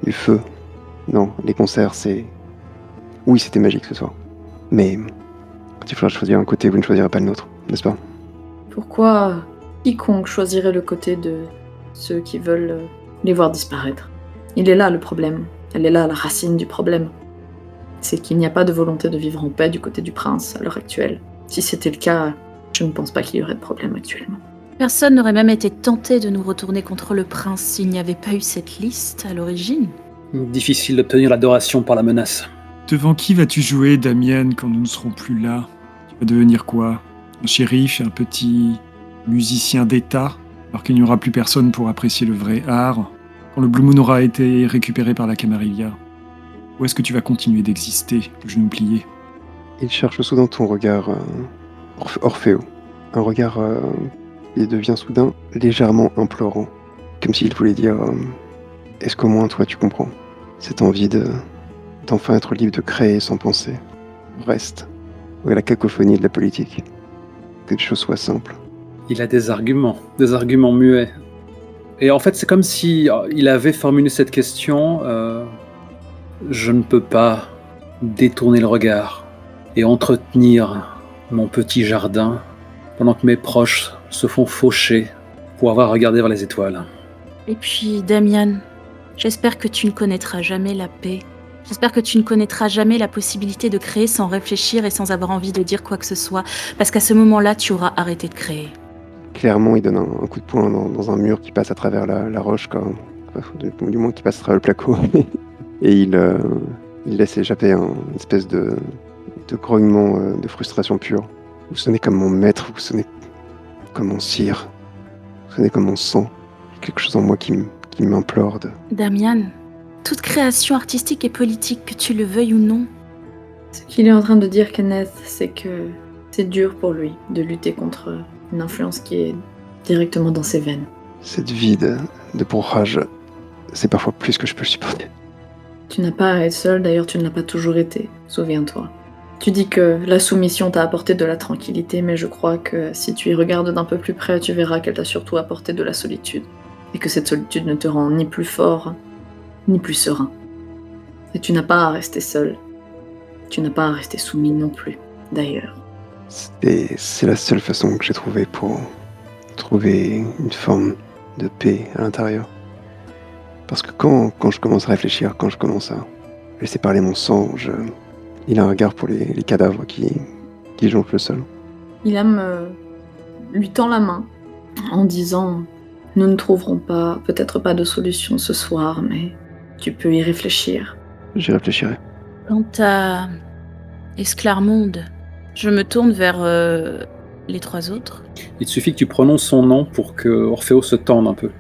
du feu. Non, les concerts, c'est... Oui, c'était magique ce soir. Mais quand il faudra choisir un côté, vous ne choisirez pas le nôtre, n'est-ce pas ? Pourquoi quiconque choisirait le côté de ceux qui veulent les voir disparaître ? Il est là le problème. Elle est là la racine du problème. C'est qu'il n'y a pas de volonté de vivre en paix du côté du prince à l'heure actuelle. Si c'était le cas, je ne pense pas qu'il y aurait de problème actuellement. Personne n'aurait même été tenté de nous retourner contre le prince s'il n'y avait pas eu cette liste à l'origine. Difficile d'obtenir l'adoration par la menace. Devant qui vas-tu jouer, Damian, quand nous ne serons plus là ? Tu vas devenir quoi ? Un shérif, un petit musicien d'État, alors qu'il n'y aura plus personne pour apprécier le vrai art, quand le Blue Moon aura été récupéré par la Camarilla ? Ou est-ce que tu vas continuer d'exister, le genou plié ? Il cherche soudain ton regard, Orfeo. Un regard qui devient soudain légèrement implorant. Comme s'il voulait dire est-ce qu'au moins toi tu comprends ? Cette envie d'enfin être libre de créer sans penser. Reste. Ou à la cacophonie de la politique. Que les choses soient simples. Il a des arguments muets. Et en fait, c'est comme si il avait formulé cette question. Je ne peux pas détourner le regard et entretenir mon petit jardin pendant que mes proches se font faucher pour avoir regardé vers les étoiles. Et puis, Damian, j'espère que tu ne connaîtras jamais la paix. J'espère que tu ne connaîtras jamais la possibilité de créer sans réfléchir et sans avoir envie de dire quoi que ce soit, parce qu'à ce moment-là, tu auras arrêté de créer. Clairement, il donne un coup de poing dans un mur qui passe à travers la roche, du moins qui passe à travers le placo. Et il laisse échapper une espèce de grognement de frustration pure. Vous sonnez comme mon maître, vous sonnez comme mon sire, vous sonnez comme mon sang. Il y a quelque chose en moi qui m'implore de... Damian, toute création artistique et politique, que tu le veuilles ou non. Ce qu'il est en train de dire, Kenneth, c'est que c'est dur pour lui de lutter contre une influence qui est directement dans ses veines. Cette vie de bourrage, c'est parfois plus que je peux le supporter. Tu n'as pas à être seul, d'ailleurs tu ne l'as pas toujours été, souviens-toi. Tu dis que la soumission t'a apporté de la tranquillité, mais je crois que si tu y regardes d'un peu plus près, tu verras qu'elle t'a surtout apporté de la solitude. Et que cette solitude ne te rend ni plus fort, ni plus serein. Et tu n'as pas à rester seul. Tu n'as pas à rester soumis non plus, d'ailleurs. C'est la seule façon que j'ai trouvée pour trouver une forme de paix à l'intérieur. Parce que quand je commence à réfléchir, quand je commence à laisser parler mon sang, il a un regard pour les cadavres qui jonchent le sol. Ilham lui tend la main en disant « Nous ne trouverons peut-être pas de solution ce soir, mais tu peux y réfléchir. » J'y réfléchirai. Quant à Esclarmonde, je me tourne vers les 3 autres. Il te suffit que tu prononces son nom pour que Orfeo se tende un peu.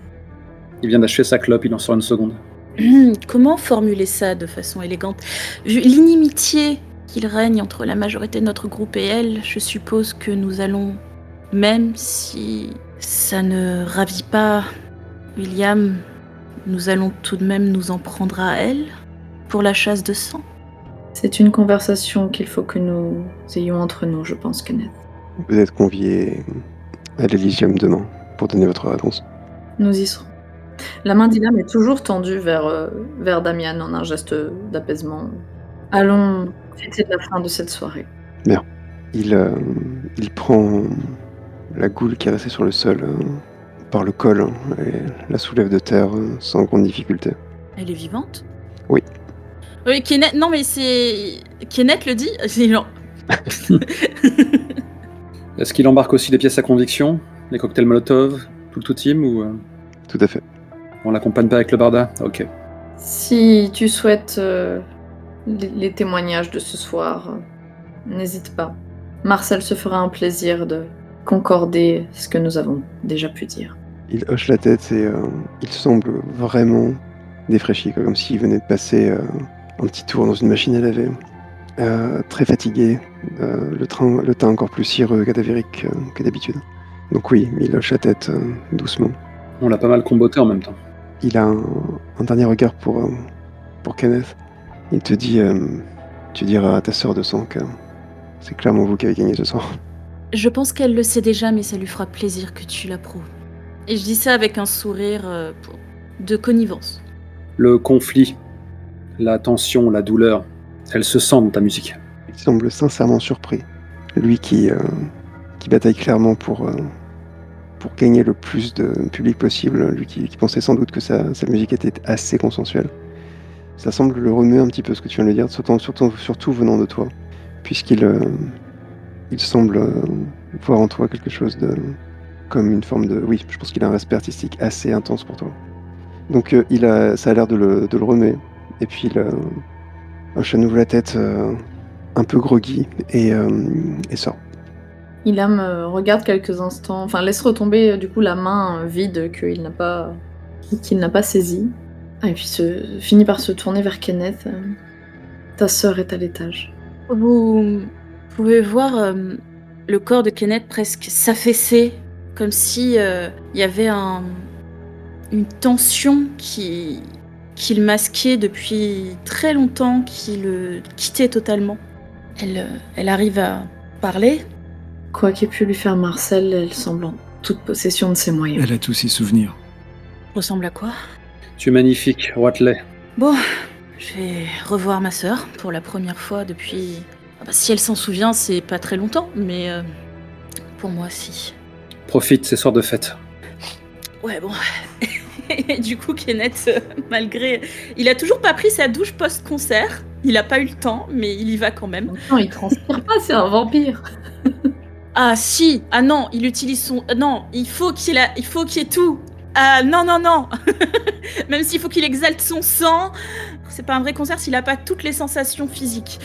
Il vient d'achever sa clope, il en sort une seconde. Comment formuler ça de façon élégante ? Vu l'inimitié qu'il règne entre la majorité de notre groupe et elle, je suppose que nous allons, même si ça ne ravit pas William, nous allons tout de même nous en prendre à elle pour la chasse de sang. C'est une conversation qu'il faut que nous ayons entre nous, je pense, Kenneth. Vous êtes conviés à l'Elysium demain pour donner votre réponse. Nous y serons. La main d'Ilham est toujours tendue vers Damian en un geste d'apaisement. Allons fêter la fin de cette soirée. Bien. Il prend la goule qui est restée sur le sol par le col et la soulève de terre sans grande difficulté. Elle est vivante ? Oui. Oui, Kenneth, non mais c'est... Kenneth le dit ? Non. Est-ce qu'il embarque aussi des pièces à conviction ? Les cocktails Molotov ? Tout team ou... Tout à fait. On l'accompagne pas avec le barda ? Ok. Si tu souhaites les témoignages de ce soir, n'hésite pas. Marcel se fera un plaisir de concorder ce que nous avons déjà pu dire. Il hoche la tête et il semble vraiment défraîchi, comme s'il venait de passer un petit tour dans une machine à laver. Très fatigué, le teint encore plus cireux, cadavérique que d'habitude. Donc oui, il hoche la tête doucement. On l'a pas mal comboté en même temps. Il a un dernier regard pour Kenneth. Il te dit, tu diras à ta sœur de sang que c'est clairement vous qui avez gagné ce soir. Je pense qu'elle le sait déjà, mais ça lui fera plaisir que tu l'approuves. Et je dis ça avec un sourire de connivence. Le conflit, la tension, la douleur, elles se sentent dans ta musique. Il semble sincèrement surpris. Lui qui bataille clairement pour gagner le plus de public possible, lui qui pensait sans doute que sa musique était assez consensuelle. Ça semble le remuer un petit peu ce que tu viens de dire, surtout venant de toi, puisqu'il semble voir en toi quelque chose de... comme une forme de... Oui, je pense qu'il a un respect artistique assez intense pour toi. Donc ça a l'air de le remuer, et puis il hoche à nouveau la tête, un peu groggy, et sort. Ilham regarde quelques instants, enfin laisse retomber du coup la main vide qu'il n'a pas saisie. Et puis finit par se tourner vers Kenneth. Ta sœur est à l'étage. Vous pouvez voir le corps de Kenneth presque s'affaisser, comme si y avait une tension qu'il masquait depuis très longtemps, qui le quittait totalement. Elle arrive à parler. Quoi qu'ait pu lui faire Marcel, elle semble en toute possession de ses moyens. Elle a tous ses souvenirs. Ressemble à quoi ? Tu es magnifique, Watley. Bon, je vais revoir ma sœur pour la première fois depuis... si elle s'en souvient, c'est pas très longtemps, mais pour moi, si. Profite, c'est soir de fête. Ouais, bon. Et du coup, Kenneth, malgré... Il a toujours pas pris sa douche post-concert. Il a pas eu le temps, mais il y va quand même. Non, il transpire pas, c'est un vampire. Ah si, ah non, il utilise son... Non, il faut qu'il y ait tout. Ah non. Même s'il faut qu'il exalte son sang, c'est pas un vrai concert s'il a pas toutes les sensations physiques.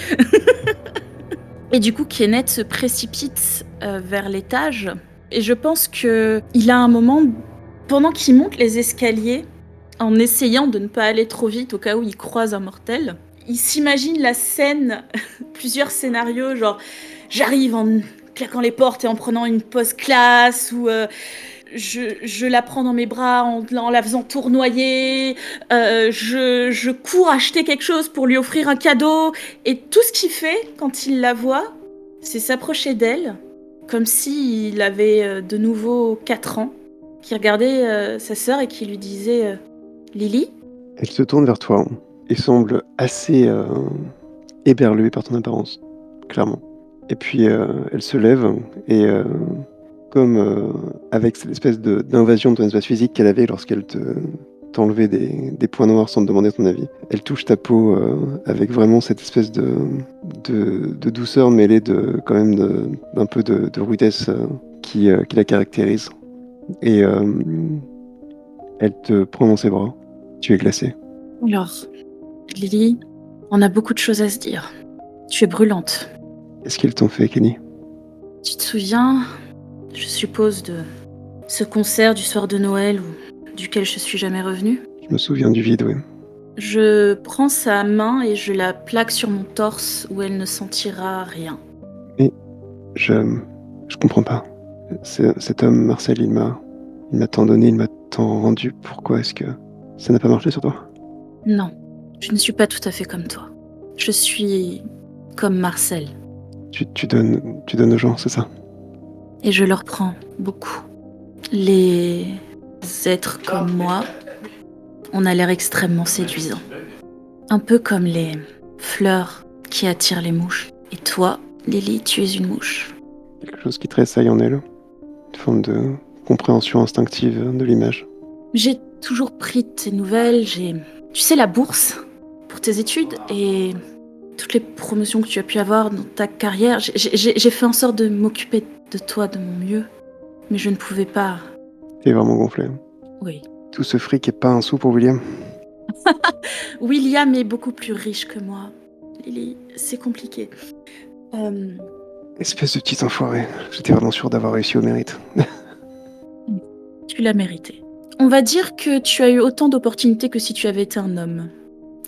Et du coup, Kenneth se précipite vers l'étage. Et je pense qu'il a un moment, pendant qu'il monte les escaliers, en essayant de ne pas aller trop vite au cas où il croise un mortel, il s'imagine la scène, plusieurs scénarios, genre j'arrive en claquant les portes et en prenant une pause classe, ou je la prends dans mes bras en la faisant tournoyer. Je cours acheter quelque chose pour lui offrir un cadeau. Et tout ce qu'il fait quand il la voit, c'est s'approcher d'elle, comme s'il avait de nouveau 4 ans, qui regardait sa sœur et qui lui disait Lily ? Elle se tourne vers toi et semble assez éberluée par ton apparence, clairement. Et puis elle se lève et comme avec cette espèce d'invasion de ton espace physique qu'elle avait lorsqu'elle t'enlevait des points noirs sans te demander ton avis, elle touche ta peau avec vraiment cette espèce de douceur mêlée quand même d'un peu de rudesse qui la caractérise. Et elle te prend dans ses bras. Tu es glacée. Alors, Lily, on a beaucoup de choses à se dire. Tu es brûlante. Qu'est-ce qu'ils t'ont fait, Kenny ? Tu te souviens, je suppose, de ce concert du soir de Noël duquel je suis jamais revenue ? Je me souviens du vide, oui. Je prends sa main et je la plaque sur mon torse où elle ne sentira rien. Mais je comprends pas. Cet homme, Marcel, il m'a tant donné, il m'a tant rendu. Pourquoi est-ce que ça n'a pas marché sur toi ? Non, je ne suis pas tout à fait comme toi. Je suis comme Marcel. Tu donnes aux gens, c'est ça ? Et je leur prends beaucoup. Les êtres comme moi, on a l'air extrêmement séduisants. Un peu comme les fleurs qui attirent les mouches. Et toi, Lily, tu es une mouche. Quelque chose qui tressaille en elle. Une forme de compréhension instinctive de l'image. J'ai toujours pris de tes nouvelles. Tu sais, la bourse pour tes études et toutes les promotions que tu as pu avoir dans ta carrière. J'ai fait en sorte de m'occuper de toi de mon mieux. Mais je ne pouvais pas. T'es vraiment gonflé. Oui. Tout ce fric est pas un sou pour William. William est beaucoup plus riche que moi. Lily, c'est compliqué. Espèce de petit enfoiré. J'étais vraiment sûr d'avoir réussi au mérite. Tu l'as mérité. On va dire que tu as eu autant d'opportunités que si tu avais été un homme.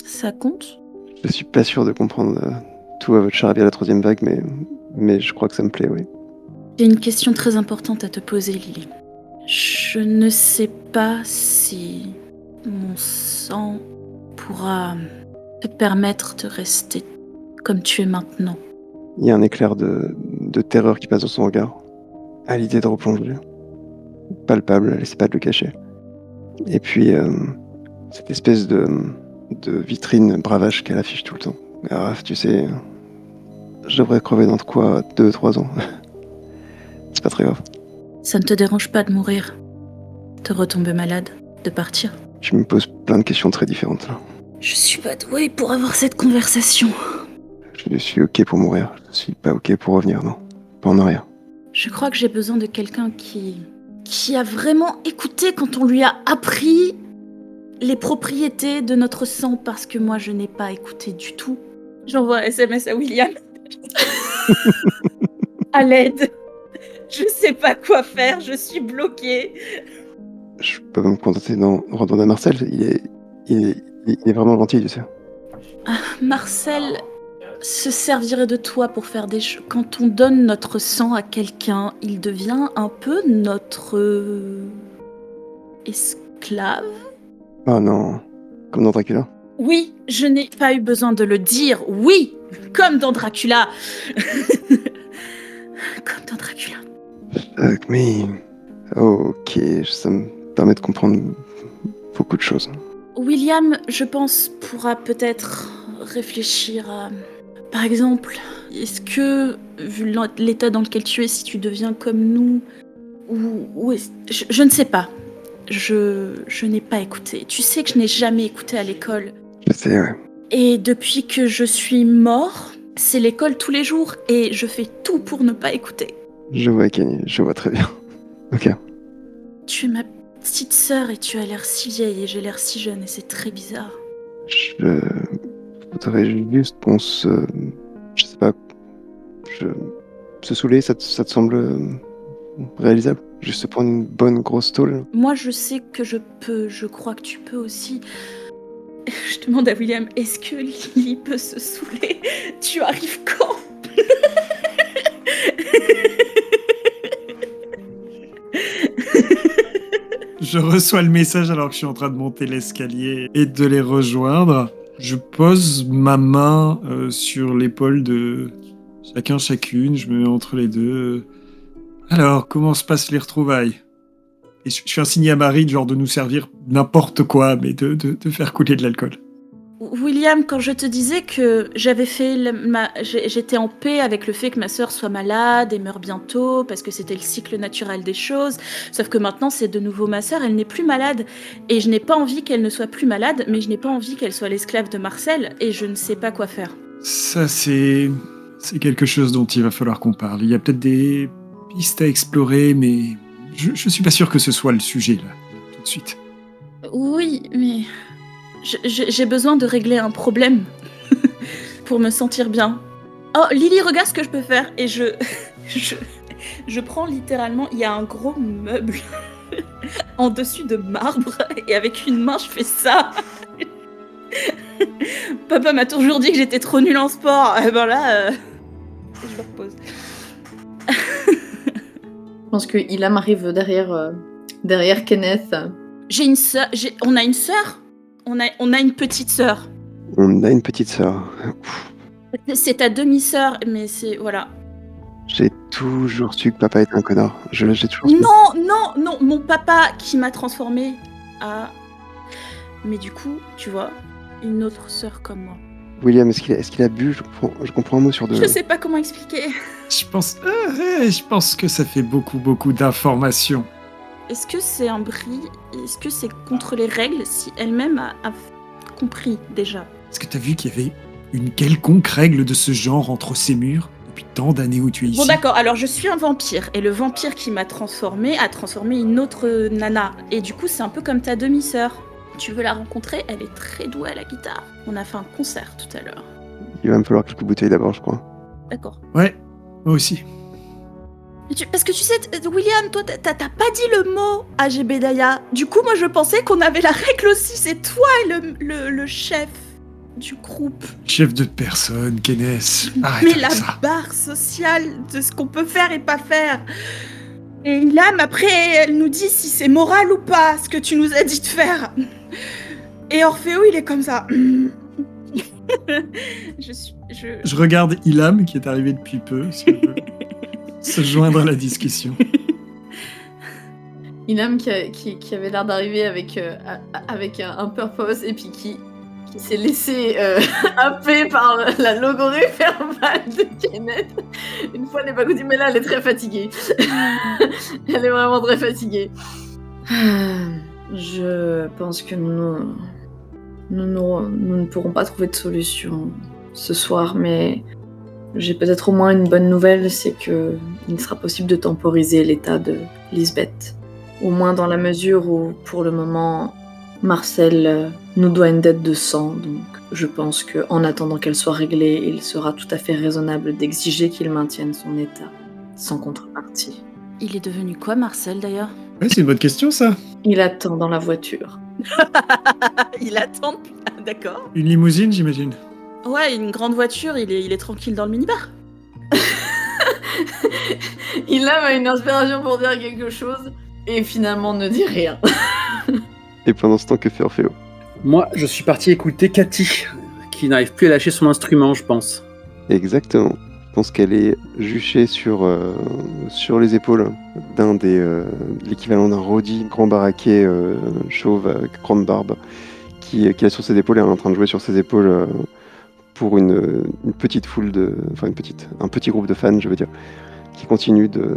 Ça compte ? Je suis pas sûr de comprendre tout à votre charabia à la 3e vague, mais je crois que ça me plaît, oui. J'ai une question très importante à te poser, Lily. Je ne sais pas si mon sang pourra te permettre de rester comme tu es maintenant. Il y a un éclair de terreur qui passe dans son regard, à l'idée de replonger. Palpable, elle essaie pas de le cacher. Et puis, cette espèce de vitrine bravache qu'elle affiche tout le temps. Ah, tu sais, je devrais crever dans 2-3 ans. C'est pas très grave. Ça ne te dérange pas de mourir, de retomber malade, de partir ? Tu me poses plein de questions très différentes là. Je suis pas douée pour avoir cette conversation. Je suis ok pour mourir, je suis pas ok pour revenir, non. Pas en arrière. Je crois que j'ai besoin de quelqu'un qui a vraiment écouté quand on lui a appris les propriétés de notre sang, parce que moi je n'ai pas écouté du tout. J'envoie un SMS à William. À l'aide. Je sais pas quoi faire, je suis bloquée. Je peux me contenter d'en retourner à Marcel, il est vraiment gentil, tu sais. Marcel se servirait de toi pour faire des choses. Quand on donne notre sang à quelqu'un, il devient un peu notre esclave. Oh non, comme dans Dracula. Oui, je n'ai pas eu besoin de le dire. Oui, comme dans Dracula. Comme dans Dracula. Fuck me. Ok, ça me permet de comprendre beaucoup de choses. William, je pense, pourra peut-être réfléchir à... Par exemple, est-ce que, vu l'état dans lequel tu es, si tu deviens comme nous, ou je ne sais pas. Je n'ai pas écouté. Tu sais que je n'ai jamais écouté à l'école. Je sais, ouais. Et depuis que je suis mort, c'est l'école tous les jours, et je fais tout pour ne pas écouter. Je vois, Kenny, je vois très bien. Ok. Tu es ma petite sœur et tu as l'air si vieille et j'ai l'air si jeune et c'est très bizarre. Je voudrais juste qu'on se... Je sais pas... Se saouler, ça te semble réalisable ? Juste se prendre une bonne grosse tôle ? Moi je sais que je peux, je crois que tu peux aussi. Je demande à William, est-ce que Lily peut se saouler ? Tu arrives quand ? Je reçois le message alors que je suis en train de monter l'escalier et de les rejoindre. Je pose ma main sur l'épaule de chacune, je me mets entre les deux. Alors, comment se passent les retrouvailles ? Et je fais un signe à Marie, genre de nous servir n'importe quoi, mais de faire couler de l'alcool. William, quand je te disais que j'étais en paix avec le fait que ma sœur soit malade et meure bientôt, parce que c'était le cycle naturel des choses, sauf que maintenant c'est de nouveau ma sœur, elle n'est plus malade, et je n'ai pas envie qu'elle ne soit plus malade, mais je n'ai pas envie qu'elle soit l'esclave de Marcel, et je ne sais pas quoi faire. Ça, c'est quelque chose dont il va falloir qu'on parle. Il y a peut-être des pistes à explorer, mais je suis pas sûr que ce soit le sujet, là, tout de suite. Oui, mais... J'ai besoin de régler un problème pour me sentir bien. Oh, Lily, regarde ce que je peux faire. Et je prends littéralement, il y a un gros meuble en dessus de marbre et avec une main, je fais ça. Papa m'a toujours dit que j'étais trop nulle en sport. Et ben là, je le repose. Je pense que Ilham arrive derrière Kenneth. J'ai une sœur. On a une sœur. On a une petite sœur. On a une petite sœur. C'est ta demi-sœur, mais c'est... Voilà. J'ai toujours su que papa était un connard. J'ai toujours su. Non, mon papa qui m'a transformée a... Mais du coup, tu vois, une autre sœur comme moi. William, est-ce qu'il a bu ? Je comprends un mot sur deux. Je sais pas comment expliquer. Je pense que ça fait beaucoup d'informations. Est-ce que c'est un bris ? Est-ce que c'est contre les règles si elle-même a compris déjà ? Est-ce que t'as vu qu'il y avait une quelconque règle de ce genre entre ces murs depuis tant d'années où tu es ici ? Bon d'accord, alors je suis un vampire, et le vampire qui m'a transformé a transformé une autre nana. Et du coup, c'est un peu comme ta demi-sœur. Tu veux la rencontrer ? Elle est très douée à la guitare. On a fait un concert tout à l'heure. Il va me falloir quelques bouteilles d'abord, je crois. D'accord. Ouais, moi aussi. Parce que tu sais, William, toi, t'as pas dit le mot à Jebediah. Du coup, moi, je pensais qu'on avait la règle aussi. C'est toi le chef du groupe. Chef de personne, Kenneth. Arrête Mais avec la ça. barre sociale de ce qu'on peut faire et pas faire. Et Ilham, après, elle nous dit si c'est moral ou pas, ce que tu nous as dit de faire. Et Orphéo, il est comme ça. Je regarde Ilham, qui est arrivé depuis peu, si on veut se joindre à la discussion. Ilham qui avait l'air d'arriver avec un purpose et puis qui s'est laissé happer par la logorée verbale de Kenneth. Une fois n'est pas coutume, mais là elle est très fatiguée. Elle est vraiment très fatiguée. Je pense que nous ne pourrons pas trouver de solution ce soir, mais j'ai peut-être au moins une bonne nouvelle, c'est que il sera possible de temporiser l'état de Lisbeth. Au moins dans la mesure où, pour le moment, Marcel nous doit une dette de sang, donc je pense qu'en attendant qu'elle soit réglée, il sera tout à fait raisonnable d'exiger qu'il maintienne son état, sans contrepartie. Il est devenu quoi, Marcel, d'ailleurs ? Ouais, c'est une bonne question, ça. Il attend dans la voiture. Il attend, d'accord. Une limousine, j'imagine. Ouais, une grande voiture, il est tranquille dans le minibar. Il a une inspiration pour dire quelque chose, et finalement ne dit rien. Et pendant ce temps, que fait Orphéo ? Moi, je suis parti écouter Cathy, qui n'arrive plus à lâcher son instrument, je pense. Exactement. Je pense qu'elle est juchée sur les épaules d'un l'équivalent d'un Roddy, grand baraquet chauve avec grande barbe, qui a sur ses épaules et est en train de jouer sur ses épaules pour une petite foule un petit groupe de fans, je veux dire, qui continue de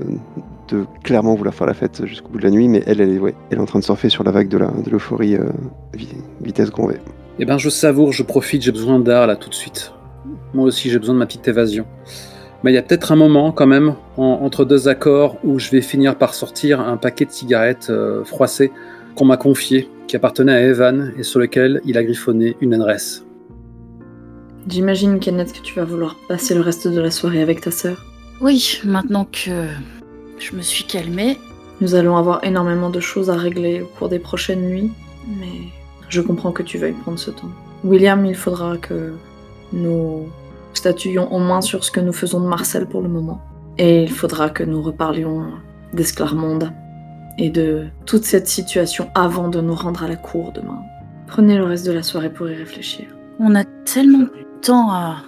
clairement vouloir faire la fête jusqu'au bout de la nuit, mais elle est en train de surfer sur la vague de l'euphorie vitesse grand V. Eh ben, je savoure, je profite, j'ai besoin d'art là tout de suite. Moi aussi, j'ai besoin de ma petite évasion. Mais il y a peut-être un moment, quand même, entre deux accords, où je vais finir par sortir un paquet de cigarettes froissées qu'on m'a confié, qui appartenait à Evan, et sur lequel il a griffonné une adresse. J'imagine, Kenneth, que tu vas vouloir passer le reste de la soirée avec ta sœur. Oui, maintenant que je me suis calmée. Nous allons avoir énormément de choses à régler au cours des prochaines nuits, mais je comprends que tu veuilles prendre ce temps. William, il faudra que nous statuions au moins sur ce que nous faisons de Marcel pour le moment. Et il faudra que nous reparlions d'Esclarmonde et de toute cette situation avant de nous rendre à la cour demain. Prenez le reste de la soirée pour y réfléchir. On a tellement de temps à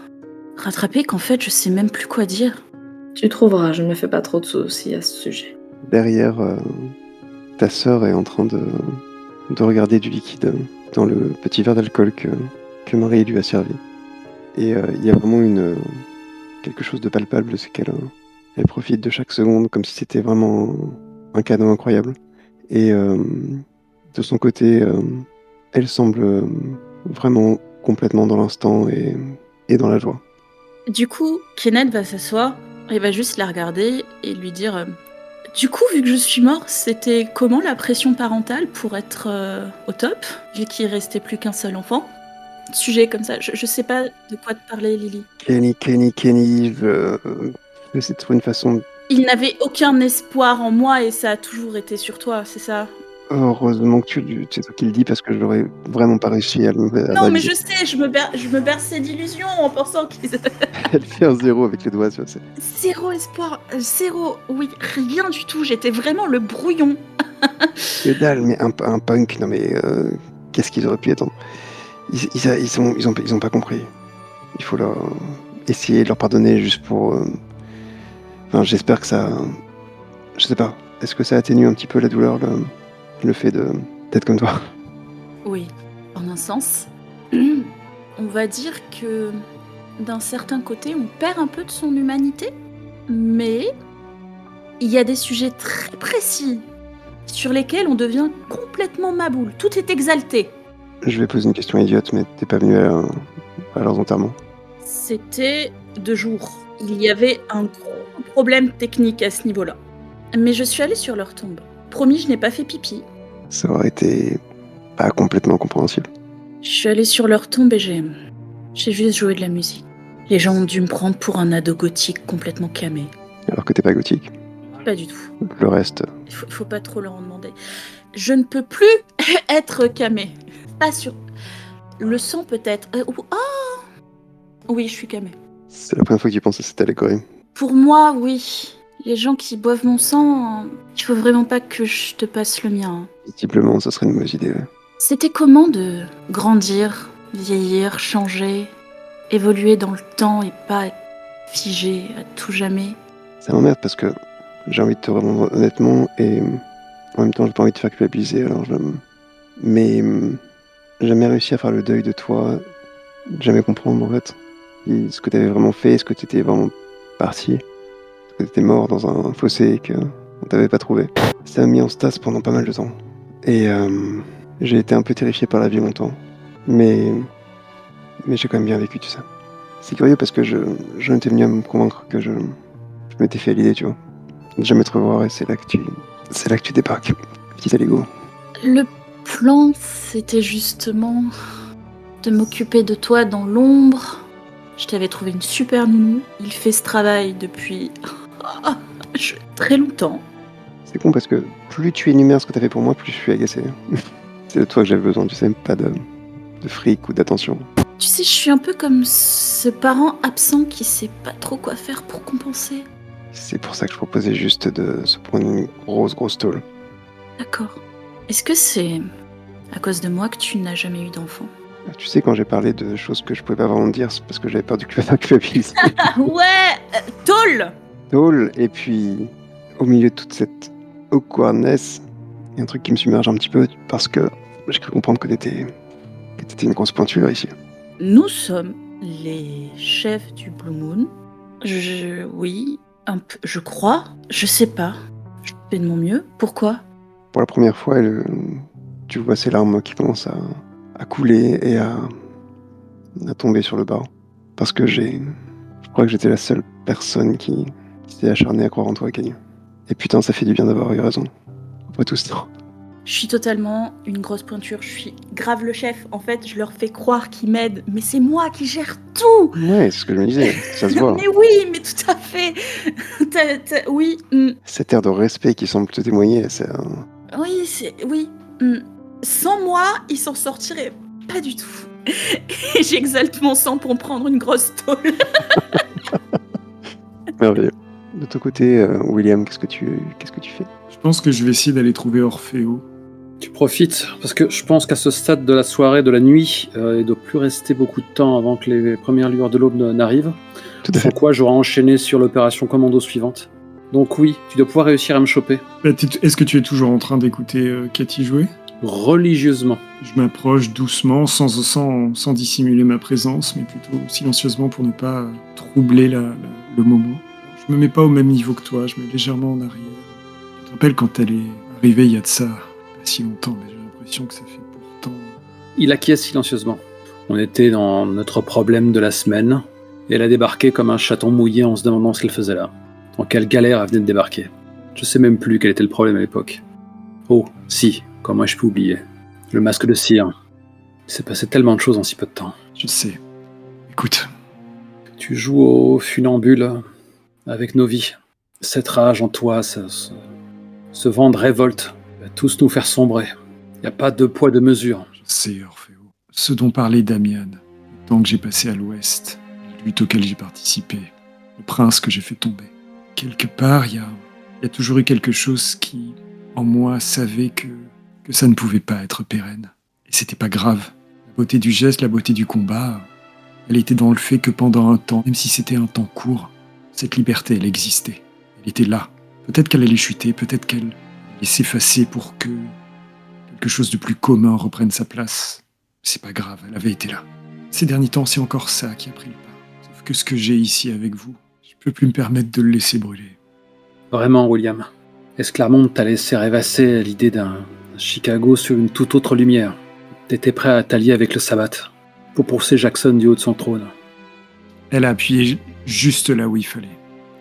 rattraper qu'en fait, je sais même plus quoi dire. Tu trouveras, je ne me fais pas trop de soucis à ce sujet. Derrière, ta sœur est en train de regarder du liquide dans le petit verre d'alcool que Marie lui a servi. Et il y a vraiment quelque chose de palpable, c'est qu'elle profite de chaque seconde comme si c'était vraiment un cadeau incroyable. Et de son côté, elle semble vraiment complètement dans l'instant et dans la joie. Du coup, Kenneth va s'asseoir, il va juste la regarder et lui dire du coup, vu que je suis mort, c'était comment la pression parentale pour être au top, vu qu'il restait plus qu'un seul enfant? Sujet comme ça, je sais pas de quoi te parler, Lily. Kenny, je essaie de trouver une façon... Il n'avait aucun espoir en moi et ça a toujours été sur toi, c'est ça? Heureusement que c'est toi qui le dis parce que je n'aurais vraiment pas réussi à le... Non, mais je sais, je me berçais d'illusions en pensant qu'ils... Elle fait un 0 avec les doigts, tu vois. Zéro espoir, zéro, oui, rien du tout, j'étais vraiment le brouillon. Que dalle, mais un punk, non mais qu'est-ce qu'ils auraient pu attendre? Ils ont pas compris. Il faut leur essayer de leur pardonner juste pour... Enfin, j'espère que ça... Je sais pas, est-ce que ça atténue un petit peu la douleur, le fait d'être comme toi? Oui, en un sens. On va dire que d'un certain côté, on perd un peu de son humanité, mais il y a des sujets très précis sur lesquels on devient complètement maboule. Tout est exalté. Je vais poser une question idiote, mais t'es pas venu à leurs enterrements? C'était 2 jours. Il y avait un gros problème technique à ce niveau-là. Mais je suis allée sur leur tombe. Promis, je n'ai pas fait pipi. Ça aurait été pas complètement compréhensible. Je suis allée sur leur tombe et j'ai juste joué de la musique. Les gens ont dû me prendre pour un ado gothique complètement camé. Alors que t'es pas gothique. Pas du tout. Le reste... Faut pas trop leur en demander. Je ne peux plus être camé. Pas sûr. Le sang peut-être. Oui, je suis camé. C'est la première fois que tu penses à cette allégorie. Pour moi, oui. Les gens qui boivent mon sang, il faut vraiment pas que je te passe le mien. Visiblement, ça serait une mauvaise idée. C'était comment de grandir, vieillir, changer, évoluer dans le temps et pas être figé à tout jamais? Ça m'emmerde parce que j'ai envie de te répondre honnêtement et en même temps j'ai pas envie de te faire culpabiliser, mais jamais réussi à faire le deuil de toi, jamais comprendre en fait ce que t'avais vraiment fait, ce que t'étais vraiment parti, que t'étais mort dans un fossé et qu'on t'avait pas trouvé. Ça m'a mis en stase pendant pas mal de temps et j'ai été un peu terrifié par la vie longtemps, mais j'ai quand même bien vécu, tu sais. C'est curieux parce que j'en étais venu à me convaincre que je m'étais fait à l'idée, tu vois, de jamais te revoir et c'est là que tu débarques, petit Aligo. Le plan, c'était justement de m'occuper de toi dans l'ombre. Je t'avais trouvé une super nounou. Il fait ce travail depuis très longtemps. C'est con parce que plus tu énumères ce que t'as fait pour moi, plus je suis agacé. C'est de toi que j'avais besoin, tu sais, pas de fric ou d'attention. Tu sais, je suis un peu comme ce parent absent qui sait pas trop quoi faire pour compenser. C'est pour ça que je proposais juste de se prendre une grosse tôle. D'accord. Est-ce que c'est à cause de moi que tu n'as jamais eu d'enfant? Tu sais, quand j'ai parlé de choses que je pouvais pas vraiment dire, c'est parce que j'avais peur du culpabiliser. Ouais, tôle. Tôle, et puis au milieu de toute cette awkwardness, il y a un truc qui me submerge un petit peu parce que j'ai cru comprendre que t'étais une grosse pointure ici. Nous sommes les chefs du Blue Moon. Oui, un peu, je crois. Je sais pas. Je fais de mon mieux. Pourquoi? Pour la première fois, tu vois ces larmes qui commencent à couler et à tomber sur le bas. Parce que je crois que j'étais la seule personne qui s'est acharnée à croire en toi, Kenny. Et putain, ça fait du bien d'avoir eu raison. Après tout ce temps. Je suis totalement une grosse pointure. Je suis grave le chef. En fait, je leur fais croire qu'ils m'aident. Mais c'est moi qui gère tout. Ouais, c'est ce que je me disais. Ça se voit. Mais oui, mais tout à fait. Oui. Cet air de respect qui semble te témoigner, c'est Oui, Oui. Sans moi, ils s'en sortiraient pas du tout. Et j'exalte mon sang pour me prendre une grosse tôle. merveilleux. De ton côté, William, qu'est-ce que tu fais? Je pense que je vais essayer d'aller trouver Orfeo. Tu profites, parce que je pense qu'à ce stade de la soirée, de la nuit, il ne doit plus rester beaucoup de temps avant que les premières lueurs de l'aube n'arrivent. Tout à fait. Pourquoi j'aurai enchaîné sur l'opération commando suivante. Donc oui, tu dois pouvoir réussir à me choper. Est-ce que tu es toujours en train d'écouter Cathy jouer ? Religieusement. Je m'approche doucement, sans dissimuler ma présence, mais plutôt silencieusement pour ne pas troubler le moment. Je me mets pas au même niveau que toi, je me mets légèrement en arrière. Tu te rappelles quand elle est arrivée il y a de ça pas si longtemps, mais j'ai l'impression que ça fait pourtant... Il acquiesce silencieusement. On était dans notre problème de la semaine, et elle a débarqué comme un chaton mouillé en se demandant ce qu'elle faisait là. En quelle galère elle venait de débarquer. Je sais même plus quel était le problème à l'époque. Oh, si, comment ai-je pu oublier ? Le masque de cire. Il s'est passé tellement de choses en si peu de temps. Je sais. Écoute. Tu joues au funambule avec nos vies. Cette rage en toi, ce vent de révolte va tous nous faire sombrer. Il n'y a pas de poids de mesure. Je sais, Orfeo. Ce dont parlait Damian, le temps que j'ai passé à l'ouest, la lutte auquel j'ai participé, le prince que j'ai fait tomber. Quelque part, il y a toujours eu quelque chose qui, en moi, savait que ça ne pouvait pas être pérenne. Et c'était pas grave. La beauté du geste, la beauté du combat, elle était dans le fait que pendant un temps, même si c'était un temps court, cette liberté, elle existait. Elle était là. Peut-être qu'elle allait chuter, peut-être qu'elle allait s'effacer pour que quelque chose de plus commun reprenne sa place. C'est pas grave, elle avait été là. Ces derniers temps, c'est encore ça qui a pris le pas. Sauf que ce que j'ai ici avec vous, je peux plus me permettre de le laisser brûler. Vraiment, William. Est-ce que Claremont t'a laissé rêvasser à l'idée d'un Chicago sur une toute autre lumière ? T'étais prêt à t'allier avec le Sabbat pour pousser Jackson du haut de son trône. Elle a appuyé juste là où il fallait.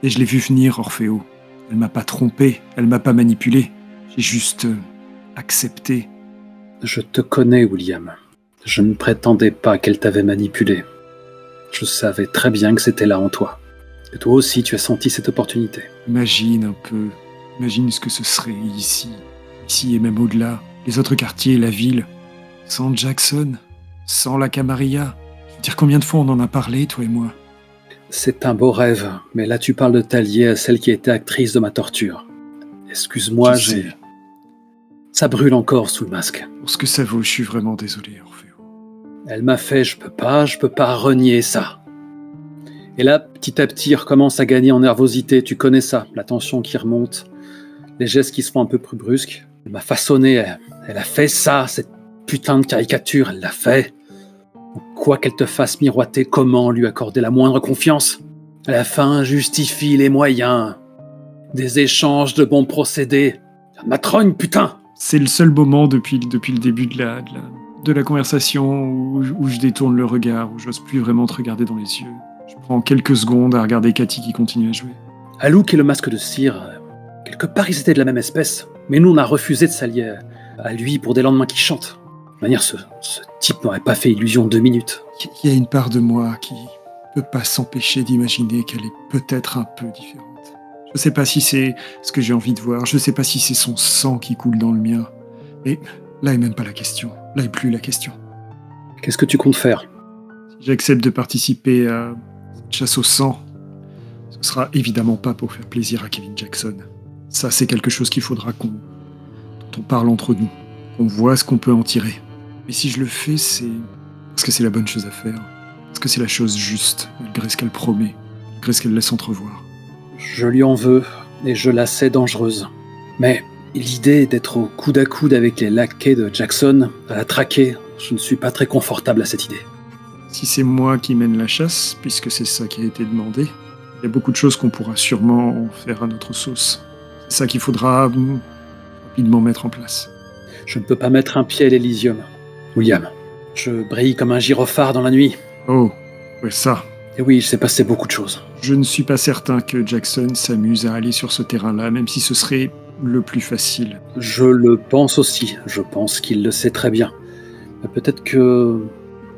Et je l'ai vu venir, Orfeo. Elle m'a pas trompé, elle m'a pas manipulé. J'ai juste accepté. Je te connais, William. Je ne prétendais pas qu'elle t'avait manipulé. Je savais très bien que c'était là en toi. Et toi aussi, tu as senti cette opportunité. Imagine un peu. Imagine ce que ce serait ici. Ici et même au-delà. Les autres quartiers, la ville. Sans Jackson. Sans la Camarilla. Je veux dire, combien de fois on en a parlé, toi et moi ? C'est un beau rêve, mais là tu parles de t'allier à celle qui était actrice de ma torture. Excuse-moi, ça brûle encore sous le masque. Pour ce que ça vaut, je suis vraiment désolé, Orfeo. Elle m'a fait, je peux pas renier ça. Et là, petit à petit, il recommence à gagner en nervosité, tu connais ça, la tension qui remonte, les gestes qui se font un peu plus brusques. Elle m'a façonné, elle a fait ça, cette putain de caricature, elle l'a fait. Quoi qu'elle te fasse miroiter, comment lui accorder la moindre confiance ? À la fin, justifie les moyens. Des échanges de bons procédés. La matrogne, putain ! C'est le seul moment depuis le début de la conversation où je détourne le regard, où j'ose plus vraiment te regarder dans les yeux. Je prends quelques secondes à regarder Cathy qui continue à jouer. Alouk et le masque de cire, quelque part ils étaient de la même espèce, mais nous on a refusé de s'allier à lui pour des lendemains qui chantent. De manière, ce type n'aurait pas fait illusion 2 minutes. Il y a une part de moi qui peut pas s'empêcher d'imaginer qu'elle est peut-être un peu différente. Je sais pas si c'est ce que j'ai envie de voir, je sais pas si c'est son sang qui coule dans le mien. Mais là est même pas la question, là est plus la question. Qu'est-ce que tu comptes faire ? Si j'accepte de participer à cette chasse au sang, ce sera évidemment pas pour faire plaisir à Kevin Jackson. Ça, c'est quelque chose qu'il faudra dont on parle entre nous, qu'on voit ce qu'on peut en tirer. Mais si je le fais, c'est parce que c'est la bonne chose à faire, parce que c'est la chose juste, malgré ce qu'elle promet, malgré ce qu'elle laisse entrevoir. Je lui en veux, et je la sais dangereuse. Mais l'idée d'être au coude à coude avec les laquais de Jackson, à la traquer, je ne suis pas très confortable à cette idée. Si c'est moi qui mène la chasse, puisque c'est ça qui a été demandé, il y a beaucoup de choses qu'on pourra sûrement faire à notre sauce. C'est ça qu'il faudra rapidement mettre en place. Je ne peux pas mettre un pied à l'Elysium, William. Je brille comme un gyrophare dans la nuit. Oh, ouais, ça. Et oui, il s'est passé beaucoup de choses. Je ne suis pas certain que Jackson s'amuse à aller sur ce terrain-là, même si ce serait le plus facile. Je le pense aussi. Je pense qu'il le sait très bien. Mais peut-être que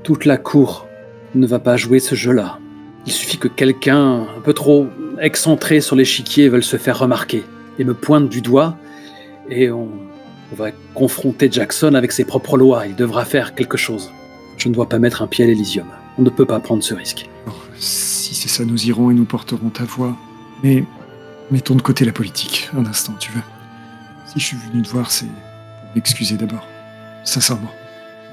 toute la cour ne va pas jouer ce jeu-là. Il suffit que quelqu'un un peu trop excentré sur l'échiquier veuille se faire remarquer et me pointe du doigt, et on va confronter Jackson avec ses propres lois. Il devra faire quelque chose. Je ne dois pas mettre un pied à l'Elysium. On ne peut pas prendre ce risque. Alors, si c'est ça, nous irons et nous porterons ta voix. Mais mettons de côté la politique, un instant, tu veux. Si je suis venu te voir, c'est pour m'excuser d'abord, sincèrement.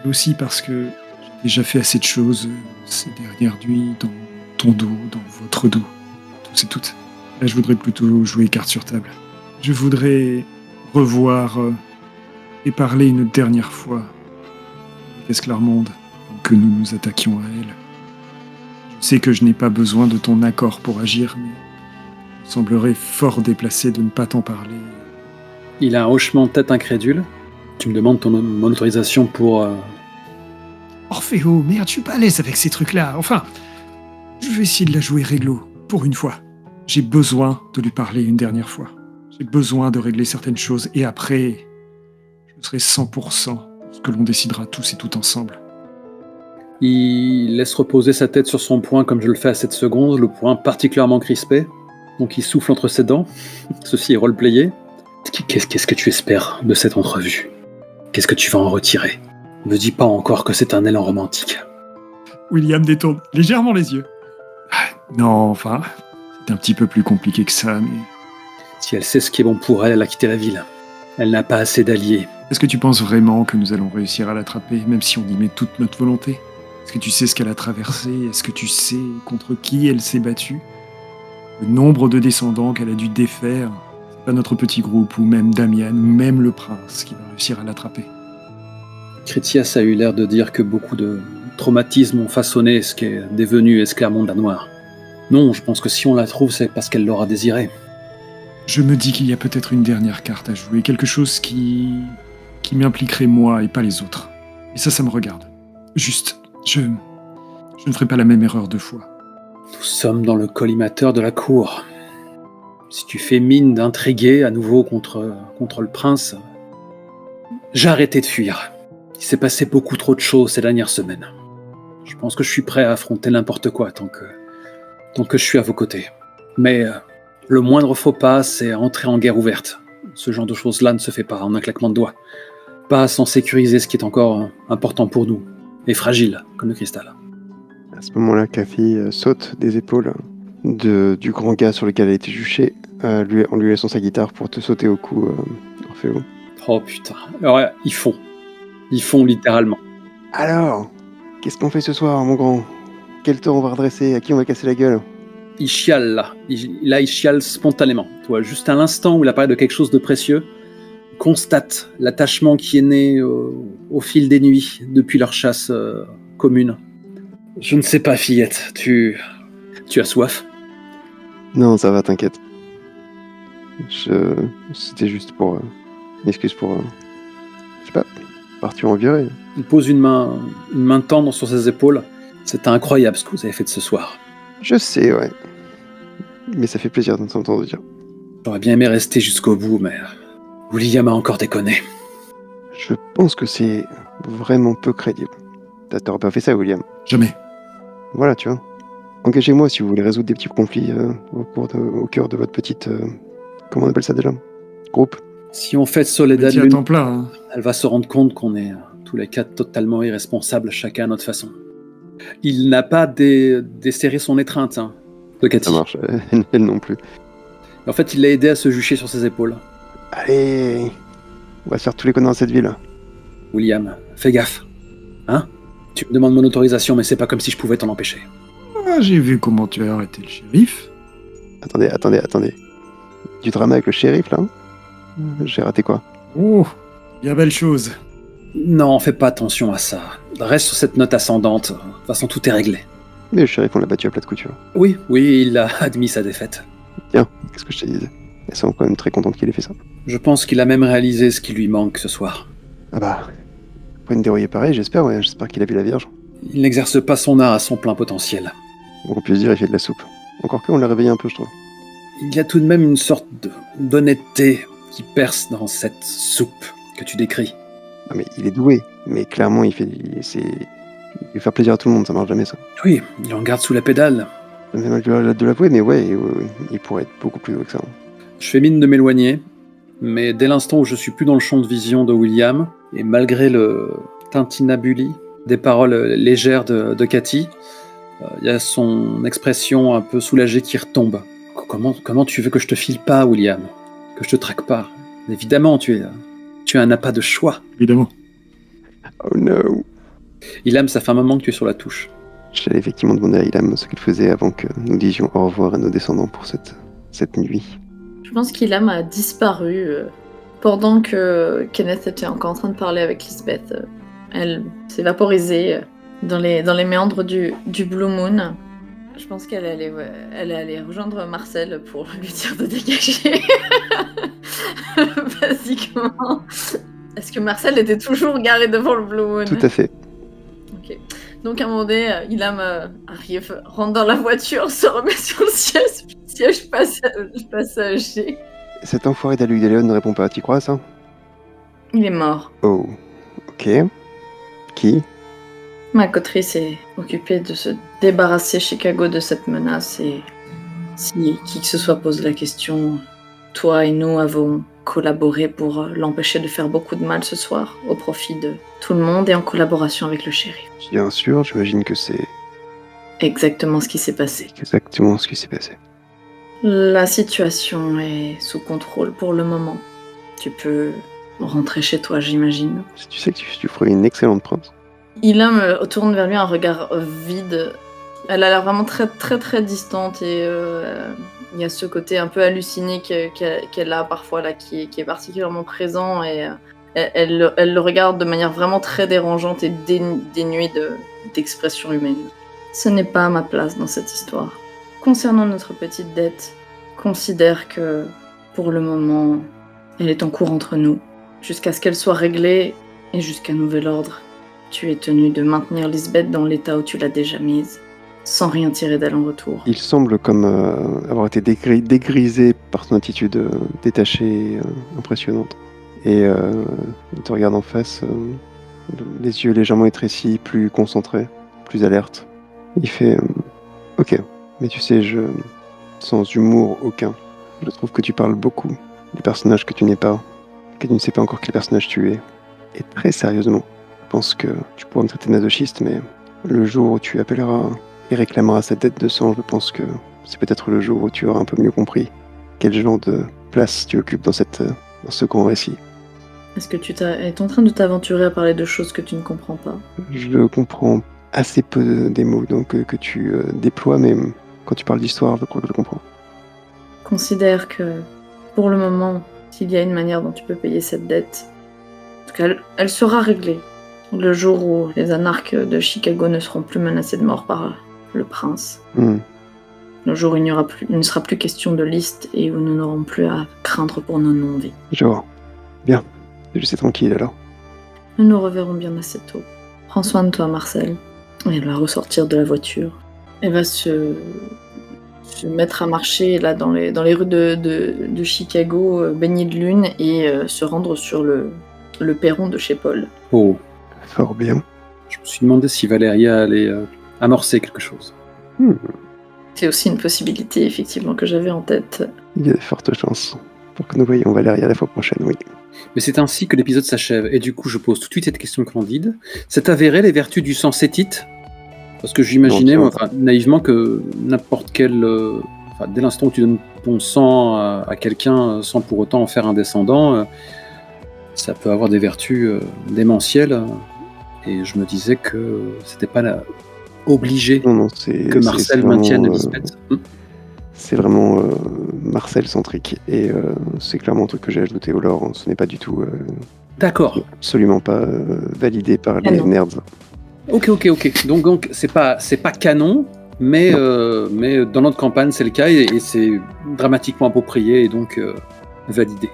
Mais aussi parce que j'ai déjà fait assez de choses ces dernières nuits dans ton dos, dans votre dos, tous et toutes. Là, je voudrais plutôt jouer carte sur table. Je voudrais revoir et parler une dernière fois avec Esclarmonde avant que nous nous attaquions à elle. Je sais que je n'ai pas besoin de ton accord pour agir, mais il me semblerait fort déplacé de ne pas t'en parler. Il a un hochement de tête incrédule. Tu me demandes mon autorisation pour... Orfeo, merde, je suis pas à l'aise avec ces trucs-là. Enfin, je vais essayer de la jouer réglo, pour une fois. J'ai besoin de lui parler une dernière fois. J'ai besoin de régler certaines choses, et après, je serai 100% ce que l'on décidera tous et toutes ensemble. Il laisse reposer sa tête sur son poing comme je le fais à cette seconde, le poing particulièrement crispé. Donc il souffle entre ses dents. Ceci est roleplayé. Qu'est-ce que tu espères de cette entrevue? Qu'est-ce que tu vas en retirer? Ne dis pas encore que c'est un élan romantique. William détourne légèrement les yeux. Non, enfin, c'est un petit peu plus compliqué que ça, mais... Si elle sait ce qui est bon pour elle, elle a quitté la ville. Elle n'a pas assez d'alliés. Est-ce que tu penses vraiment que nous allons réussir à l'attraper, même si on y met toute notre volonté? Est-ce que tu sais ce qu'elle a traversé? Est-ce que tu sais contre qui elle s'est battue? Le nombre de descendants qu'elle a dû défaire? C'est pas notre petit groupe, ou même Damian, ou même le prince qui va réussir à l'attraper. Critias a eu l'air de dire que beaucoup de traumatismes ont façonné ce qu'est devenu Esclarmonde la Noire. Non, je pense que si on la trouve, c'est parce qu'elle l'aura désiré. Je me dis qu'il y a peut-être une dernière carte à jouer, quelque chose qui m'impliquerait moi et pas les autres. Et ça me regarde. Juste, je ne ferai pas la même erreur 2 fois. Nous sommes dans le collimateur de la cour. Si tu fais mine d'intriguer à nouveau contre le prince, j'ai arrêté de fuir. Il s'est passé beaucoup trop de choses ces dernières semaines. Je pense que je suis prêt à affronter n'importe quoi tant que je suis à vos côtés. Mais le moindre faux pas, c'est entrer en guerre ouverte. Ce genre de choses-là ne se fait pas en un claquement de doigts. Pas sans sécuriser ce qui est encore important pour nous, et fragile, comme le cristal. À ce moment-là, Cathy saute des épaules du grand gars sur lequel elle était juchée, en lui laissant sa guitare pour te sauter au cou, Orfeo. Oh putain, alors, ils font littéralement. Alors, qu'est-ce qu'on fait ce soir, mon grand? Quel tort on va redresser? À qui on va casser la gueule? Il chiale là. Il chiale spontanément. Tu vois, juste à l'instant où il apparaît de quelque chose de précieux, il constate l'attachement qui est né au fil des nuits depuis leur chasse commune. Je ne sais pas, fillette. Tu as soif? Non, ça va, t'inquiète. C'était juste pour... une excuse pour... je sais pas, partir en virée. Il pose une main tendre sur ses épaules. C'est incroyable ce que vous avez fait de ce soir. Je sais, ouais. Mais ça fait plaisir de t'entendre dire. J'aurais bien aimé rester jusqu'au bout, mais William a encore déconné. Je pense que c'est vraiment peu crédible. T'aurais pas fait ça, William? Jamais. Voilà, tu vois. Engagez-moi si vous voulez résoudre des petits conflits au cœur de votre petite... comment on appelle ça déjà? Groupe. Si on fait Soledad à temps plein, hein. Elle va se rendre compte qu'on est tous les 4 totalement irresponsables, chacun à notre façon. Il n'a pas desserré son étreinte, hein, de Cathy. Ça marche, elle non plus. Et en fait, il l'a aidé à se jucher sur ses épaules. Allez, on va se faire tous les connards dans cette ville. William, fais gaffe. Hein? Tu me demandes mon autorisation, mais c'est pas comme si je pouvais t'en empêcher. Ah, j'ai vu comment tu as arrêté le shérif. Attendez. Du drama avec le shérif, là? J'ai raté quoi? Oh, bien belle chose. Non, fais pas attention à ça. Reste sur cette note ascendante. De toute façon, tout est réglé. Mais le shérif, on l'a battu à plat de couture. Oui, il a admis sa défaite. Tiens, qu'est-ce que je te disais? Elles sont quand même très contentes qu'il ait fait ça. Je pense qu'il a même réalisé ce qui lui manque ce soir. Ah bah, pour une dérouillée pareille, j'espère, ouais. J'espère qu'il a vu la Vierge. Il n'exerce pas son art à son plein potentiel. On peut se dire, il fait de la soupe. Encore que, on l'a réveillé un peu, je trouve. Il y a tout de même une sorte d'honnêteté qui perce dans cette soupe que tu décris. Non mais il est doué, mais clairement il veut faire plaisir à tout le monde, ça marche jamais ça. Oui, il en garde sous la pédale. Ça me fait mal de l'avouer, mais ouais, il pourrait être beaucoup plus doué que ça. Je fais mine de m'éloigner, mais dès l'instant où je suis plus dans le champ de vision de William, et malgré le tintinabuli des paroles légères de Cathy, il y a son expression un peu soulagée qui retombe. Comment tu veux que je te file pas, William? Que je te traque pas? Évidemment, tu n'as pas de choix. Évidemment. Oh no. Ilham, ça fait un moment que tu es sur la touche. J'allais effectivement demander à Ilham ce qu'il faisait avant que nous disions au revoir à nos descendants pour cette nuit. Je pense qu'Ilham a disparu pendant que Kenneth était encore en train de parler avec Lisbeth. Elle s'est vaporisée dans les méandres du Blue Moon. Je pense qu'elle est allée rejoindre Marcel pour lui dire de dégager. Basiquement. Est-ce que Marcel était toujours garé devant le Blue Moon? Tout à fait. Ok. Donc à un moment donné, Ilham arrive, rentre dans la voiture, se remet sur le siège passager. Cet enfoiré d'Aluc Léon ne répond pas, t'y crois ça? Il est mort. Oh, ok. Qui? Ma coterie est occupée de se débarrasser Chicago de cette menace et si qui que ce soit pose la question, toi et nous avons collaboré pour l'empêcher de faire beaucoup de mal ce soir au profit de tout le monde et en collaboration avec le shérif. Bien sûr, j'imagine que c'est Exactement ce qui s'est passé. exactement ce qui s'est passé. La situation est sous contrôle pour le moment. Tu peux rentrer chez toi, j'imagine. Tu sais que tu ferais une excellente prince. Ilham tourne vers lui un regard vide. Elle a l'air vraiment très très très distante et il y a ce côté un peu halluciné qu'elle a parfois là qui est particulièrement présent et elle le regarde de manière vraiment très dérangeante et dénuée d'expression humaine. Ce n'est pas ma place dans cette histoire. Concernant notre petite dette, considère que pour le moment, elle est en cours entre nous. Jusqu'à ce qu'elle soit réglée et jusqu'à nouvel ordre, tu es tenu de maintenir Lisbeth dans l'état où tu l'as déjà mise, sans rien tirer d'elle en retour. Il semble comme avoir été dégrisé par son attitude détachée, impressionnante. Et il te regarde en face, les yeux légèrement étrécis, plus concentrés, plus alertes. Il fait ok, mais tu sais, sans humour aucun. Je trouve que tu parles beaucoup du personnage que tu n'es pas, que tu ne sais pas encore quel personnage tu es. Et très sérieusement, je pense que tu pourras me traiter de masochiste, mais le jour où tu appelleras et réclameras cette dette de sang, je pense que c'est peut-être le jour où tu auras un peu mieux compris quel genre de place tu occupes dans ce grand récit. Est-ce que tu es en train de t'aventurer à parler de choses que tu ne comprends pas? Je comprends assez peu des mots donc, que tu déploies, mais quand tu parles d'histoire, je crois que je comprends. Considère que, pour le moment, s'il y a une manière dont tu peux payer cette dette, en tout cas, elle sera réglée. Le jour où les anarches de Chicago ne seront plus menacés de mort par le prince. Le jour où il ne sera plus question de liste et où nous n'aurons plus à craindre pour nos non-vies. Je vois. Bien. Je suis tranquille alors. Nous nous reverrons bien assez tôt. Prends soin de toi, Marcel. Et elle va ressortir de la voiture. Elle va se mettre à marcher là dans les rues de Chicago, baignée de lune, et se rendre sur le perron de chez Paul. Oh. Fort bien. Je me suis demandé si Valéria allait amorcer quelque chose. C'est aussi une possibilité, effectivement, que j'avais en tête. Il y a de fortes chances pour que nous voyions Valéria la fois prochaine, oui. Mais c'est ainsi que l'épisode s'achève. Et du coup, je pose tout de suite cette question candide. C'est avéré les vertus du sang cétite? Parce que j'imaginais, naïvement, que n'importe quel... dès l'instant où tu donnes ton sang à quelqu'un sans pour autant en faire un descendant, ça peut avoir des vertus démentielles. Et je me disais que c'était pas obligé que Marcel maintienne Lisbeth. C'est vraiment Marcel centrique et c'est clairement un truc que j'ai ajouté au lore. Ce n'est pas du tout. D'accord. Absolument pas validé par les nerds. Ok. Donc c'est pas canon, mais dans notre campagne c'est le cas et c'est dramatiquement approprié et donc validé.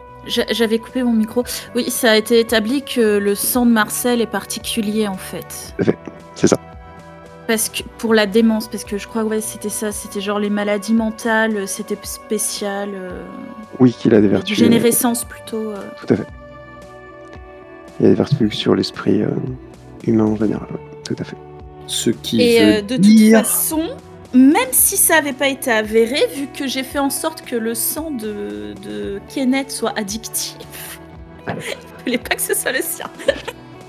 J'avais coupé mon micro. Oui, ça a été établi que le sang de Marcel est particulier en fait. C'est ça. Parce que pour la démence, parce que je crois que c'était ça, c'était genre les maladies mentales, c'était spécial. Oui, qu'il a des vertus. Générescence plutôt. Tout à fait. Il y a des vertus sur l'esprit humain en général, tout à fait. Ce qui et de toute façon, même si ça n'avait pas été avéré, vu que j'ai fait en sorte que le sang de Kenneth soit addictif, il ne fallait pas que ce soit le sien.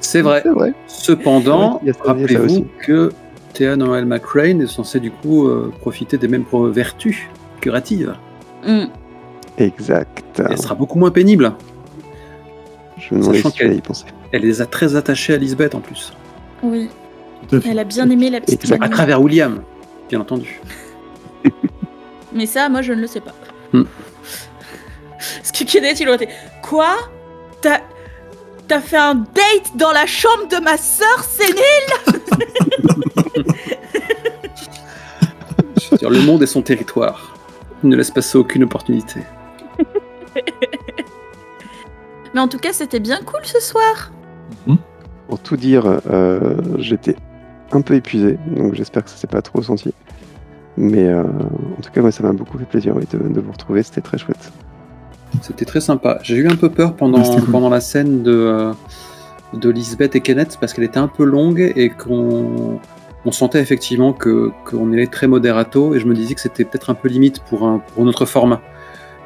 C'est vrai. Cependant, rappelez-vous que Thea Noel McCrane est censée du coup profiter des mêmes vertus curatives. Exact. Et elle sera beaucoup moins pénible. Je me demandais Sachant si tu allais y penser. Elle les a très attachés à Lisbeth en plus. Oui. Tout à fait. Elle a bien aimé la petite Exact. À mamie. travers William, bien entendu. Mais ça, moi, je ne le sais pas. Hmm. Parce que Kenneth, il aurait été... Quoi ? T'as fait un date dans la chambre de ma sœur, c'est nul. Sur le monde et son territoire. Il ne laisse passer aucune opportunité. Mais en tout cas, c'était bien cool ce soir. Pour tout dire, j'étais un peu épuisé, donc j'espère que ça s'est pas trop senti. Mais en tout cas, moi, ça m'a beaucoup fait plaisir de vous retrouver, c'était très chouette. C'était très sympa. J'ai eu un peu peur Ouais, c'était cool. pendant la scène de Lisbeth et Kenneth parce qu'elle était un peu longue et qu'on sentait effectivement qu'on allait très modérato et je me disais que c'était peut-être un peu limite pour notre format.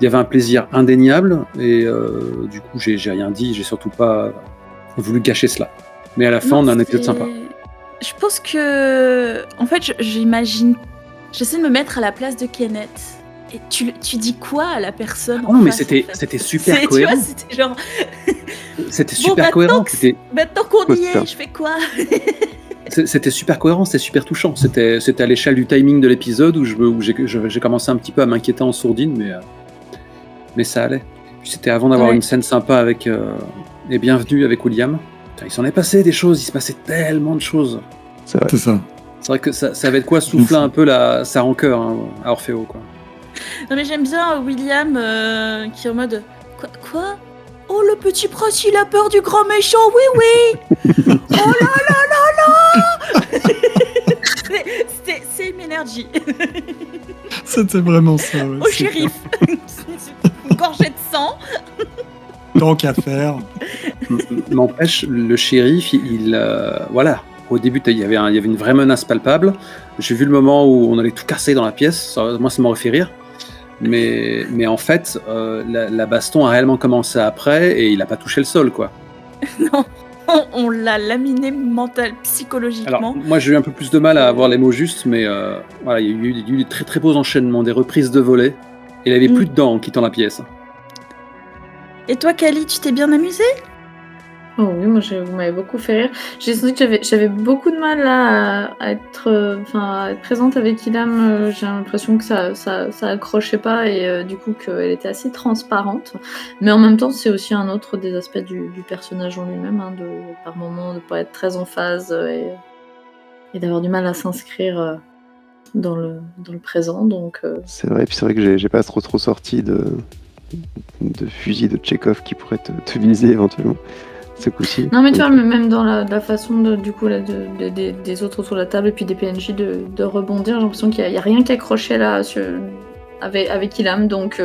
Il y avait un plaisir indéniable et du coup j'ai rien dit, j'ai surtout pas voulu gâcher cela. Mais à la fin, on a un épisode sympa. Je pense que... En fait, j'imagine... J'essaie de me mettre à la place de Kenneth. Et tu dis quoi à la personne en Non, mais face, c'était en fait c'était super Tu cohérent. vois, c'était genre... C'était Bon, super maintenant cohérent. que- C'était- Maintenant qu'on y Super. est, je fais quoi? C'était super cohérent, c'était super touchant. C'était à l'échelle du timing de l'épisode où j'ai commencé un petit peu à m'inquiéter en sourdine, mais ça allait. Puis c'était avant d'avoir Ouais. une scène sympa avec et bienvenue avec William. Putain, il s'en est passé des choses, il se passait tellement de choses. C'est vrai. C'est ça. C'est vrai que ça avait de quoi souffler un peu sa rancœur hein, à Orfeo, quoi. Non mais j'aime bien William qui est en mode... Quoi? Oh, le petit prince, il a peur du grand méchant, oui, oui. Oh là là là là. C'est une énergie. C'était vraiment ça. Ouais. Au shérif. Une gorgée de sang. Tant qu'à faire. N'empêche, le shérif, voilà. Au début, il y avait une vraie menace palpable. J'ai vu le moment où on allait tout casser dans la pièce. Moi, ça m'aurait fait rire. Mais en fait, la baston a réellement commencé après et il n'a pas touché le sol, quoi. Non, on l'a laminé psychologiquement. Alors, moi, j'ai eu un peu plus de mal à avoir les mots justes, mais voilà, il y a eu des très très beaux enchaînements, des reprises de volets. Et il avait plus de dents en quittant la pièce. Et toi, Kali, tu t'es bien amusée? Oh oui, moi vous m'avez beaucoup fait rire. J'ai senti que j'avais beaucoup de mal là, à être présente avec Ilham. J'ai l'impression que ça accrochait pas et du coup qu'elle était assez transparente. Mais en même temps, c'est aussi un autre des aspects du personnage en lui-même, hein, par moments de pas être très en phase et d'avoir du mal à s'inscrire dans le présent. Donc C'est vrai, puis c'est vrai que j'ai pas trop sorti de fusil de Tchekhov qui pourrait te viser éventuellement. Ce coup-ci. non, mais tu vois, même dans la façon des autres autour de la table et puis des PNJ de rebondir, j'ai l'impression qu'il y a rien qui accrochait là avec Ilham, donc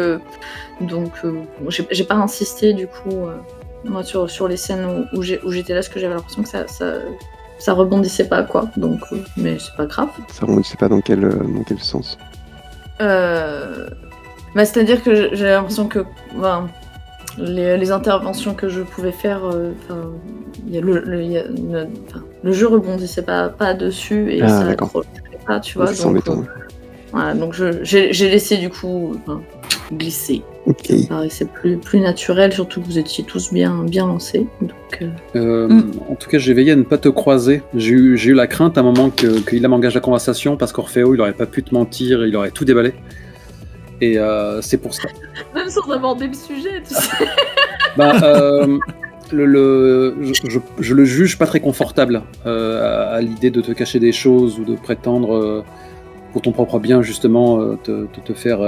j'ai pas insisté du coup moi sur les scènes où j'étais là, parce que j'avais l'impression que ça rebondissait pas, quoi. Donc, mais c'est pas grave. Ça, on ne sait pas dans quel sens. C'est-à-dire que j'ai l'impression que les interventions que je pouvais faire, le jeu rebondissait pas dessus et ça accrochait pas, tu vois. C'est embêtant. Voilà, donc j'ai laissé du coup glisser. Ok. Ça paraissait plus naturel, surtout que vous étiez tous bien lancés. Donc, En tout cas, j'ai veillé à ne pas te croiser. J'ai eu la crainte à un moment qu'il m'engage la conversation parce qu'Orfeo, il aurait pas pu te mentir, il aurait tout déballé. Et c'est pour ça. même sans aborder le sujet, tu sais. Je le juge pas très confortable à l'idée de te cacher des choses ou de prétendre pour ton propre bien justement te faire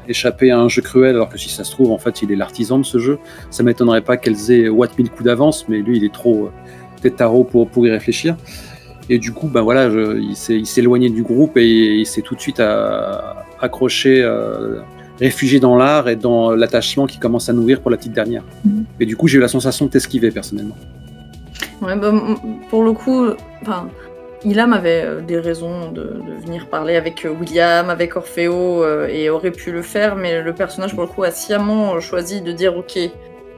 échapper à un jeu cruel, alors que si ça se trouve en fait il est l'artisan de ce jeu. Ça m'étonnerait pas qu'elles aient Watt 1000 coups d'avance, mais lui il est trop tétaro pour y réfléchir. Et du coup voilà, il s'est éloigné du groupe et il s'est tout de suite accroché, réfugié dans l'art et dans l'attachement qui commence à nourrir pour la petite dernière. Et du coup j'ai eu la sensation de t'esquiver personnellement. Ouais, pour le coup, Ilham avait des raisons de venir parler avec William, avec Orfeo, et aurait pu le faire, mais le personnage, pour le coup, a sciemment choisi de dire « Ok,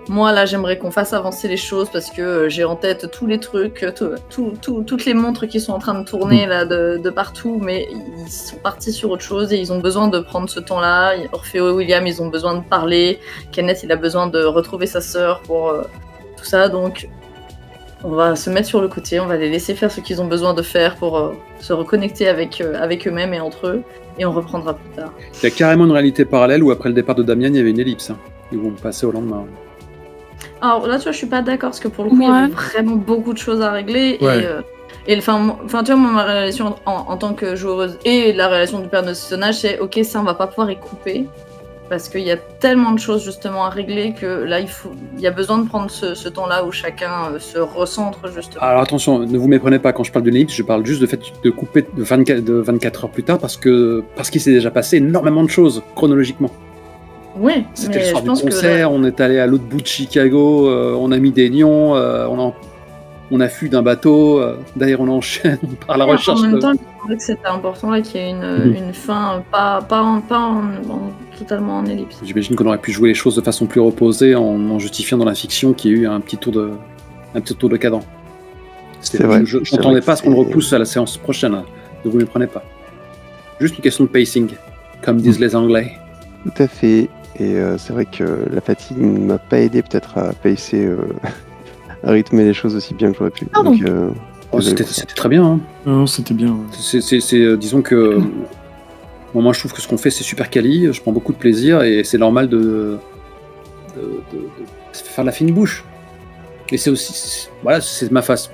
moi là j'aimerais qu'on fasse avancer les choses parce que j'ai en tête tous les trucs, toutes les montres qui sont en train de tourner là de partout, mais ils sont partis sur autre chose et ils ont besoin de prendre ce temps-là. Orfeo et William, ils ont besoin de parler. Kenneth, il a besoin de retrouver sa sœur pour tout ça, donc on va se mettre sur le côté, on va les laisser faire ce qu'ils ont besoin de faire pour se reconnecter avec eux-mêmes et entre eux, et on reprendra plus tard. Il y a carrément une réalité parallèle où après le départ de Damien, il y avait une ellipse. Ils vont passer au lendemain. Alors là, tu vois, je suis pas d'accord, parce que pour le coup, il y avait vraiment beaucoup de choses à régler, et enfin, tu vois, moi, ma relation en tant que joueuse et la relation du personnage, c'est ok, ça on va pas pouvoir y couper. Parce qu'il y a tellement de choses justement à régler que là, il y a besoin de prendre ce temps-là où chacun se recentre justement. Alors attention, ne vous méprenez pas quand je parle d'une ellipse, je parle juste de fait de couper de 24 heures plus tard parce qu'il s'est déjà passé énormément de choses chronologiquement. Oui, c'était le soir du concert, on est allé à l'autre bout de Chicago, on a mis des lions, on a fui d'un bateau, d'ailleurs on enchaîne par la recherche. En même temps, je trouvais que c'était important là, qu'il y ait une fin, pas totalement en ellipse. J'imagine qu'on aurait pu jouer les choses de façon plus reposée en justifiant dans la fiction qu'il y a eu un petit tour de cadran. C'est vrai. Je n'entendais pas ce qu'on le repousse à la séance prochaine, hein. Ne vous méprenez pas. Juste une question de pacing, comme disent les Anglais. Tout à fait. Et c'est vrai que la fatigue ne m'a pas aidé peut-être à pacer, à rythmer les choses aussi bien que j'aurais pu. Donc, c'était très bien. Hein. Non, c'était bien. Ouais. Disons que moi je trouve que ce qu'on fait c'est super quali, je prends beaucoup de plaisir et c'est normal de faire la fine bouche. Et c'est aussi, voilà, c'est ma face.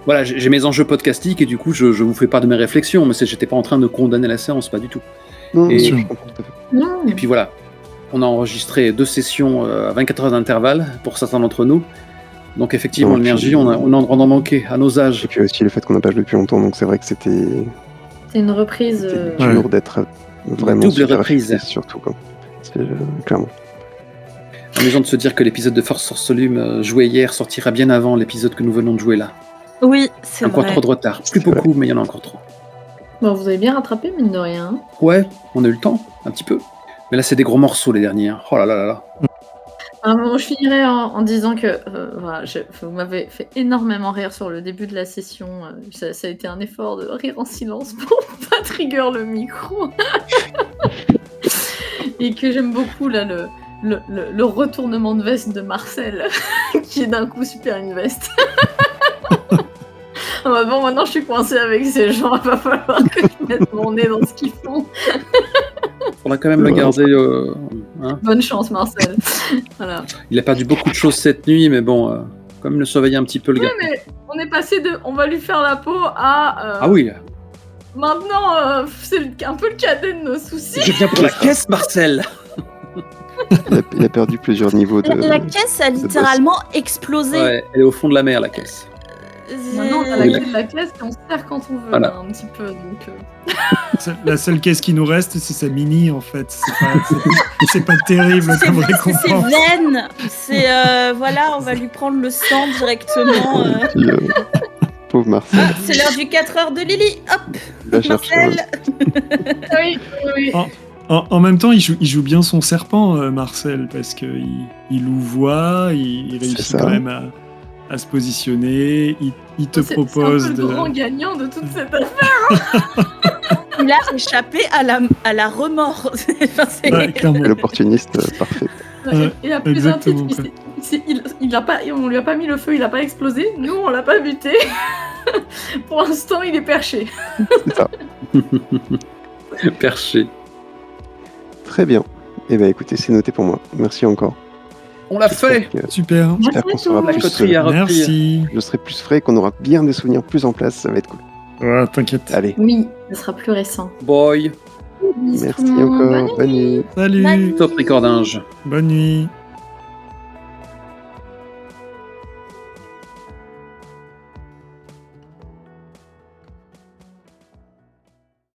Voilà, j'ai mes enjeux podcastiques et du coup je vous fais part de mes réflexions, mais j'étais pas en train de condamner la séance, pas du tout. Non, et, je comprends tout à fait. Et puis voilà, on a enregistré 2 sessions à 24 heures d'intervalle pour certains d'entre nous. Donc effectivement, l'énergie, on en manquait à nos âges. Et puis aussi le fait qu'on n'a pas joué depuis longtemps, donc c'est vrai que c'était... C'est une reprise... C'était dur d'être vraiment double reprise. Surtout, quoi. C'est, clairement. Amusant de se dire que l'épisode de Force Solume joué hier sortira bien avant l'épisode que nous venons de jouer là. Oui, c'est encore vrai. Trop de retard. Plus beaucoup, mais il y en a encore trop. Bon, vous avez bien rattrapé, mine de rien. Ouais, on a eu le temps, un petit peu. Mais là, c'est des gros morceaux, les derniers. Oh là là là là. Bon, je finirai en disant que voilà, vous m'avez fait énormément rire sur le début de la session. Ça a été un effort de rire en silence pour pas trigger le micro. Et que j'aime beaucoup là le retournement de veste de Marcel qui est d'un coup super une veste. Bon, maintenant je suis coincée avec ces gens, il va falloir que je mette mon nez dans ce qu'ils font. Faudra quand même le garder. Hein. Bonne chance, Marcel. Voilà. Il a perdu beaucoup de choses cette nuit, mais bon, quand même le surveiller un petit peu le gars. Mais on est passé de on va lui faire la peau à. Ah oui. Maintenant, c'est un peu le cadet de nos soucis. Je viens pour la caisse, Marcel. Il a perdu plusieurs niveaux de... La caisse a littéralement explosé. Ouais, elle est au fond de la mer, la caisse. Maintenant, on a la clé de la caisse et on se sert quand on veut, voilà. là, un petit peu. Donc, La seule caisse qui nous reste, c'est sa mini, en fait. C'est pas terrible comme récompense. C'est veine. C'est, voilà, on va lui prendre le sang directement. Pauvre Marcel. Ah, c'est l'heure du 4 heures de Lily. Hop, Marcel. oui. En même temps, il joue bien son serpent, Marcel, parce qu'il louvoie, il réussit quand même à se positionner, il te propose c'est un peu le grand gagnant de toute cette affaire. Il a échappé à la remords. L'opportuniste parfait. Et à plus un titre, on lui a pas mis le feu, il a pas explosé. Nous, on l'a pas buté. Pour l'instant, il est perché. C'est ça. Perché. Très bien. Eh bien, écoutez, c'est noté pour moi. Merci encore. On l'a fait. Super. J'espère qu'on sera plus... Merci. Je serai plus frais, qu'on aura bien des souvenirs plus en place. Ça va être cool. Ouais, t'inquiète. Allez. Oui, ce sera plus récent. Boy. Merci encore. Bonne nuit. Salut. Top recordinge. Bonne nuit.